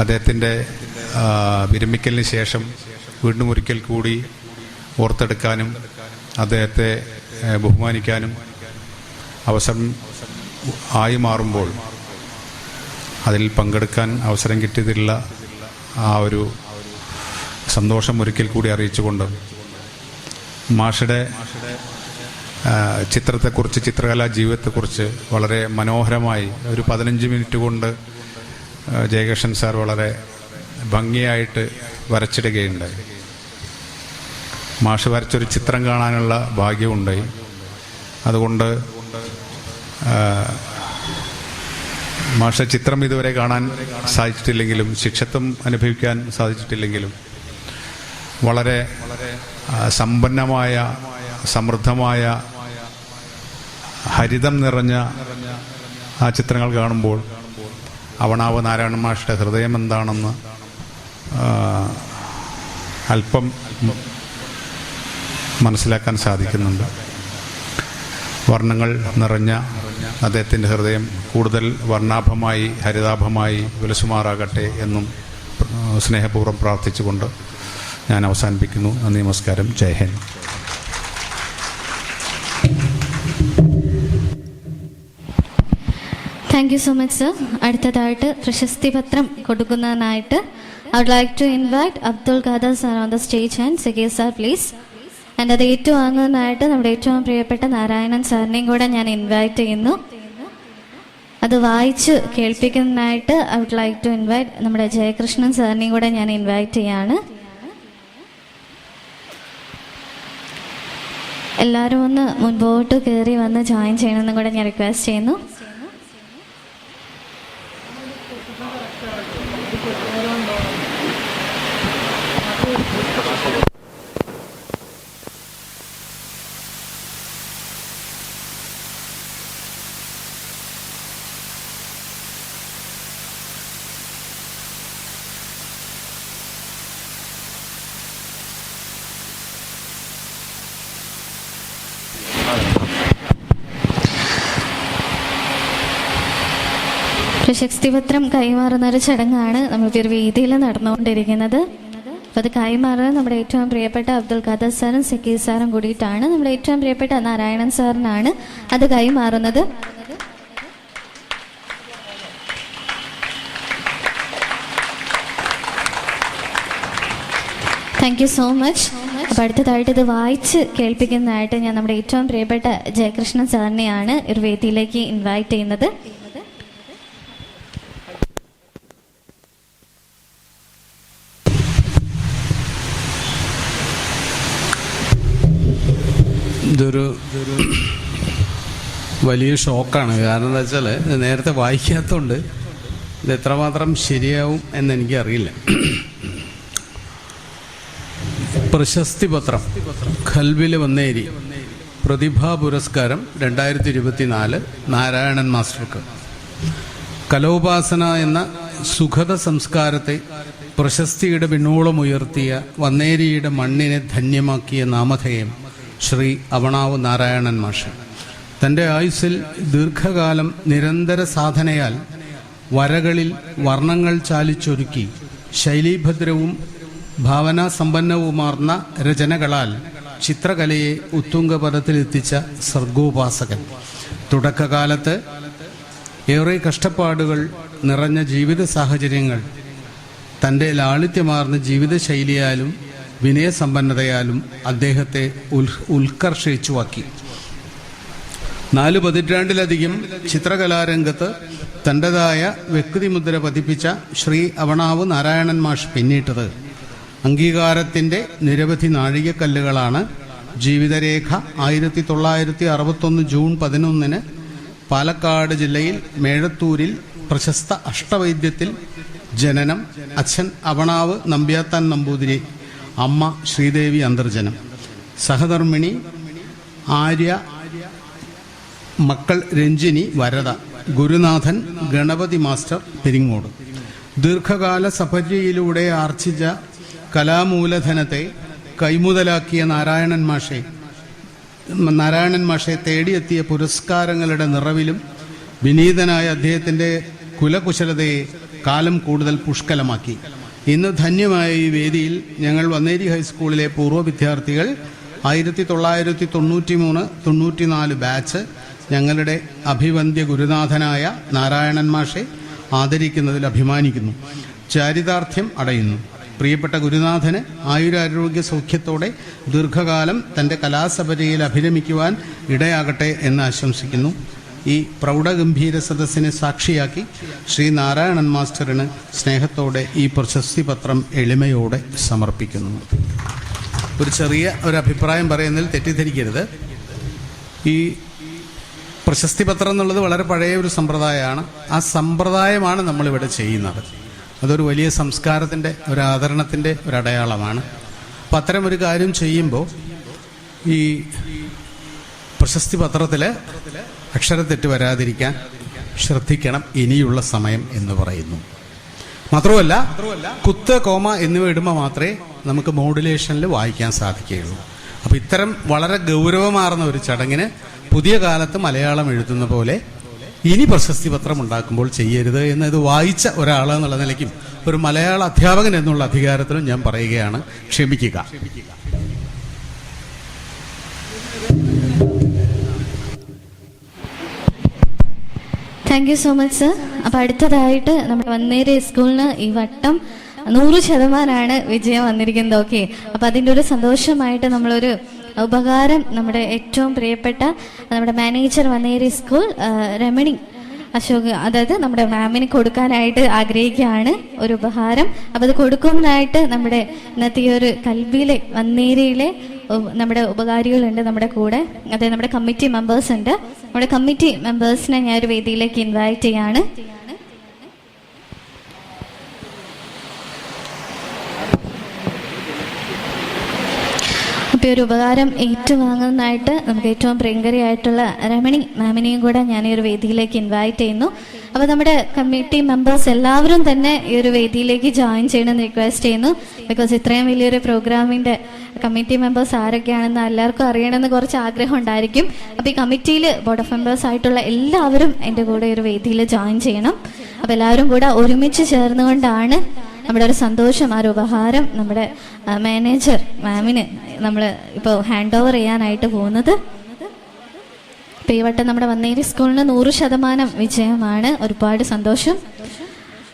അദ്ദേഹത്തിൻ്റെ വിരമിക്കലിന് ശേഷം വീണ്ടും ഒരിക്കൽ കൂടി ഓർത്തെടുക്കാനും അദ്ദേഹത്തെ ബഹുമാനിക്കാനും അവസരം ആയി മാറുമ്പോൾ അതിൽ പങ്കെടുക്കാൻ അവസരം കിട്ടിയതിലുള്ള ആ ഒരു സന്തോഷം ഒരിക്കൽ കൂടി അറിയിച്ചുകൊണ്ട് മാഷയുടെ ചിത്രത്തെക്കുറിച്ച്, ചിത്രകലാ ജീവിതത്തെക്കുറിച്ച് വളരെ മനോഹരമായി ഒരു 15 മിനിറ്റ് കൊണ്ട് ജയകൃഷ്ണൻ സാർ വളരെ ഭംഗിയായിട്ട് വരച്ചിടുകയുണ്ടായി. മാഷ് വരച്ചൊരു ചിത്രം കാണാനുള്ള ഭാഗ്യമുണ്ടായി. അതുകൊണ്ട് മാഷ ചിത്രം ഇതുവരെ കാണാൻ സാധിച്ചിട്ടില്ലെങ്കിലും, ശിക്ഷത്വം അനുഭവിക്കാൻ സാധിച്ചിട്ടില്ലെങ്കിലും വളരെ സമ്പന്നമായ, സമൃദ്ധമായ, ഹരിതം നിറഞ്ഞ ആ ചിത്രങ്ങൾ കാണുമ്പോൾ അവണാവ് നാരായണൻ മാഷയുടെ ഹൃദയം എന്താണെന്ന് അല്പം മനസ്സിലാക്കാൻ സാധിക്കുന്നുണ്ട്. വർണ്ണങ്ങൾ നിറഞ്ഞ അദ്ദേഹത്തിൻ്റെ ഹൃദയം കൂടുതൽ വർണ്ണാഭമായി, ഹരിതാഭമായി വിലസുമാറാകട്ടെ എന്നും സ്നേഹപൂർവ്വം പ്രാർത്ഥിച്ചുകൊണ്ട് ഞാൻ അവസാനിപ്പിക്കുന്നു. നന്ദി, നമസ്കാരം, Jai Hind. Thank you so much sir. അടുത്തതായിട്ട് പ്രശസ്തി പത്രം കൊടുക്കുന്നതിനായിട്ട് I would like to invite Abdul Khader sir on the stage and Sageer sir please. And അത് ഏറ്റുവാങ്ങുന്നതിനായിട്ട് നമ്മുടെ ഏറ്റവും പ്രിയപ്പെട്ട നാരായണൻ സാറിനെയും കൂടെ ഞാൻ ഇൻവൈറ്റ് ചെയ്യുന്നു. അത് വായിച്ച് കേൾപ്പിക്കുന്നതിനായിട്ട് I would like to invite നമ്മുടെ ജയകൃഷ്ണൻ സാറിനെയും കൂടെ ഞാൻ ഇൻവൈറ്റ് ചെയ്യാണ്. എല്ലാവരും ഒന്ന് മുൻപോട്ട് കയറി വന്ന് ജോയിൻ ചെയ്യണമെന്നും കൂടെ ഞാൻ റിക്വസ്റ്റ് ചെയ്യുന്നു. പ്രശസ്തിപത്രം കൈമാറുന്ന ഒരു ചടങ്ങാണ് നമ്മളിപ്പോൾ ഒരു വേദിയിൽ നടന്നുകൊണ്ടിരിക്കുന്നത്. അപ്പോൾ അത് കൈമാറുന്നത് നമ്മുടെ ഏറ്റവും പ്രിയപ്പെട്ട അബ്ദുൽ ഖാദർ സാറും സക്കീർ സാറും കൂടിയിട്ടാണ്. നമ്മുടെ ഏറ്റവും പ്രിയപ്പെട്ട നാരായണൻ സാറിനാണ് അത് കൈമാറുന്നത്. Thank you so much. അപ്പോൾ അടുത്തതായിട്ട് ഇത് വായിച്ച് കേൾപ്പിക്കുന്നതായിട്ട് ഞാൻ നമ്മുടെ ഏറ്റവും പ്രിയപ്പെട്ട ജയകൃഷ്ണൻ സാറിനെയാണ് ഒരു വേദിയിലേക്ക് ഇൻവൈറ്റ് ചെയ്യുന്നത്. ഇതൊരു വലിയ ഷോക്കാണ്. കാരണം എന്താ വെച്ചാൽ നേരത്തെ വായിക്കാത്തതുകൊണ്ട് ഇത് എത്രമാത്രം ശരിയാവും എന്നെനിക്കറിയില്ല. പ്രശസ്തി പത്രം ഖൽബിൽ വന്നേരി പ്രതിഭാ പുരസ്കാരം 2024 നാരായണൻ മാസ്റ്റർക്ക്. കലോപാസന എന്ന സുഖദ സംസ്കാരത്തെ പ്രശസ്തിയുടെ പിന്നോളം ഉയർത്തിയ വന്നേരിയുടെ മണ്ണിനെ ധന്യമാക്കിയ നാമധേയം ശ്രീ അവണാവ് നാരായണൻ മാഷ്. തൻ്റെ ആയുസ്സിൽ ദീർഘകാലം നിരന്തര സാധനയാൽ വരകളിൽ വർണ്ണങ്ങൾ ചാലിച്ചൊരുക്കി ശൈലീഭദ്രവും ഭാവനാസമ്പന്നവുമാർന്ന രചനകളാൽ ചിത്രകലയെ ഉത്തുംഗപദത്തിലെത്തിച്ച സർഗോപാസകൻ. തുടക്കകാലത്ത് ഏറെ കഷ്ടപ്പാടുകൾ നിറഞ്ഞ ജീവിത സാഹചര്യങ്ങൾ തൻ്റെ ലാളിത്യമാർന്ന ജീവിതശൈലിയാലും വിനയസമ്പന്നതയാലും അദ്ദേഹത്തെ ഉത്കർഷിച്ചുവാക്കി. 4 പതിറ്റാണ്ടിലധികം ചിത്രകലാരംഗത്ത് തൻ്റെതായ വ്യക്തിമുദ്ര പതിപ്പിച്ച ശ്രീ അവണാവ് നാരായണൻ മാഷ് പിന്നിട്ടത് അംഗീകാരത്തിൻ്റെ നിരവധി നാഴികക്കല്ലുകളാണ്. ജീവിതരേഖ 1961 ജൂൺ 11 പാലക്കാട് ജില്ലയിൽ മേഴത്തൂരിൽ പ്രശസ്ത അഷ്ടവൈദ്യത്തിൽ ജനനം. അച്ഛൻ അവണാവ് നമ്പ്യാത്താൻ നമ്പൂതിരി, അമ്മ ശ്രീദേവി അന്തർജനം. സഹധർമ്മിണി ആര്യ, മക്കൾ രഞ്ജിനി, വരദ. ഗുരുനാഥൻ ഗണപതി മാസ്റ്റർ പെരിങ്ങോട്. ദീർഘകാല സഫര്യയിലൂടെ ആർജിച്ച കലാമൂലധനത്തെ കൈമുതലാക്കിയ നാരായണൻ മാഷെ തേടിയെത്തിയ പുരസ്കാരങ്ങളുടെ നിറവിലും വിനീതനായ അദ്ദേഹത്തിൻ്റെ കുലകുശലതയെ കാലം കൂടുതൽ പുഷ്കലമാക്കി. ഇന്ന് ധന്യമായ ഈ വേദിയിൽ ഞങ്ങൾ വന്നേരി ഹൈസ്കൂളിലെ പൂർവ്വ വിദ്യാർത്ഥികൾ 1993-94 ബാച്ച് ഞങ്ങളുടെ അഭിവന്ദ്യ ഗുരുനാഥനായ നാരായണൻ മാഷെ ആദരിക്കുന്നതിൽ അഭിമാനിക്കുന്നു. ചാരിതാർത്ഥ്യം അടയുന്നു. പ്രിയപ്പെട്ട ഗുരുനാഥന് ആയുരാരോഗ്യ സൗഖ്യത്തോടെ ദീർഘകാലം തൻ്റെ കലാസപര്യയിൽ അഭിരമിക്കുവാൻ ഇടയാകട്ടെ എന്ന് ആശംസിക്കുന്നു. ഈ പ്രൗഢഗംഭീര സദസ്സിനെ സാക്ഷിയാക്കി ശ്രീ നാരായണൻ മാസ്റ്ററിന് സ്നേഹത്തോടെ ഈ പ്രശസ്തി പത്രം എളിമയോടെ സമർപ്പിക്കുന്നു. ഒരു ചെറിയ ഒരു അഭിപ്രായം പറയുന്നതിൽ തെറ്റിദ്ധരിക്കരുത്. ഈ പ്രശസ്തി പത്രം എന്നുള്ളത് വളരെ പഴയ ഒരു സമ്പ്രദായമാണ്. ആ സമ്പ്രദായമാണ് നമ്മളിവിടെ ചെയ്യുന്നത്. അതൊരു വലിയ സംസ്കാരത്തിൻ്റെ, ഒരു ആദരണത്തിൻ്റെ ഒരു അടയാളമാണ്. അപ്പം അത്തരം ഒരു കാര്യം ചെയ്യുമ്പോൾ ഈ പ്രശസ്തി പത്രത്തിൽ അക്ഷരത്തെറ്റ് വരാതിരിക്കാൻ ശ്രദ്ധിക്കണം ഇനിയുള്ള സമയം എന്ന് പറയുന്നു. മാത്രമല്ല കുത്ത്, കോമ എന്നിവ ഇടുമ്പോൾ മാത്രമേ നമുക്ക് മോഡുലേഷനിൽ വായിക്കാൻ സാധിക്കുകയുള്ളൂ. അപ്പോൾ ഇത്തരം വളരെ ഗൗരവമാർന്ന ഒരു ചടങ്ങിന് പുതിയ കാലത്ത് മലയാളം എഴുതുന്ന പോലെ ഇനി പ്രശസ്തി പത്രം ഉണ്ടാക്കുമ്പോൾ ചെയ്യരുത് എന്ന് ഇത് വായിച്ച ഒരാൾ എന്നുള്ള നിലയ്ക്കും ഒരു മലയാള അധ്യാപകൻ എന്നുള്ള അധികാരത്തിലും ഞാൻ പറയുകയാണ്. ക്ഷമിക്കുക. Thank you so much sir. അപ്പോൾ അടുത്തതായിട്ട് നമ്മുടെ വന്നേരി സ്കൂളിന് ഈ വട്ടം 100% വിജയം വന്നിരിക്കുന്നത്. ഓക്കെ, അപ്പോൾ അതിൻ്റെ ഒരു സന്തോഷമായിട്ട് നമ്മളൊരു ഉപകാരം നമ്മുടെ ഏറ്റവും പ്രിയപ്പെട്ട നമ്മുടെ മാനേജർ വന്നേരി സ്കൂൾ രമണി അശോക്, അതായത് നമ്മുടെ മാമിന് കൊടുക്കാനായിട്ട് ആഗ്രഹിക്കുകയാണ് ഒരു ഉപഹാരം. അപ്പോൾ അത് കൊടുക്കുന്നതായിട്ട് നമ്മുടെ ഇന്നത്തെ ഈ ഒരു കൽബിയിലെ വന്നേരിയിലെ നമ്മുടെ ഉപകാരികളുണ്ട് നമ്മുടെ കൂടെ. അതായത് നമ്മുടെ കമ്മിറ്റി മെമ്പേഴ്സ് ഉണ്ട്. നമ്മുടെ കമ്മിറ്റി മെമ്പേഴ്സിനെ ഞാൻ ഒരു വേദിയിലേക്ക് ഇൻവൈറ്റ് ചെയ്യാണ്. അപ്പോൾ ഈ ഒരു ഉപകാരം ഏറ്റുവാങ്ങുന്നതായിട്ട് നമുക്ക് ഏറ്റവും പ്രിയങ്കരിയായിട്ടുള്ള രമണി മാമിനെയും കൂടെ ഞാൻ ഈ ഒരു വേദിയിലേക്ക് ഇൻവൈറ്റ് ചെയ്യുന്നു. അപ്പോൾ നമ്മുടെ കമ്മിറ്റി മെമ്പേഴ്സ് എല്ലാവരും തന്നെ ഈ ഒരു വേദിയിലേക്ക് ജോയിൻ ചെയ്യണമെന്ന് റിക്വസ്റ്റ് ചെയ്യുന്നു. ബിക്കോസ് ഇത്രയും വലിയൊരു പ്രോഗ്രാമിൻ്റെ കമ്മിറ്റി മെമ്പേഴ്സ് ആരൊക്കെയാണെന്ന് എല്ലാവർക്കും അറിയണമെന്ന് കുറച്ച് ആഗ്രഹം ഉണ്ടായിരിക്കും. അപ്പോൾ ഈ കമ്മിറ്റിയിൽ ബോർഡ് ഓഫ് മെമ്പേഴ്സ് ആയിട്ടുള്ള എല്ലാവരും എൻ്റെ കൂടെ ഒരു വേദിയിൽ ജോയിൻ ചെയ്യണം. അപ്പോൾ എല്ലാവരും കൂടെ ഒരുമിച്ച് ചേർന്നുകൊണ്ടാണ് നമ്മുടെ ഒരു സന്തോഷം, ആ ഒരു ഉപഹാരം നമ്മുടെ മാനേജർ മാമിന് നമ്മൾ ഇപ്പോൾ ഹാൻഡ് ഓവർ ചെയ്യാനായിട്ട് പോകുന്നത്. ഇപ്പോൾ ഈ വട്ടം നമ്മുടെ വന്നേരി സ്കൂളിന് 100% വിജയമാണ്. ഒരുപാട് സന്തോഷം.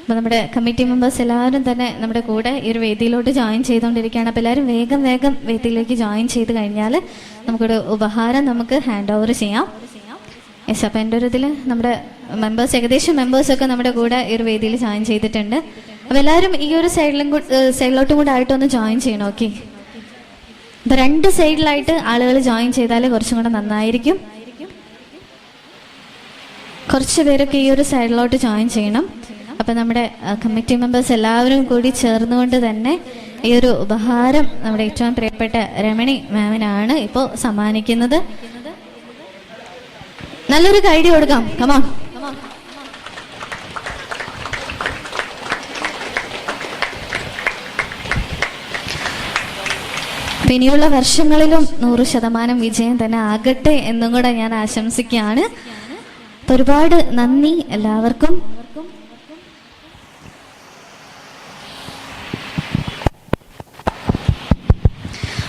അപ്പോൾ നമ്മുടെ കമ്മിറ്റി മെമ്പേഴ്സ് എല്ലാവരും തന്നെ നമ്മുടെ കൂടെ ഈ ഒരു വേദിയിലോട്ട് ജോയിൻ ചെയ്തുകൊണ്ടിരിക്കുകയാണ്. അപ്പോൾ എല്ലാവരും വേഗം വേദിയിലേക്ക് ജോയിൻ ചെയ്ത് കഴിഞ്ഞാൽ നമുക്കൊരു ഉപഹാരം നമുക്ക് ഹാൻഡ് ഓവർ ചെയ്യാം. യെസ്, അപ്പോൾ എൻ്റെ ഒരു ഇതിൽ നമ്മുടെ മെമ്പേഴ്സ് ഏകദേശം മെമ്പേഴ്സൊക്കെ നമ്മുടെ കൂടെ ഈ ഒരു വേദിയിൽ ജോയിൻ ചെയ്തിട്ടുണ്ട്. അപ്പോൾ എല്ലാവരും ഈ ഒരു സൈഡിലോട്ടും കൂടെ ആയിട്ടൊന്ന് ജോയിൻ ചെയ്യണം. ഓക്കെ, അപ്പോൾ 2 സൈഡിലായിട്ട് ആളുകൾ ജോയിൻ ചെയ്താൽ കുറച്ചും കൂടെ നന്നായിരിക്കും. കുറച്ച് പേരൊക്കെ ഈ ഒരു സൈഡിലോട്ട് ജോയിൻ ചെയ്യണം. അപ്പോൾ നമ്മുടെ കമ്മിറ്റി മെമ്പേഴ്സ് എല്ലാവരും കൂടി ചേർന്നുകൊണ്ട് തന്നെ ഈ ഒരു ഉപഹാരം നമ്മുടെ ഏറ്റവും പ്രിയപ്പെട്ട രമണി മാമിനാണ് ഇപ്പോൾ സമ്മാനിക്കുന്നത്. നല്ലൊരു കൈഡി കൊടുക്കാം. കമാ. ഇനിയുള്ള വർഷങ്ങളിലും 100% വിജയം തന്നെ ആകട്ടെ എന്നും കൂടെ ഞാൻ ആശംസിക്കുകയാണ്. ഒരുപാട് നന്ദി എല്ലാവർക്കും.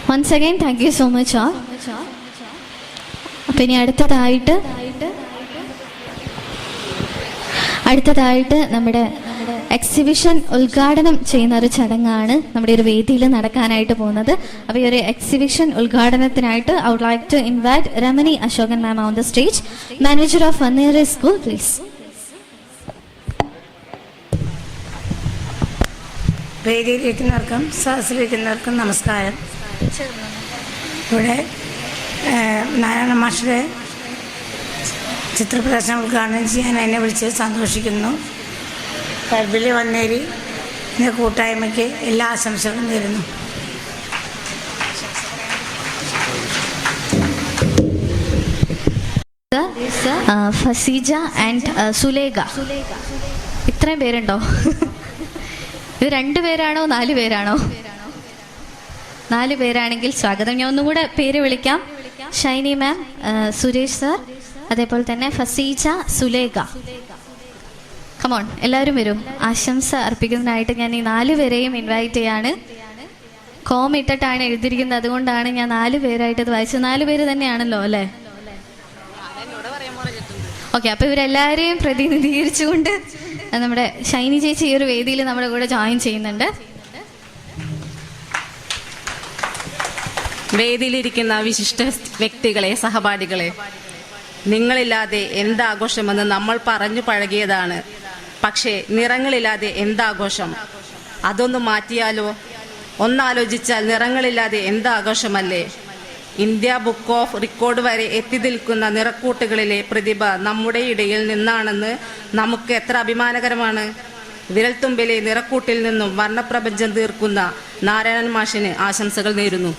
Once again thank you so much all. അപ്പം ഇനി അടുത്തതായിട്ട് നമ്മുടെ എക്സിബിഷൻ ഉദ്ഘാടനം ചെയ്യുന്ന ഒരു ചടങ്ങാണ് നമ്മുടെ ഒരു വേദിയിൽ നടക്കാനായിട്ട് പോകുന്നത്. അപ്പോൾ ഈ ഒരു എക്സിബിഷൻ ഉദ്ഘാടനത്തിനായിട്ട് I would like to invite Ramani Ashokan ma'am on the stage, manager of Vanneri school, please. വേദിയിലിരിക്കുന്നവർക്കും സദസ്സിലിരിക്കുന്നവർക്കും നമസ്കാരം. ഇവിടെ നാരായണ മാഷുടെ ചിത്രപ്രദർശനം ഉദ്ഘാടനം ചെയ്യാൻ എന്നെ വിളിച്ച് സന്തോഷിക്കുന്നു. കൽബിലെ വന്നേരി എന്ന കൂട്ടായ്മയ്ക്ക് എല്ലാ ആശംസകളും നേരുന്നു. ഫസീജ ആൻഡ് സുലേഖ, ഇത്രയും പേരുണ്ടോ? ഇത് 2 പേരാണോ 4 പേരാണോ? 4 പേരാണെങ്കിൽ സ്വാഗതം. ഞാൻ ഒന്നുകൂടെ പേര് വിളിക്കാം. ഷൈനി മാം, സുരേഷ് സർ, അതേപോലെ തന്നെ ഫസീജ, സുലേഖ. കമോൺ, എല്ലാവരും വരും. ആശംസ അർപ്പിക്കുന്നതിനായിട്ട് ഞാൻ ഈ 4 പേരെയും ഇൻവൈറ്റ് ചെയ്യാണ്. കോം ഇട്ടിട്ടാണ് എഴുതിയിരിക്കുന്നത്, അതുകൊണ്ടാണ് ഞാൻ 4 പേരായിട്ട് ഇത് വായിച്ചത്. 4 പേര് തന്നെയാണല്ലോ അല്ലേ? ഓക്കെ, അപ്പോൾ ഇവരെല്ലാവരെയും പ്രതിനിധീകരിച്ചുകൊണ്ട് നമ്മുടെ ഷൈനി ചേച്ചി ഈ ഒരു വേദിയിൽ നമ്മുടെ കൂടെ ജോയിൻ ചെയ്യുന്നുണ്ട്. വേദിയിലിരിക്കുന്ന വിശിഷ്ട വ്യക്തികളെ, സഹപാഠികളെ, നിങ്ങളില്ലാതെ എന്താഘോഷമെന്ന് നമ്മൾ പറഞ്ഞു പഴകിയതാണ്. പക്ഷേ നിറങ്ങളില്ലാതെ എന്താഘോഷം? അതൊന്ന് മാറ്റിയാലോ? ഒന്നാലോചിച്ചാൽ നിറങ്ങളില്ലാതെ എന്താഘോഷമല്ലേ? ഇന്ത്യ ബുക്ക് ഓഫ് റെക്കോർഡ് വരെ എത്തി നിൽക്കുന്ന നിറക്കൂട്ടുകളിലെ പ്രതിഭ നമ്മുടെ ഇടയിൽ നിന്നാണെന്ന് നമുക്ക് എത്ര അഭിമാനകരമാണ്. വിരൽത്തുമ്പിലെ നിറക്കൂട്ടിൽ നിന്നും വർണ്ണപ്രപഞ്ചം തീർക്കുന്ന നാരായണൻ മാഷിന് ആശംസകൾ നേരുന്നു.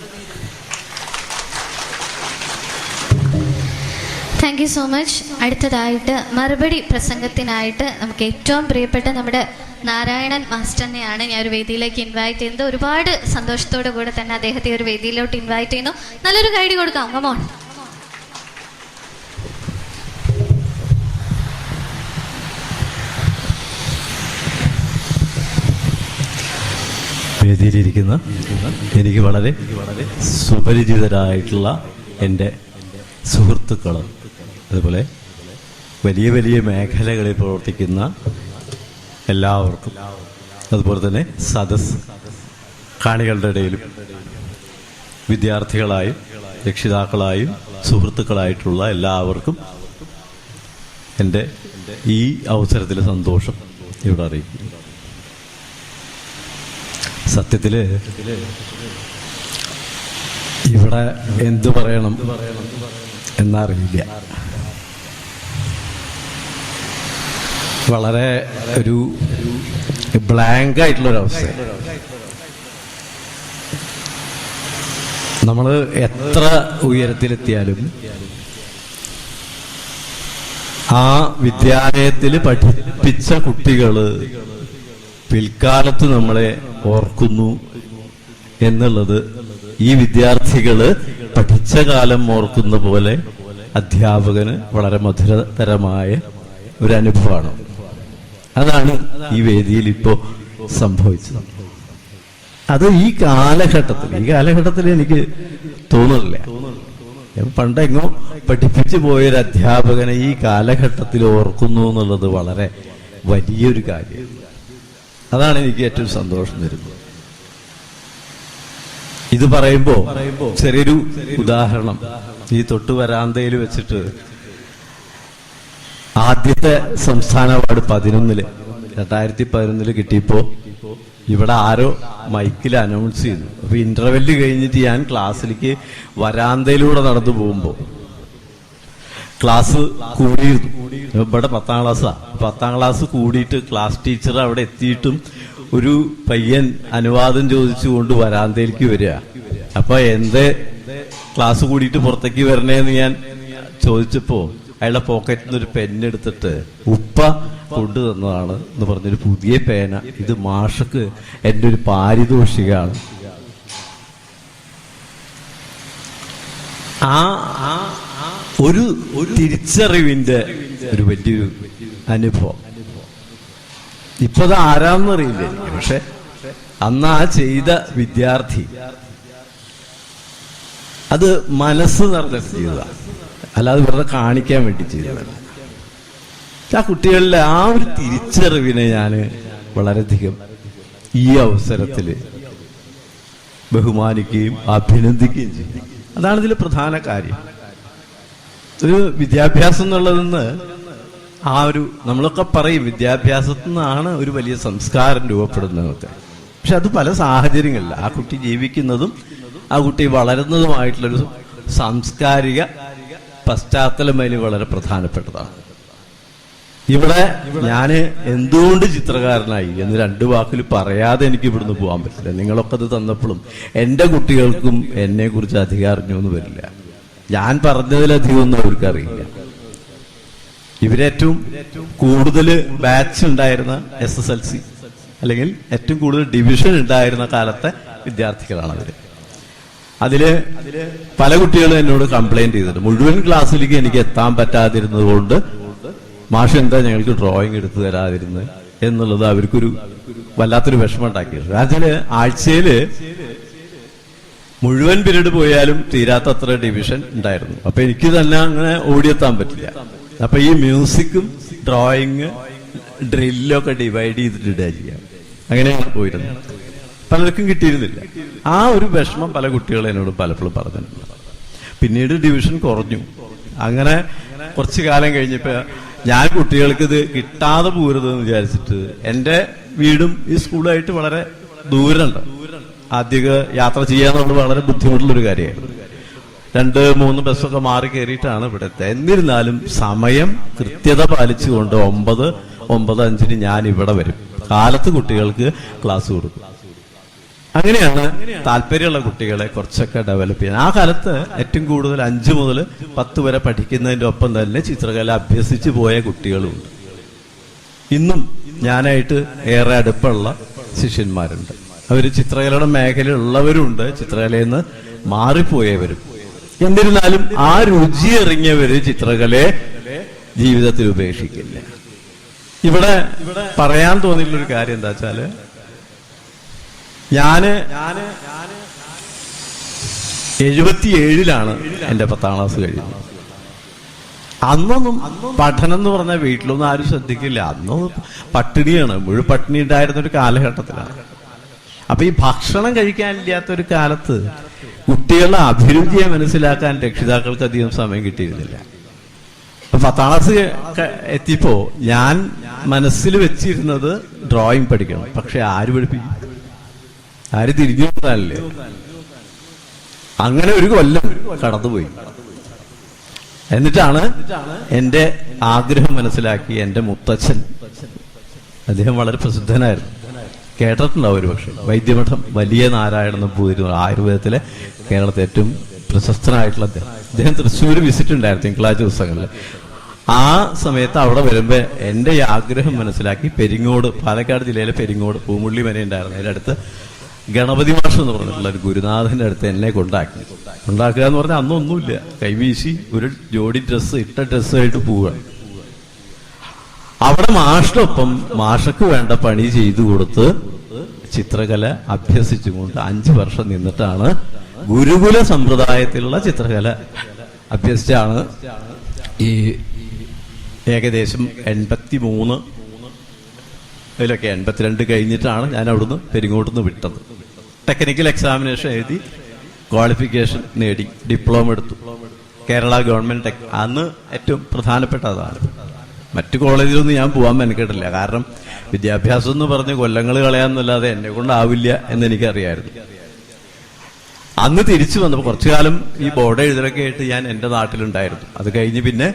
Thank you so much. അടുത്തതായിട്ട് മറുപടി പ്രസംഗത്തിനായിട്ട് നമുക്ക് ഏറ്റവും പ്രിയപ്പെട്ട നമ്മുടെ നാരായണൻ മാസ്റ്ററിനെയാണ് ഞാൻ ഒരു വേദിയിലേക്ക് ഇൻവൈറ്റ് ചെയ്യുന്നത്. ഒരുപാട് സന്തോഷത്തോടു കൂടെ തന്നെ അദ്ദേഹത്തെ ഒരു വേദിയിലോട്ട് ഇൻവൈറ്റ് ചെയ്യുന്നു. നല്ലൊരു കൈഡി കൊടുക്കാം. കമോൺ. വേദിയിലിരിക്കുന്ന എനിക്ക് വളരെ സുപരിചിതരായിട്ടുള്ള എൻ്റെ സുഹൃത്തുക്കൾ, അതുപോലെ വലിയ വലിയ മേഖലകളിൽ പ്രവർത്തിക്കുന്ന എല്ലാവർക്കും, അതുപോലെ തന്നെ സദസ് കാണികളുടെ ഇടയിലും വിദ്യാർത്ഥികളായും രക്ഷിതാക്കളായും സുഹൃത്തുക്കളായിട്ടുള്ള എല്ലാവർക്കും എൻ്റെ ഈ അവസരത്തിലെ സന്തോഷം ഇവിടെ അറിയിക്കുന്നു. സത്യത്തിൽ ഇവിടെ എന്തു പറയണം എന്നറിയില്ല. വളരെ ഒരു ബ്ലാങ്ക് ആയിട്ടുള്ളൊരവസ്ഥ. നമ്മൾ എത്ര ഉയരത്തിലെത്തിയാലും ആ വിദ്യാലയത്തിൽ പഠിപ്പിച്ച കുട്ടികള് പിൽക്കാലത്ത് നമ്മളെ ഓർക്കുന്നു എന്നുള്ളത് ഈ വിദ്യാർത്ഥികള് പഠിച്ച കാലം ഓർക്കുന്ന പോലെ അധ്യാപകന് വളരെ മധുരതരമായ ഒരു അനുഭവമാണ്. അതാണ് ഈ വേദിയിൽ ഇപ്പോ സംഭവിച്ചത്. അത് ഈ കാലഘട്ടത്തിൽ എനിക്ക് തോന്നുന്നില്ല. പണ്ടെങ്ങോ പഠിപ്പിച്ചു പോയൊരു അധ്യാപകനെ ഈ കാലഘട്ടത്തിൽ ഓർക്കുന്നു എന്നുള്ളത് വളരെ വലിയൊരു കാര്യം. അതാണ് എനിക്ക് ഏറ്റവും സന്തോഷം തരുന്നത്. ഇത് പറയുമ്പോ ചെറിയൊരു ഉദാഹരണം, ഈ തൊട്ടു വരാന്തയിൽ വെച്ചിട്ട് ആദ്യത്തെ സംസ്ഥാന അവാർഡ് 2011 കിട്ടിയപ്പോ ഇവിടെ ആരോ മൈക്കിൽ അനൗൺസ് ചെയ്തു. അപ്പൊ ഇന്റർവെല്ല് കഴിഞ്ഞിട്ട് ഞാൻ ക്ലാസ്സിലേക്ക് വരാന്തയിലൂടെ നടന്നു പോകുമ്പോ ക്ലാസ് കൂടിയിരുന്നു. ഇവിടെ 10ാം ക്ലാസ്സാ. 10ാം ക്ലാസ് കൂടിയിട്ട് ക്ലാസ് ടീച്ചർ അവിടെ എത്തിയിട്ടും ഒരു പയ്യൻ അനുവാദം ചോദിച്ചുകൊണ്ട് വരാന്തയിലേക്ക് വരിക. അപ്പൊ എന്റെ ക്ലാസ് കൂടിയിട്ട് പുറത്തേക്ക് വരണേന്ന് ഞാൻ ചോദിച്ചപ്പോ അയാളുടെ പോക്കറ്റിൽ നിന്ന് ഒരു പെന്നെടുത്തിട്ട് ഉപ്പ കൊണ്ടു തന്നതാണ് എന്ന് പറഞ്ഞൊരു പുതിയ പേന, ഇത് മാഷക്ക് എൻ്റെ ഒരു പാരിതോഷികമാണ്. ഒരു തിരിച്ചറിവിന്റെ ഒരു വലിയൊരു അനുഭവം. ഇപ്പൊ അത് ആരാന്നറിയില്ല എനിക്ക്. പക്ഷെ അന്ന് ആ ചെയ്ത വിദ്യാർത്ഥി അത് മനസ്സ് നിറഞ്ഞ ചെയ്തതാണ്, അല്ലാതെ വെറുതെ കാണിക്കാൻ വേണ്ടി ചെയ്തതല്ല. ആ കുട്ടികളിലെ ആ ഒരു തിരിച്ചറിവിനെ ഞാൻ വളരെയധികം ഈ അവസരത്തിൽ ബഹുമാനിക്കുകയും അഭിനന്ദിക്കുകയും ചെയ്യും. അതാണ് ഇതിൽ പ്രധാന കാര്യം. ഒരു വിദ്യാഭ്യാസം എന്നുള്ളതെന്ന് നമ്മളൊക്കെ പറയും വിദ്യാഭ്യാസത്തിൽ നിന്നാണ് ഒരു വലിയ സംസ്കാരം രൂപപ്പെടുന്നതൊക്കെ. പക്ഷെ അത് പല സാഹചര്യങ്ങളില്ല. ആ കുട്ടി ജീവിക്കുന്നതും ആ കുട്ടി വളരുന്നതുമായിട്ടുള്ളൊരു സാംസ്കാരിക പശ്ചാത്തലം അതിന് വളരെ പ്രധാനപ്പെട്ടതാണ്. ഇവിടെ ഞാൻ എന്തുകൊണ്ട് ചിത്രകാരനായി എന്ന് 2 വാക്കിൽ പറയാതെ എനിക്ക് ഇവിടുന്ന് പോകാൻ പറ്റില്ല. നിങ്ങളൊക്കെ അത് തന്നപ്പോഴും എൻ്റെ കുട്ടികൾക്കും എന്നെ കുറിച്ച് അധികം അറിഞ്ഞൊന്നും വരില്ല. ഞാൻ പറഞ്ഞതിലധികം ഒന്നും അവർക്കറിയില്ല. ഇവരേറ്റവും കൂടുതൽ ബാച്ച് ഉണ്ടായിരുന്ന SSLC അല്ലെങ്കിൽ ഏറ്റവും കൂടുതൽ ഡിവിഷൻ ഉണ്ടായിരുന്ന കാലത്തെ വിദ്യാർത്ഥികളാണ് അവര്. അതില് പല കുട്ടികളും എന്നോട് കംപ്ലൈന്റ് ചെയ്തിട്ടുണ്ട്. മുഴുവൻ ക്ലാസ്സിലേക്ക് എനിക്ക് എത്താൻ പറ്റാതിരുന്നത് കൊണ്ട് മാഷ് എന്താ ഞങ്ങൾക്ക് ഡ്രോയിങ് എടുത്തു തരാതിരുന്നത് എന്നുള്ളത് അവർക്കൊരു വല്ലാത്തൊരു വിഷമം ഉണ്ടാക്കിയിരുന്നു. കാരണം ആഴ്ചയില് മുഴുവൻ പീരീഡ് പോയാലും തീരാത്തത്ര ഡിവിഷൻ ഉണ്ടായിരുന്നു. അപ്പൊ എനിക്ക് തന്നെ അങ്ങനെ ഓടിയെത്താൻ പറ്റില്ല. അപ്പൊ ഈ മ്യൂസിക്കും ഡ്രോയിങ് ഡ്രില്ലൊക്കെ ഡിവൈഡ് ചെയ്തിട്ട് ചെയ്യാം. അങ്ങനെയാണ് പോയിരുന്നത്. പലർക്കും കിട്ടിയിരുന്നില്ല. ആ ഒരു വിഷമം പല കുട്ടികളും എന്നോട് പലപ്പോഴും പറഞ്ഞിട്ടുണ്ട്. പിന്നീട് ഡിവിഷൻ കുറഞ്ഞു. അങ്ങനെ കുറച്ചു കാലം കഴിഞ്ഞപ്പോ ഞാൻ കുട്ടികൾക്ക് ഇത് കിട്ടാതെ പോരുതെന്ന് വിചാരിച്ചിട്ട്, എൻ്റെ വീടും ഈ സ്കൂളായിട്ട് വളരെ ദൂരമുണ്ട്. ആദ്യമൊക്കെ യാത്ര ചെയ്യാന്നുള്ളത് വളരെ ബുദ്ധിമുട്ടുള്ളൊരു കാര്യമായിരുന്നു. 2-3 ബസ്സൊക്കെ മാറി കയറിയിട്ടാണ് ഇവിടുത്തെ. എന്നിരുന്നാലും സമയം കൃത്യത പാലിച്ചുകൊണ്ട് 9:05 ഞാൻ ഇവിടെ വരും. കാലത്ത് കുട്ടികൾക്ക് ക്ലാസ് കൊടുക്കും. അങ്ങനെയാണ് താല്പര്യമുള്ള കുട്ടികളെ കുറച്ചൊക്കെ ഡെവലപ്പ് ചെയ്യുന്നത്. ആ കാലത്ത് ഏറ്റവും കൂടുതൽ 5 മുതൽ 10 വരെ പഠിക്കുന്നതിന്റെ ഒപ്പം തന്നെ ചിത്രകല അഭ്യസിച്ചു പോയ കുട്ടികളുണ്ട്. ഇന്നും ഞാനായിട്ട് ഏറെ അടുപ്പമുള്ള ശിഷ്യന്മാരുണ്ട്. അവര് ചിത്രകലയുടെ മേഖലയിലുള്ളവരുണ്ട്, ചിത്രകലയിൽ നിന്ന് മാറിപ്പോയവരും. എന്നിരുന്നാലും ആ രുചി എറിഞ്ഞവര് ചിത്രകലയെ ജീവിതത്തിൽ ഉപേക്ഷിക്കില്ല. ഇവിടെ പറയാൻ തോന്നിയിട്ടുള്ളൊരു കാര്യം എന്താ വെച്ചാല്, ഞാന് 77-ലാണ് എൻ്റെ 10ാം ക്ലാസ് കഴിയുന്നത്. അന്നൊന്നും പഠനം എന്ന് പറഞ്ഞാൽ വീട്ടിലൊന്നും ആരും ശ്രദ്ധിക്കില്ല. അന്നൊന്നും പട്ടിണിയാണ്, മുഴുവൻ പട്ടിണി ഉണ്ടായിരുന്ന ഒരു കാലഘട്ടത്തിലാണ്. അപ്പൊ ഈ ഭക്ഷണം കഴിക്കാനില്ലാത്തൊരു കാലത്ത് കുട്ടികളുടെ അഭിരുചിയെ മനസ്സിലാക്കാൻ രക്ഷിതാക്കൾക്ക് അധികം സമയം കിട്ടിയിരുന്നില്ല. 10ാം ക്ലാസ് എത്തിയപ്പോ ഞാൻ മനസ്സിൽ വെച്ചിരുന്നത് ഡ്രോയിങ് പഠിക്കണം. പക്ഷെ ആര് പഠിപ്പിക്കും? ആര് തിരിഞ്ഞു നോക്കാനല്ലേ? അങ്ങനെ ഒരു കൊല്ലം കടന്നുപോയി. എന്നിട്ടാണ് എൻ്റെ ആഗ്രഹം മനസ്സിലാക്കി എൻ്റെ മുത്തച്ഛൻ, അദ്ദേഹം വളരെ പ്രസിദ്ധനായിരുന്നു, കേട്ടിട്ടുണ്ടാവും ഒരു പക്ഷേ. വൈദ്യമഠം വലിയ നാരായണൻ നമ്പൂതിരി, ആയുർവേദത്തിലെ കേരളത്തെ ഏറ്റവും പ്രശസ്തനായിട്ടുള്ള അദ്ദേഹം തൃശ്ശൂർ വിസിറ്റ് ഉണ്ടായിരുന്നു തിങ്കളാഴ്ച ദിവസങ്ങളിൽ. ആ സമയത്ത് അവിടെ വരുമ്പോൾ എൻ്റെ ഈ ആഗ്രഹം മനസ്സിലാക്കി പെരിങ്ങോട്, പാലക്കാട് ജില്ലയിലെ പെരിങ്ങോട് പൂമുള്ളി മന ഉണ്ടായിരുന്നു, അതിൻ്റെ അടുത്ത് ഗണപതി മാഷ് എന്ന് പറഞ്ഞിട്ടുള്ള ഒരു ഗുരുനാഥൻ്റെ അടുത്ത് എന്നെ കൊണ്ടാക്കുക എന്ന് പറഞ്ഞാൽ അന്നൊന്നുമില്ല, കൈവീശി ഒരു ജോഡി ഡ്രസ്സ് ഇട്ട ഡ്രസ്സായിട്ട് പോവുക. അവിടെ മാഷിനൊപ്പം മാഷക്ക് വേണ്ട പണി ചെയ്തു കൊടുത്ത് ചിത്രകല അഭ്യസിച്ചുകൊണ്ട് 5 വർഷം നിന്നിട്ടാണ് ഗുരുകുല സമ്പ്രദായത്തിലുള്ള ചിത്രകല അഭ്യസിച്ചാണ് ഈ ഏകദേശം 83 അതിലൊക്കെ 82 കഴിഞ്ഞിട്ടാണ് ഞാൻ അവിടുന്ന് പെരിങ്ങോട്ടുനിന്ന് വിട്ടത്. ടെക്നിക്കൽ എക്സാമിനേഷൻ എഴുതി ക്വാളിഫിക്കേഷൻ നേടി ഡിപ്ലോമ എടുത്തു. കേരള ഗവൺമെന്റ് അന്ന് ഏറ്റവും പ്രധാനപ്പെട്ട അതാണ്. മറ്റു കോളേജിലൊന്നും ഞാൻ പോകാൻ മെനക്കെട്ടില്ല, കാരണം വിദ്യാഭ്യാസം എന്ന് പറഞ്ഞ് കൊല്ലങ്ങൾ കളയാന്നല്ലാതെ എന്നെ കൊണ്ടാവില്ല എന്നെനിക്കറിയായിരുന്നു. അന്ന് തിരിച്ചു വന്നപ്പോൾ കുറച്ചു കാലം ഈ ബോർഡ് എഴുതലൊക്കെ ആയിട്ട് ഞാൻ എൻ്റെ നാട്ടിലുണ്ടായിരുന്നു. അത് കഴിഞ്ഞ് പിന്നെ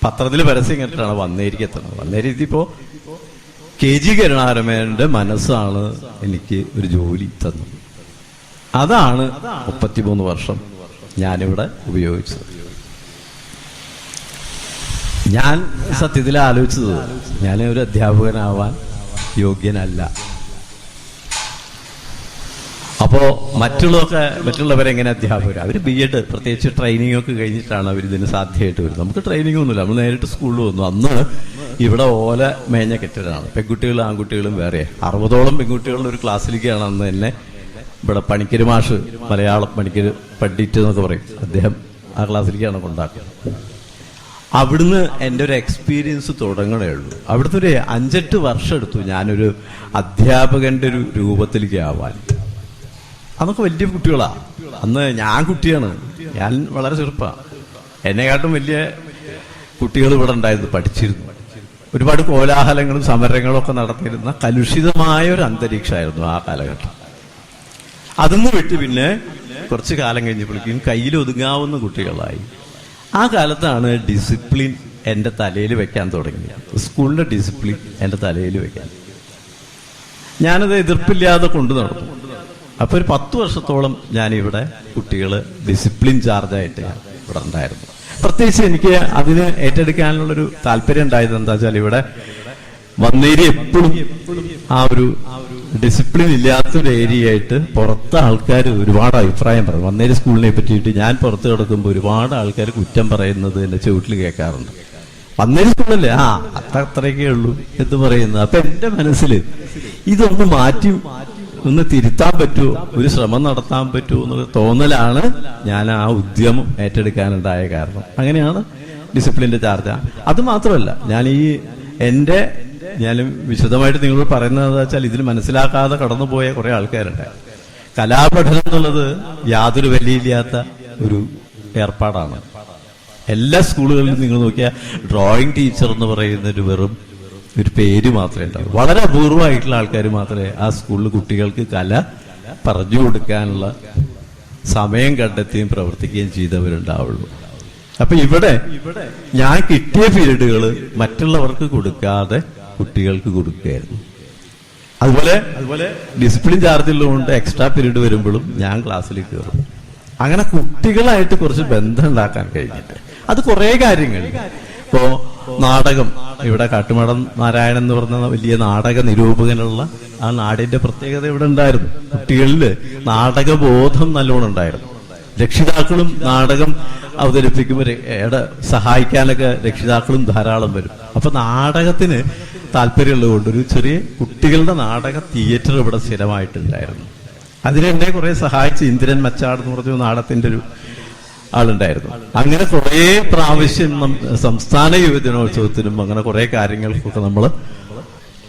പത്രത്തിൽ പരസ്യം കേട്ടിട്ടാണ് വന്നേരിക്ക് എത്തുന്നത്. വന്നേരിത്തിപ്പോ KG കരുണാകരമേനോന്റെ മനസ്സാണ് എനിക്ക് ഒരു ജോലി തന്നത്. അതാണ് 33 വർഷം ഞാനിവിടെ ഉപയോഗിച്ചത്. ഞാൻ സത്യത്തിൽ ആലോചിച്ചത് ഞാൻ ഒരു അധ്യാപകനാവാൻ യോഗ്യനല്ല. അപ്പോ മറ്റുള്ളവരെങ്ങനെ അധ്യാപകർ, അവർ BEd പ്രത്യേകിച്ച് ട്രെയിനിങ് ഒക്കെ കഴിഞ്ഞിട്ടാണ് അവർ ഇതിന് സാധ്യമായിട്ട് വരുന്നത്. നമുക്ക് ട്രെയിനിങ് ഒന്നുമില്ല, നമ്മൾ നേരിട്ട് സ്കൂളിൽ വന്നു. അന്ന് ഇവിടെ ഓല മേഞ്ഞ കെട്ടിടമാണ്, പെൺകുട്ടികളും ആൺകുട്ടികളും വേറെ 60ഓളം പെൺകുട്ടികളുടെ ഒരു ക്ലാസ്സിലേക്കാണ് അന്ന് എന്നെ ഇവിടെ പണിക്കര് മാഷ്, മലയാളം പണിക്കര് പണ്ഡിറ്റ് എന്നൊക്കെ പറയും, അദ്ദേഹം ആ ക്ലാസ്സിലേക്കാണ് കൊണ്ടാക്കുന്നത്. അവിടുന്ന് എൻ്റെ ഒരു എക്സ്പീരിയൻസ് തുടങ്ങണേ ഉള്ളൂ. അവിടുത്തെ ഒരു 5-8 വർഷം എടുത്തു ഞാനൊരു അധ്യാപകന്റെ ഒരു രൂപത്തിലേക്ക് ആവാൻ. അതൊക്കെ വലിയ കുട്ടികളാ. അന്ന് ഞാൻ കുട്ടിയാണ്, ഞാൻ വളരെ ചെറുപ്പമാണ്. എന്നെക്കാട്ടും വലിയ കുട്ടികൾ ഇവിടെ ഉണ്ടായിരുന്നു, പഠിച്ചിരുന്നു. ഒരുപാട് കോലാഹലങ്ങളും സമരങ്ങളും ഒക്കെ നടത്തിയിരുന്ന കലുഷിതമായ ഒരു അന്തരീക്ഷമായിരുന്നു ആ കാലഘട്ടം. അതൊന്ന് വിട്ട് പിന്നെ കുറച്ച് കാലം കഴിഞ്ഞപ്പോഴേക്കും കയ്യിൽ ഒതുങ്ങാവുന്ന കുട്ടികളായി. ആ കാലത്താണ് ഡിസിപ്ലിൻ എൻ്റെ തലയിൽ വെക്കാൻ തുടങ്ങിയത്. സ്കൂളിൻ്റെ ഡിസിപ്ലിൻ എൻ്റെ തലയിൽ വെക്കാൻ ഞാനത് എതിർപ്പില്ലാതെ കൊണ്ടു നടന്നു. അപ്പോൾ ഒരു 10 വർഷത്തോളം ഞാനിവിടെ കുട്ടികൾ ഡിസിപ്ലിൻ ചാർജായിട്ട് ഞാൻ ഇവിടെ ഉണ്ടായിരുന്നു. പ്രത്യേകിച്ച് എനിക്ക് അതിന് ഏറ്റെടുക്കാനുള്ളൊരു താല്പര്യം ഉണ്ടായത് എന്താ വെച്ചാൽ, ഇവിടെ വന്നേരി എപ്പോഴും ആ ഒരു ഡിസിപ്ലിൻ ഇല്ലാത്തൊരു ഏരിയ ആയിട്ട് പുറത്തെ ആൾക്കാർ ഒരുപാട് അഭിപ്രായം പറയും. വന്നേരി സ്കൂളിനെ പറ്റിയിട്ട് ഞാൻ പുറത്ത് കിടക്കുമ്പോൾ ഒരുപാട് ആൾക്കാർ കുറ്റം പറയുന്നത് എൻ്റെ ചുവട്ടിൽ കേൾക്കാറുണ്ട്. വന്നേരി സ്കൂളല്ലേ, അത്രയൊക്കെ ഉള്ളൂ എന്ന് പറയുന്നത്. അപ്പൊ എൻ്റെ മനസ്സിൽ ഇതൊന്ന് മാറ്റി ഒന്ന് തിരുത്താൻ പറ്റുമോ, ഒരു ശ്രമം നടത്താൻ പറ്റുമോ എന്നുള്ള തോന്നലാണ് ഞാൻ ആ ഉദ്യമം ഏറ്റെടുക്കാനുണ്ടായ കാരണം. അങ്ങനെയാണ് ഡിസിപ്ലിൻ്റെ ചാർജ്. അത് മാത്രമല്ല, ഞാൻ വിശദമായിട്ട് നിങ്ങളോട് പറയുന്നത് വെച്ചാൽ, ഇതിൽ മനസ്സിലാക്കാതെ കടന്നുപോയ കുറെ ആൾക്കാരുണ്ട്. കലാപഠനം എന്നുള്ളത് യാതൊരു വിലയില്ലാത്ത ഒരു ഏർപ്പാടാണ്. എല്ലാ സ്കൂളുകളിലും നിങ്ങൾ നോക്കിയാൽ ഡ്രോയിങ് ടീച്ചർ എന്ന് പറയുന്ന ഒരു വെറും ഒരു പേര് മാത്രമേ ഉണ്ടാവും. വളരെ അപൂർവമായിട്ടുള്ള ആൾക്കാർ മാത്രമേ ആ സ്കൂളിൽ കുട്ടികൾക്ക് കല പറഞ്ഞു കൊടുക്കാനുള്ള സമയം കണ്ടെത്തുകയും പ്രവർത്തിക്കുകയും ചെയ്തവരുണ്ടാവുള്ളൂ. അപ്പൊ ഇവിടെ ഞാൻ കിട്ടിയ പീരീഡുകൾ മറ്റുള്ളവർക്ക് കൊടുക്കാതെ കുട്ടികൾക്ക് കൊടുക്കുകയായിരുന്നു. അതുപോലെ ഡിസിപ്ലിൻ ചാർജുള്ളതുകൊണ്ട് എക്സ്ട്രാ പീരീഡ് വരുമ്പോഴും ഞാൻ ക്ലാസ്സിലേക്ക് കയറും. അങ്ങനെ കുട്ടികളായിട്ട് കുറച്ച് ബന്ധം ഉണ്ടാക്കാൻ കഴിഞ്ഞിട്ട് അത് കുറെ കാര്യങ്ങൾ. ഇപ്പോ നാടകം, ഇവിടെ കാട്ടുമടം നാരായണൻ എന്ന് പറഞ്ഞ വലിയ നാടക നിരൂപകനുള്ള ആ നാടിന്റെ പ്രത്യേകത ഇവിടെ ഉണ്ടായിരുന്നു. കുട്ടികളിൽ നാടകബോധം നല്ലോണം ഉണ്ടായിരുന്നു. രക്ഷിതാക്കളും നാടകം അവതരിപ്പിക്കുമ്പോൾ സഹായിക്കാനൊക്കെ രക്ഷിതാക്കളും ധാരാളം വരും. അപ്പൊ നാടകത്തിന് താല്പര്യമുള്ളതുകൊണ്ട് ഒരു ചെറിയ കുട്ടികളുടെ നാടക തിയേറ്റർ ഇവിടെ സ്ഥിരമായിട്ടുണ്ടായിരുന്നു. അതിനെന്നെ കുറെ സഹായിച്ച് ഇന്ദ്രൻ മച്ചാട് എന്ന് പറഞ്ഞ നാടകത്തിന്റെ ഒരു ആളുണ്ടായിരുന്നു. അങ്ങനെ കുറെ പ്രാവശ്യം സംസ്ഥാന യുവജനോത്സവത്തിനും അങ്ങനെ കുറെ കാര്യങ്ങൾക്കൊക്കെ നമ്മൾ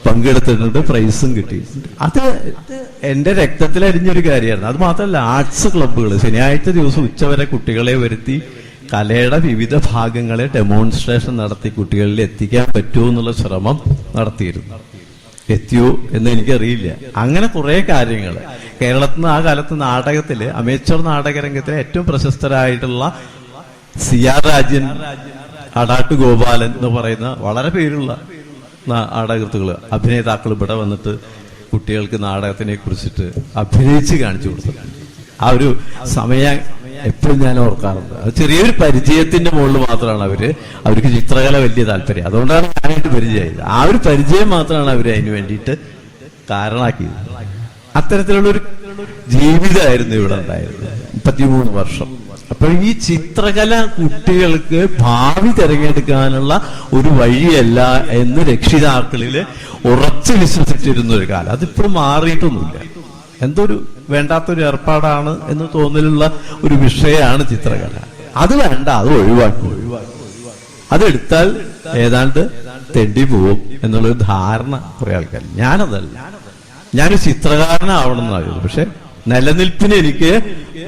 പങ്കെടുത്തിട്ടുണ്ട്, പ്രൈസും കിട്ടിയിട്ടുണ്ട്. അത് എന്റെ രക്തത്തിലരിഞ്ഞൊരു കാര്യമായിരുന്നു. അത് മാത്രമല്ല, ആർട്സ് ക്ലബ്ബുകൾ ശനിയാഴ്ച ദിവസം ഉച്ചവരെ കുട്ടികളെ വരുത്തി കലയുടെ വിവിധ ഭാഗങ്ങളെ ഡെമോൺസ്ട്രേഷൻ നടത്തി കുട്ടികളിൽ എത്തിക്കാൻ പറ്റുമോ എന്നുള്ള ശ്രമം നടത്തിയിരുന്നു. എത്തിയോ എന്ന് എനിക്കറിയില്ല. അങ്ങനെ കുറെ കാര്യങ്ങൾ കേരളത്തിൽ നിന്ന് ആ കാലത്ത് നാടകത്തില് അമേച്ചർ നാടകരംഗത്തിലെ ഏറ്റവും പ്രശസ്തരായിട്ടുള്ള CR രാജൻ, അടാട്ട് ഗോപാലൻ എന്ന് പറയുന്ന വളരെ പേരുള്ള നാടകൃത്തുകള്, അഭിനേതാക്കൾ ഇവിടെ വന്നിട്ട് കുട്ടികൾക്ക് നാടകത്തിനെ കുറിച്ചിട്ട് അഭിനയിച്ച് കാണിച്ചു കൊടുത്തിട്ടുണ്ട്. ആ ഒരു സമയം എപ്പോഴും ഞാൻ ഓർക്കാറുണ്ട്. അത് ചെറിയൊരു പരിചയത്തിന്റെ മുകളിൽ മാത്രമാണ് അവർക്ക് ചിത്രകല വലിയ താല്പര്യം. അതുകൊണ്ടാണ് ഞാനായിട്ട് പരിചയമായത്. ആ ഒരു പരിചയം മാത്രമാണ് അവർ അതിന് വേണ്ടിയിട്ട് കാരണമാക്കിയത്. അത്തരത്തിലുള്ളൊരു ജീവിതമായിരുന്നു ഇവിടെ ഉണ്ടായിരുന്നത് 33 വർഷം. അപ്പോൾ ഈ ചിത്രകല കുട്ടികൾക്ക് ഭാവി തിരഞ്ഞെടുക്കാനുള്ള ഒരു വഴിയല്ല എന്ന് രക്ഷിതാക്കളിൽ ഉറച്ചു വിശ്വസിച്ചിരുന്ന ഒരു കാലം. അതിപ്പോഴും മാറിയിട്ടൊന്നുമില്ല. എന്തൊരു വേണ്ടാത്തൊരു ഏർപ്പാടാണ് എന്ന് തോന്നലുള്ള ഒരു വിഷയമാണ് ചിത്രകല. അത് വേണ്ട, അത് ഒഴിവാക്കി. അതെടുത്താൽ ഏതാണ്ട് തെണ്ടി പോവും എന്നുള്ളൊരു ധാരണ കുറെ ആൾക്കാർ. ഞാനതല്ല, ഞാനൊരു ചിത്രകാരനാവണം എന്നായിരുന്നു. പക്ഷെ നിലനിൽപ്പിന് എനിക്ക്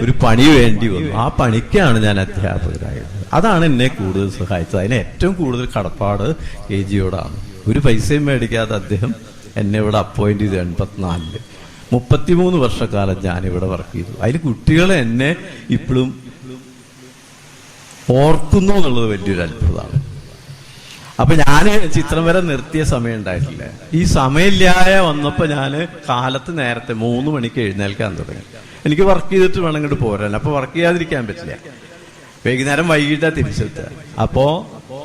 ഒരു പണി വേണ്ടി വന്നു. ആ പണിക്കാണ് ഞാൻ അധ്യാപകരായത്. അതാണ് എന്നെ കൂടുതൽ സഹായിച്ചത്. അതിന് ഏറ്റവും കൂടുതൽ കടപ്പാട് KGയോടാണ്. ഒരു പൈസയും മേടിക്കാതെ അദ്ദേഹം എന്നെ ഇവിടെ അപ്പോയിന്റ് ചെയ്ത് 84 33 വർഷക്കാലം ഞാനിവിടെ വർക്ക് ചെയ്തു. അതിൽ കുട്ടികളെ എന്നെ ഇപ്പോഴും ഓർക്കുന്നു എന്നുള്ളത് വലിയൊരു അത്ഭുതമാണ്. അപ്പൊ ഞാൻ ചിത്രം വരെ നിർത്തിയ സമയം ഉണ്ടായിട്ടില്ല. ഈ സമയമില്ലായ വന്നപ്പോ ഞാൻ കാലത്ത് നേരത്തെ 3 മണിക്ക് എഴുന്നേൽക്കാൻ തുടങ്ങി. എനിക്ക് വർക്ക് ചെയ്തിട്ട് വേണം ഇങ്ങോട്ട് പോരാൻ. അപ്പൊ വർക്ക് ചെയ്യാതിരിക്കാൻ പറ്റില്ല. വൈകുന്നേരം വൈകിട്ടാ തിരിച്ചെത്തുക. അപ്പോ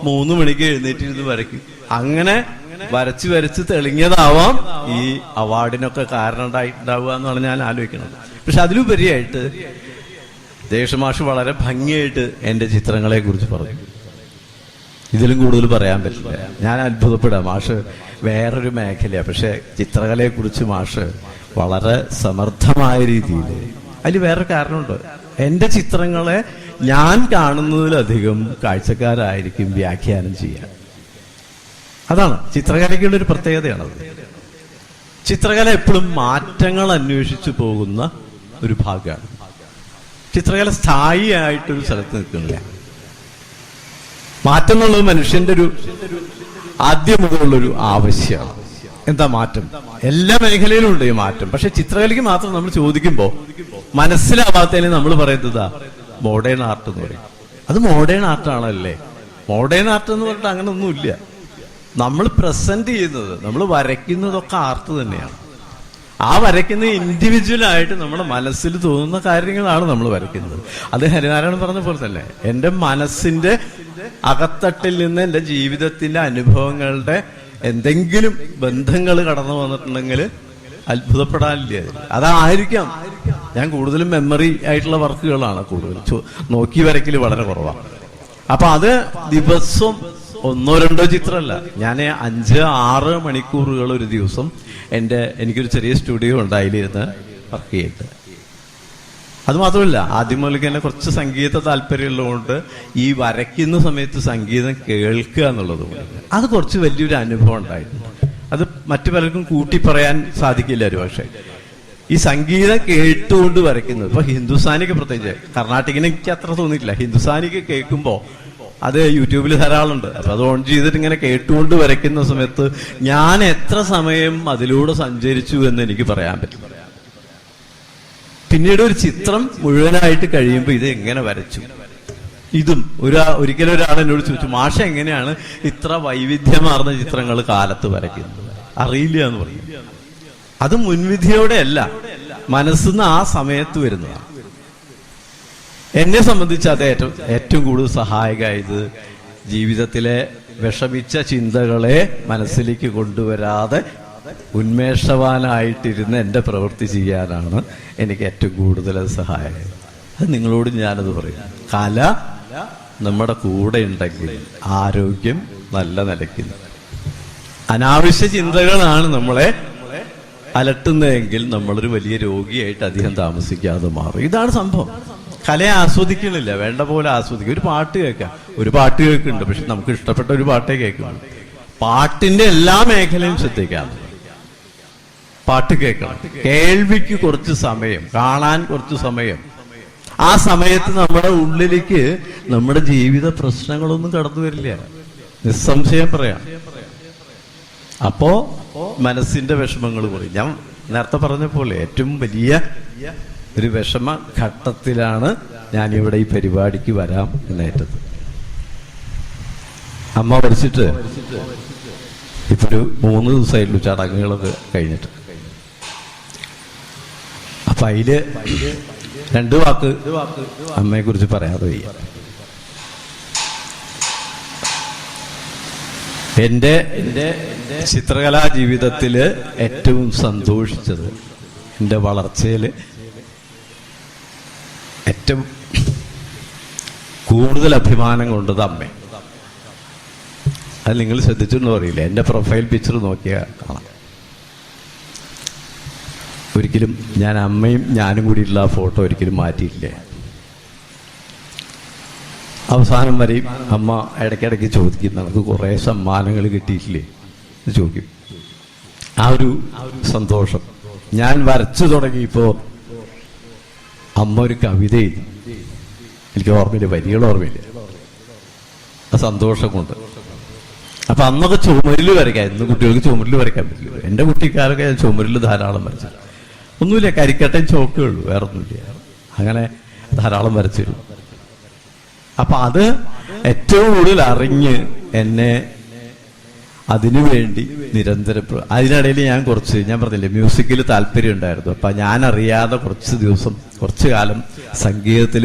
3 മണിക്ക് എഴുന്നേറ്റിരുന്ന് വരയ്ക്കും. അങ്ങനെ വരച്ച് തെളിഞ്ഞതാവാം ഈ അവാർഡിനൊക്കെ കാരണം ഉണ്ടാവുക എന്നാണ് ഞാൻ ആലോചിക്കുന്നത്. പക്ഷെ അതിലുപരിയായിട്ട് ദേശമാഷ് വളരെ ഭംഗിയായിട്ട് എന്റെ ചിത്രങ്ങളെ കുറിച്ച് പറഞ്ഞു. ഇതിലും കൂടുതൽ പറയാൻ പറ്റില്ല. ഞാൻ അത്ഭുതപ്പെടാം. മാഷ് വേറൊരു മേഖലയാണ്, പക്ഷെ ചിത്രകലയെ കുറിച്ച് മാഷ് വളരെ സമർത്ഥമായ രീതിയിൽ. അതിൽ വേറെ കാരണമുണ്ട്. എന്റെ ചിത്രങ്ങളെ ഞാൻ കാണുന്നതിലധികം കാഴ്ചക്കാരായിരിക്കും വ്യാഖ്യാനം ചെയ്യാൻ. അതാണ് ചിത്രകലയ്ക്കുള്ള ഒരു പ്രത്യേകതയാണത്. ചിത്രകല എപ്പോഴും മാറ്റങ്ങൾ അന്വേഷിച്ചു പോകുന്ന ഒരു ഭാഗമാണ്. ചിത്രകല സ്ഥായിയായിട്ടൊരു സ്ഥലത്ത് നിൽക്കുന്നില്ല. മാറ്റം എന്നുള്ളത് മനുഷ്യന്റെ ഒരു ആദ്യം മുതലുള്ളൊരു ആവശ്യമാണ്. എന്താ മാറ്റം? എല്ലാ മേഖലയിലും ഉണ്ട് ഈ മാറ്റം. പക്ഷെ ചിത്രകലയ്ക്ക് മാത്രം നമ്മൾ ചോദിക്കുമ്പോ മനസ്സിലാവാത്തതിന് നമ്മൾ പറയുന്നതാ മോഡേൺ ആർട്ട് എന്ന് പറയും. അത് മോഡേൺ ആർട്ടാണല്ലേ? മോഡേൺ ആർട്ട് എന്ന് പറഞ്ഞിട്ട് അങ്ങനെ ഒന്നുമില്ല. നമ്മൾ പ്രസന്റ് ചെയ്യുന്നത്, നമ്മൾ വരയ്ക്കുന്നതൊക്കെ ആർട്ട് തന്നെയാണ്. ആ വരയ്ക്കുന്ന ഇൻഡിവിജ്വൽ ആയിട്ട് നമ്മുടെ മനസ്സിൽ തോന്നുന്ന കാര്യങ്ങളാണ് നമ്മൾ വരയ്ക്കുന്നത്. അത് ഹരിനാരായണൻ പറഞ്ഞ പോലെ തന്നെ എൻ്റെ മനസ്സിന്റെ അകത്തട്ടിൽ നിന്ന് എൻ്റെ ജീവിതത്തിന്റെ അനുഭവങ്ങളുടെ എന്തെങ്കിലും ബന്ധങ്ങൾ കടന്നു വന്നിട്ടുണ്ടെങ്കിൽ അത്ഭുതപ്പെടാനില്ല. അതായിരിക്കാം. ഞാൻ കൂടുതലും മെമ്മറി ആയിട്ടുള്ള വർക്കുകളാണ് കൂടുതൽ നോക്കി വരയ്ക്കൽ വളരെ കുറവാണ്. അപ്പൊ അത് ദിവസം 1-2 ചിത്രമല്ല, ഞാൻ 5-6 മണിക്കൂറുകൾ ഒരു ദിവസം എനിക്കൊരു ചെറിയ സ്റ്റുഡിയോ ഉണ്ട്, അതിലിരുന്ന് വർക്ക് ചെയ്തിട്ട്. അത് മാത്രമല്ല, ആദ്യം മുതൽ തന്നെ കുറച്ച് സംഗീത താല്പര്യമുള്ളതുകൊണ്ട് ഈ വരയ്ക്കുന്ന സമയത്ത് സംഗീതം കേൾക്കുക എന്നുള്ളത് അത് കുറച്ച് വലിയൊരു അനുഭവം ഉണ്ടായിട്ടുണ്ട്. അത് മറ്റു പലർക്കും കൂട്ടി പറയാൻ സാധിക്കില്ല ഒരു പക്ഷേ. ഈ സംഗീതം കേട്ടുകൊണ്ട് വരയ്ക്കുന്നത്, ഇപ്പൊ ഹിന്ദുസ്ഥാനിക്ക് പ്രത്യേകിച്ച്, കർണാട്ടിക്കിന് എനിക്ക് അത്ര തോന്നിയിട്ടില്ല. ഹിന്ദുസ്ഥാനിക്ക് കേൾക്കുമ്പോൾ അത് യൂട്യൂബിൽ ധാരാളമുണ്ട്. അപ്പൊ അത് ഓൺ ചെയ്തിട്ട് ഇങ്ങനെ കേട്ടുകൊണ്ട് വരയ്ക്കുന്ന സമയത്ത് ഞാൻ എത്ര സമയം അതിലൂടെ സഞ്ചരിച്ചു എന്ന് എനിക്ക് പറയാൻ പറ്റും. പിന്നീട് ഒരു ചിത്രം മുഴുവനായിട്ട് കഴിയുമ്പോൾ ഇത് എങ്ങനെ വരച്ചു, ഇതും ഒരിക്കലും ഒരാൾ എന്നോട് ചോദിച്ചു, മാഷ എങ്ങനെയാണ് ഇത്ര വൈവിധ്യമാർന്ന ചിത്രങ്ങൾ കാലത്ത് വരയ്ക്കുന്നത്? അറിയില്ല എന്ന് പറയും. അത് മുൻവിധിയോടെ അല്ല, മനസ്സിന്ന് ആ സമയത്ത് വരുന്നതാണ്. എന്നെ സംബന്ധിച്ച് അത് ഏറ്റവും കൂടുതൽ സഹായകമായത് ജീവിതത്തിലെ വിഷമിച്ച ചിന്തകളെ മനസ്സിലേക്ക് കൊണ്ടുവരാതെ ഉന്മേഷവാനായിട്ടിരുന്ന് എൻ്റെ പ്രവൃത്തി ചെയ്യാനാണ് എനിക്ക് ഏറ്റവും കൂടുതൽ സഹായകമായത്. അത് നിങ്ങളോട് ഞാനത് പറയും. കല നമ്മുടെ കൂടെ ഉണ്ടെങ്കിൽ ആരോഗ്യം നല്ല നിലയ്ക്കുന്നു. അനാവശ്യ ചിന്തകളാണ് നമ്മളെ അലട്ടുന്നതെങ്കിൽ നമ്മളൊരു വലിയ രോഗിയായിട്ട് അധികം താമസിക്കാതെ മാറും. ഇതാണ് സംഭവം. കലയെ ആസ്വദിക്കണില്ല, വേണ്ട പോലെ ആസ്വദിക്കുക. ഒരു പാട്ട് കേൾക്കാം, ഒരു പാട്ട് കേൾക്കുന്നുണ്ട്, പക്ഷെ നമുക്ക് ഇഷ്ടപ്പെട്ട ഒരു പാട്ടേ കേൾക്കുന്നുള്ളൂ. പാട്ടിന്റെ എല്ലാ മേഖലയും ശ്രദ്ധിക്കാം. പാട്ട് കേൾക്കണം, കേൾവിക്ക് കുറച്ച് സമയം, കാണാൻ കുറച്ച് സമയം. ആ സമയത്ത് നമ്മുടെ ഉള്ളിലേക്ക് നമ്മുടെ ജീവിത പ്രശ്നങ്ങളൊന്നും കടന്നു വരില്ല, നിസ്സംശയം പറയാം. അപ്പോ മനസ്സിന്റെ വിഷമങ്ങൾ കുറയും. ഞാൻ നേരത്തെ പറഞ്ഞ പോലെ ഏറ്റവും വലിയ ഒരു വിഷമ ഘട്ടത്തിലാണ് ഞാനിവിടെ ഈ പരിപാടിക്ക് വരാം എന്നേറ്റത്. അമ്മ മരിച്ചിട്ട് ഇപ്പൊ ഒരു 3 ദിവസമായിട്ടുള്ള ചടങ്ങുകളൊക്കെ കഴിഞ്ഞിട്ട്. അപ്പൊ അതില് രണ്ട് വാക്ക് അമ്മയെ കുറിച്ച് പറയാതെ വയ്യ. എൻ്റെ ചിത്രകലാ ജീവിതത്തില് ഏറ്റവും സന്തോഷിച്ചത്, എൻ്റെ വളർച്ചയിൽ ഏറ്റവും കൂടുതൽ അഭിമാനം കൊണ്ടത് അമ്മ. അത് നിങ്ങൾ ശ്രദ്ധിച്ചിട്ടുണ്ടോ അറിയില്ല, എൻ്റെ പ്രൊഫൈൽ പിക്ചർ നോക്കിയാൽ കാണാം. ഒരിക്കലും ഞാൻ അമ്മയും ഞാനും കൂടിയിട്ടുള്ള ആ ഫോട്ടോ ഒരിക്കലും മാറ്റിയിട്ടില്ല. അവസാനം വരെയും അമ്മ ഇടയ്ക്കിടയ്ക്ക് ചോദിക്കും, നമുക്ക് കുറേ സമ്മാനങ്ങൾ കിട്ടിയിട്ടില്ലേ എന്ന് ചോദിക്കും. ആ ഒരു സന്തോഷം. ഞാൻ വരച്ചു തുടങ്ങിയപ്പോൾ അമ്മ ഒരു കവിത എഴുതി, എനിക്ക് ഓർമ്മയില്ല, വരികൾ ഓർമ്മയില്ല, ആ സന്തോഷം കൊണ്ട്. അപ്പൊ അന്നൊക്കെ ചുമരിൽ വരയ്ക്കാം, ഇന്ന് കുട്ടികൾക്ക് ചുമരിൽ വരയ്ക്കാൻ പറ്റില്ല. എൻ്റെ കുട്ടിക്കാരൊക്കെ ഞാൻ ചുമരിൽ ധാരാളം വരച്ചു. ഒന്നുമില്ല, കരിക്കട്ടയും ചോക്കേ ഉള്ളൂ, വേറെ ഒന്നുമില്ല. അങ്ങനെ ധാരാളം വരച്ചിരുന്നു. അപ്പൊ അത് ഏറ്റവും കൂടുതൽ അറിഞ്ഞ് എന്നെ അതിനുവേണ്ടി നിരന്തരം, അതിനിടയിൽ ഞാൻ പറഞ്ഞില്ലേ മ്യൂസിക്കിൽ താല്പര്യം ഉണ്ടായിരുന്നു. അപ്പൊ ഞാൻ അറിയാതെ കുറച്ചു കാലം സംഗീതത്തിൽ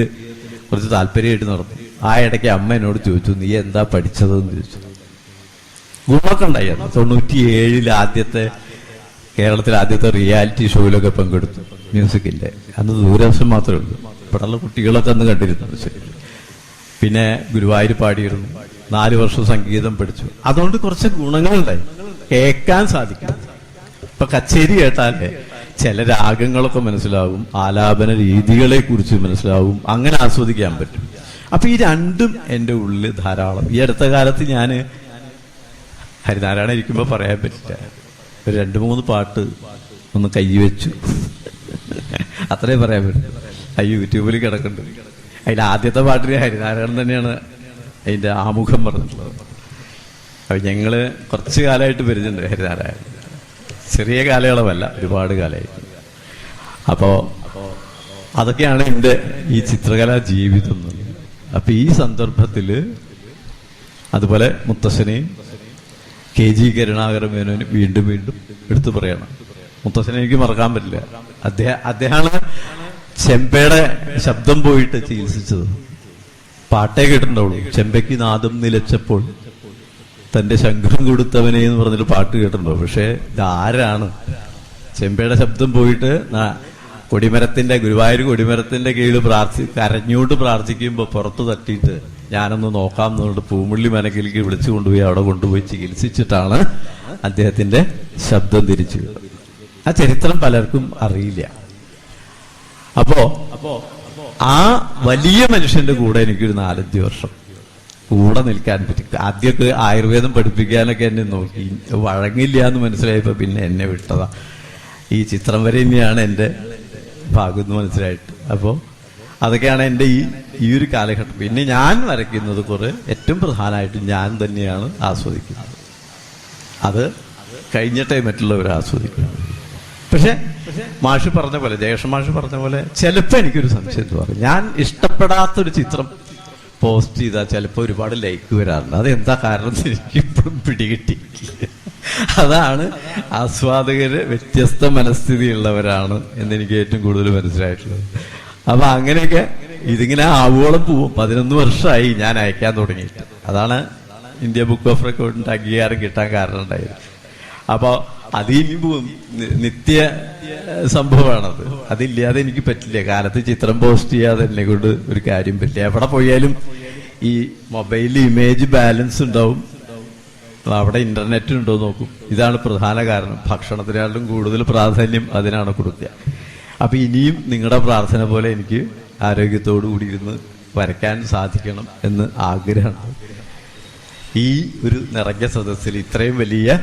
കുറച്ച് താല്പര്യമായിട്ട് നടന്നു. ആ ഇടയ്ക്ക് അമ്മ എന്നോട് ചോദിച്ചു, നീ എന്താ പഠിച്ചതെന്ന് ചോദിച്ചു. ഗുണമൊക്കെ ഉണ്ടായിരുന്നു. 97 കേരളത്തിലെ ആദ്യത്തെ റിയാലിറ്റി ഷോയിലൊക്കെ പങ്കെടുത്തു മ്യൂസിക്കിന്റെ. അന്ന് ദൂരദർശൻ മാത്രമേ ഉള്ളൂ, ഇപ്പോഴുള്ള കുട്ടികളൊക്കെ അന്ന് കണ്ടിരുന്നു. ശരി. പിന്നെ ഗുരുവായൂർ പാടിയിരുന്നു. 4 വർഷം സംഗീതം പഠിച്ചു. അതുകൊണ്ട് കുറച്ച് ഗുണങ്ങളുണ്ടായി, കേൾക്കാൻ സാധിക്കും. ഇപ്പൊ കച്ചേരി കേട്ടാലേ ചില രാഗങ്ങളൊക്കെ മനസ്സിലാവും, ആലാപന രീതികളെ കുറിച്ച് മനസ്സിലാവും, അങ്ങനെ ആസ്വദിക്കാൻ പറ്റും. അപ്പൊ ഈ രണ്ടും എൻ്റെ ഉള്ളിൽ ധാരാളം. ഈ അടുത്ത കാലത്ത് ഞാൻ ഹരിനാരായണ ഇരിക്കുമ്പോൾ പറയാൻ പറ്റില്ല, ഒരു 2-3 പാട്ട് ഒന്ന് കൈവച്ചു, അത്രേ പറയാൻ പറ്റും. ആ യൂട്യൂബിൽ കിടക്കുന്നുണ്ട്. അതിൽ ആദ്യത്തെ പാട്ടിന് ഹരിനാരായണൻ തന്നെയാണ് അതിൻ്റെ ആമുഖം പറഞ്ഞിട്ടുള്ളത്. അപ്പൊ ഞങ്ങള് കുറച്ച് കാലമായിട്ട് വരുന്നുണ്ട് ഹരിനാരായണൻ, ചെറിയ കാലയളവല്ല, ഒരുപാട് കാലമായി. അപ്പോ അതൊക്കെയാണ് എൻ്റെ ഈ ചിത്രകലാ ജീവിതം. അപ്പൊ ഈ സന്ദർഭത്തില് അതുപോലെ മുത്തശ്ശനെയും KG കരുണാകരമേനോനും വീണ്ടും വീണ്ടും എടുത്തു പറയണം. മുത്തശ്ശനെ എനിക്ക് മറക്കാൻ പറ്റില്ല. അദ്ദേഹമാണ് ചെമ്പയുടെ ശബ്ദം പോയിട്ട് ചികിത്സിച്ചത്. പാട്ടേ കേട്ടിട്ടുണ്ടാവുള്ളൂ, ചെമ്പയ്ക്ക് നാദം നിലച്ചപ്പോൾ തന്റെ ശംഖം കൊടുത്തവനെ എന്ന് പറഞ്ഞൊരു പാട്ട് കേട്ടിട്ടുണ്ടാവും. പക്ഷെ ഇതാരാണ് ചെമ്പയുടെ ശബ്ദം പോയിട്ട് ഗുരുവായൂർ കൊടിമരത്തിന്റെ കീഴിൽ കരഞ്ഞോണ്ട് പ്രാർത്ഥിക്കുമ്പോൾ പുറത്തു തട്ടിയിട്ട് ഞാനൊന്ന് നോക്കാം എന്നുകൊണ്ട് പൂമുള്ളി മനക്കിലേക്ക് വിളിച്ചു കൊണ്ടുപോയി അവിടെ കൊണ്ടുപോയി ചികിത്സിച്ചിട്ടാണ് അദ്ദേഹത്തിന്റെ ശബ്ദം തിരിച്ചു. ആ ചരിത്രം പലർക്കും അറിയില്ല. അപ്പോ ആ വലിയ മനുഷ്യന്റെ കൂടെ എനിക്കൊരു 4-5 വർഷം കൂടെ നിൽക്കാൻ പറ്റി. ആദ്യമൊക്കെ ആയുർവേദം പഠിപ്പിക്കാനൊക്കെ എന്നെ നോക്കി, വഴങ്ങില്ല എന്ന് മനസ്സിലായപ്പോ പിന്നെ എന്നെ വിട്ടതാ. ഈ ചിത്രം വരെ തന്നെയാണ് എൻ്റെ ഭാഗം എന്ന് മനസ്സിലായിട്ട്. അപ്പോൾ അതൊക്കെയാണ് എൻ്റെ ഈ ഒരു കാലഘട്ടം. പിന്നെ ഞാൻ വരയ്ക്കുന്നത് ഏറ്റവും പ്രധാനമായിട്ട് ഞാൻ തന്നെയാണ് ആസ്വദിക്കുന്നത്. അത് കഴിഞ്ഞിട്ടേ മറ്റുള്ളവർ ആസ്വദിക്കുന്നത്. പക്ഷെ മാഷ് പറഞ്ഞ പോലെ, ജയകൃഷ്ണൻ മാഷ് പറഞ്ഞ പോലെ, ചിലപ്പോൾ എനിക്കൊരു സംശയം തോന്നും. ഞാൻ ഇഷ്ടപ്പെടാത്തൊരു ചിത്രം പോസ്റ്റ് ചെയ്താൽ ചിലപ്പോൾ ഒരുപാട് ലൈക്ക് വരാറുണ്ട്. അതെന്താ കാരണം എനിക്ക് ഇപ്പോഴും പിടികിട്ടിയിട്ടില്ല. അതാണ് ആസ്വാദകര് വ്യത്യസ്ത മനസ്ഥിതിയുള്ളവരാണ് എന്നെനിക്ക് ഏറ്റവും കൂടുതൽ മനസ്സിലായിട്ടുള്ളത്. അപ്പൊ അങ്ങനെയൊക്കെ ഇതിങ്ങനെ ആവോളം പോവും. 11 വർഷമായി ഞാൻ അയക്കാൻ തുടങ്ങിയിട്ട്. അതാണ് ഇന്ത്യ ബുക്ക് ഓഫ് റെക്കോർഡിന്റെ അംഗീകാരം കിട്ടാൻ കാരണം ഉണ്ടായത്. അപ്പൊ അതിനി നിത്യ സംഭവമാണത്. അതില്ലാതെ എനിക്ക് പറ്റില്ല. കാലത്ത് ചിത്രം പോസ്റ്റ് ചെയ്യാതെ എന്നെ കൊണ്ട് ഒരു കാര്യം പറ്റില്ല. എവിടെ പോയാലും ഈ മൊബൈലിൽ ഇമേജ് ബാലൻസ് ഉണ്ടാവും, അവിടെ ഇന്റർനെറ്റ് ഉണ്ടോ നോക്കും. ഇതാണ് പ്രധാന കാരണം. ഭക്ഷണത്തിനാളും കൂടുതൽ പ്രാധാന്യം അതിനാണ് കൊടുക്കുക. അപ്പൊ ഇനിയും നിങ്ങളുടെ പ്രാർത്ഥന പോലെ എനിക്ക് ആരോഗ്യത്തോടു കൂടി ഇരുന്ന് വരയ്ക്കാൻ സാധിക്കണം എന്ന് ആഗ്രഹമുണ്ട്. ഈ ഒരു നിറഞ്ഞ സദസ്സിൽ ഇത്രയും വലിയ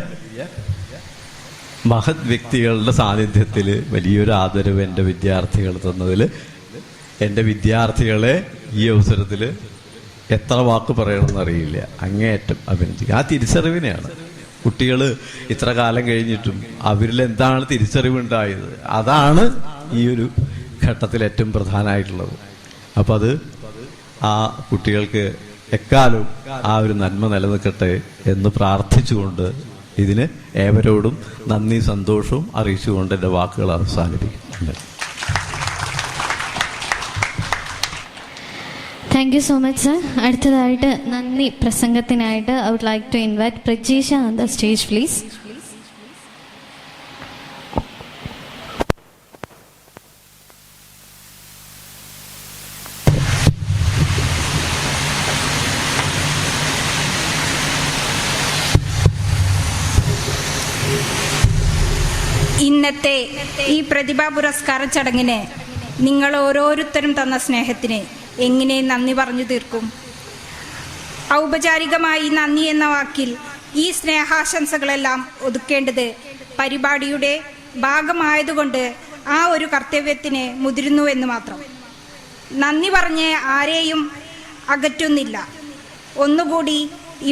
മഹത് വ്യക്തികളുടെ സാന്നിധ്യത്തിൽ വലിയൊരു ആദരവ് എൻ്റെ വിദ്യാർത്ഥികൾ തന്നതിൽ എൻ്റെ വിദ്യാർത്ഥികളെ ഈ അവസരത്തിൽ എത്ര വാക്ക് പറയണമെന്ന് അറിയില്ല, അങ്ങേയറ്റം അഭിനന്ദിക്കുക. ആ തിരിച്ചറിവിനെയാണ് കുട്ടികൾ ഇത്ര കാലം കഴിഞ്ഞിട്ടും അവരിൽ എന്താണ് തിരിച്ചറിവുണ്ടായത്, അതാണ് ഈ ഒരു ഘട്ടത്തിൽ ഏറ്റവും പ്രധാനമായിട്ടുള്ളത്. അപ്പം അത് ആ കുട്ടികൾക്ക് എക്കാലവും ആ ഒരു നന്മ നിലനിൽക്കട്ടെ എന്ന് പ്രാർത്ഥിച്ചുകൊണ്ട് ഇതിന് ഏവരോടും നന്ദി സന്തോഷവും അറിയിച്ചുകൊണ്ട് എൻ്റെ വാക്കുകൾ അവസാനിപ്പിക്കുന്നുണ്ട്. Thank you so much sir. അടുത്തതായിട്ട് നന്ദി പ്രസംഗത്തിനായിട്ട് I would like to invite Prajeesha on the stage please. ഇന്നത്തെ ഈ പ്രതിഭാ പുരസ്കാര ചടങ്ങിന് നിങ്ങൾ ഓരോരുത്തരും തന്ന സ്നേഹത്തിന് എങ്ങനെ നന്ദി പറഞ്ഞു തീർക്കും? ഔപചാരികമായി നന്ദി എന്ന വാക്കിൽ ഈ സ്നേഹാശംസകളെല്ലാം ഒതുക്കേണ്ടത് പരിപാടിയുടെ ഭാഗമായതുകൊണ്ട് ആ ഒരു കർത്തവ്യത്തിന് മുതിരുന്നു എന്ന് മാത്രം. നന്ദി പറഞ്ഞ് ആരെയും അകറ്റുന്നില്ല, ഒന്നുകൂടി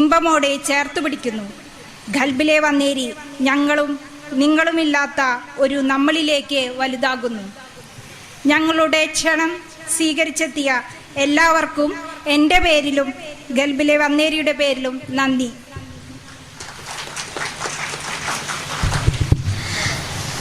ഇമ്പമോടെ ചേർത്ത് പിടിക്കുന്നു. ഖൽബിലെ വന്നേരി ഞങ്ങളും നിങ്ങളുമില്ലാത്ത ഒരു നമ്മളിലേക്ക് വലുതാകുന്നു. ഞങ്ങളുടെ ക്ഷണം സ്വീകരിച്ചെത്തിയ എല്ലാവർക്കും എൻ്റെ പേരിലും ഖൽബിലെ വന്നേരിയുടെ പേരിലും നന്ദി.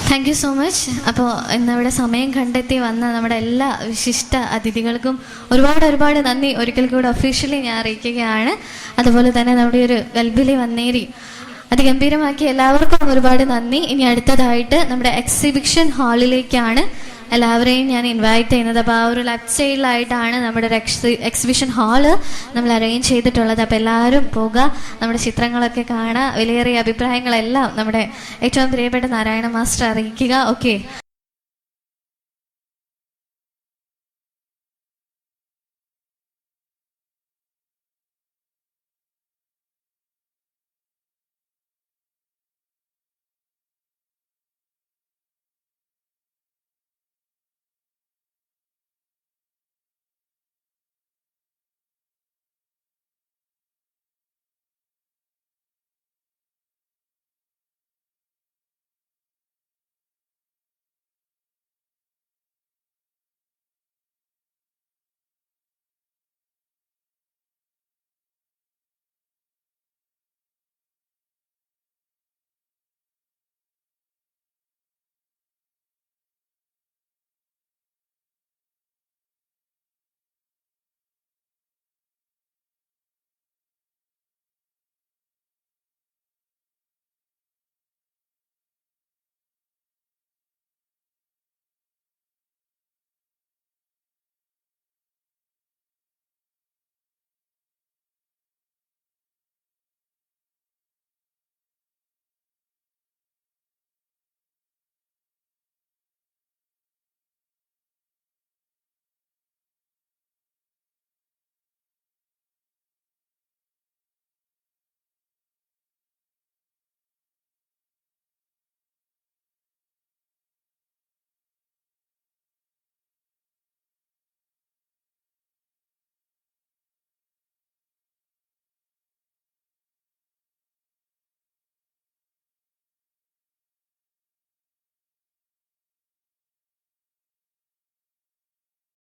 Thank you so much. അപ്പോൾ ഇന്നിവിടെ സമയം കണ്ടെത്തി വന്ന നമ്മുടെ എല്ലാ വിശിഷ്ട അതിഥികൾക്കും ഒരുപാട് നന്ദി ഒരിക്കൽ കൂടെ ഒഫീഷ്യലി ഞാൻ അറിയിക്കുകയാണ്. അതുപോലെ തന്നെ നമ്മുടെ ഒരു ഖൽബിലെ വന്നേരി അതിഗംഭീരമാക്കി എല്ലാവർക്കും ഒരുപാട് നന്ദി. ഇനി അടുത്തതായിട്ട് നമ്മുടെ എക്സിബിഷൻ ഹാളിലേക്കാണ് എല്ലാവരെയും ഞാൻ ഇൻവൈറ്റ് ചെയ്യുന്നത്. അപ്പോൾ ആ ഒരു ലെഫ്റ്റ് സൈഡിലായിട്ടാണ് നമ്മുടെ ഒരു എക്സിബിഷൻ ഹാള് നമ്മൾ അറേഞ്ച് ചെയ്തിട്ടുള്ളത്. അപ്പോൾ എല്ലാവരും പോകുക, നമ്മുടെ ചിത്രങ്ങളൊക്കെ കാണുക, വിലയേറിയ അഭിപ്രായങ്ങളെല്ലാം നമ്മുടെ ഏറ്റവും പ്രിയപ്പെട്ട നാരായണ മാസ്റ്റർ അറിയിക്കുക. ഓക്കെ.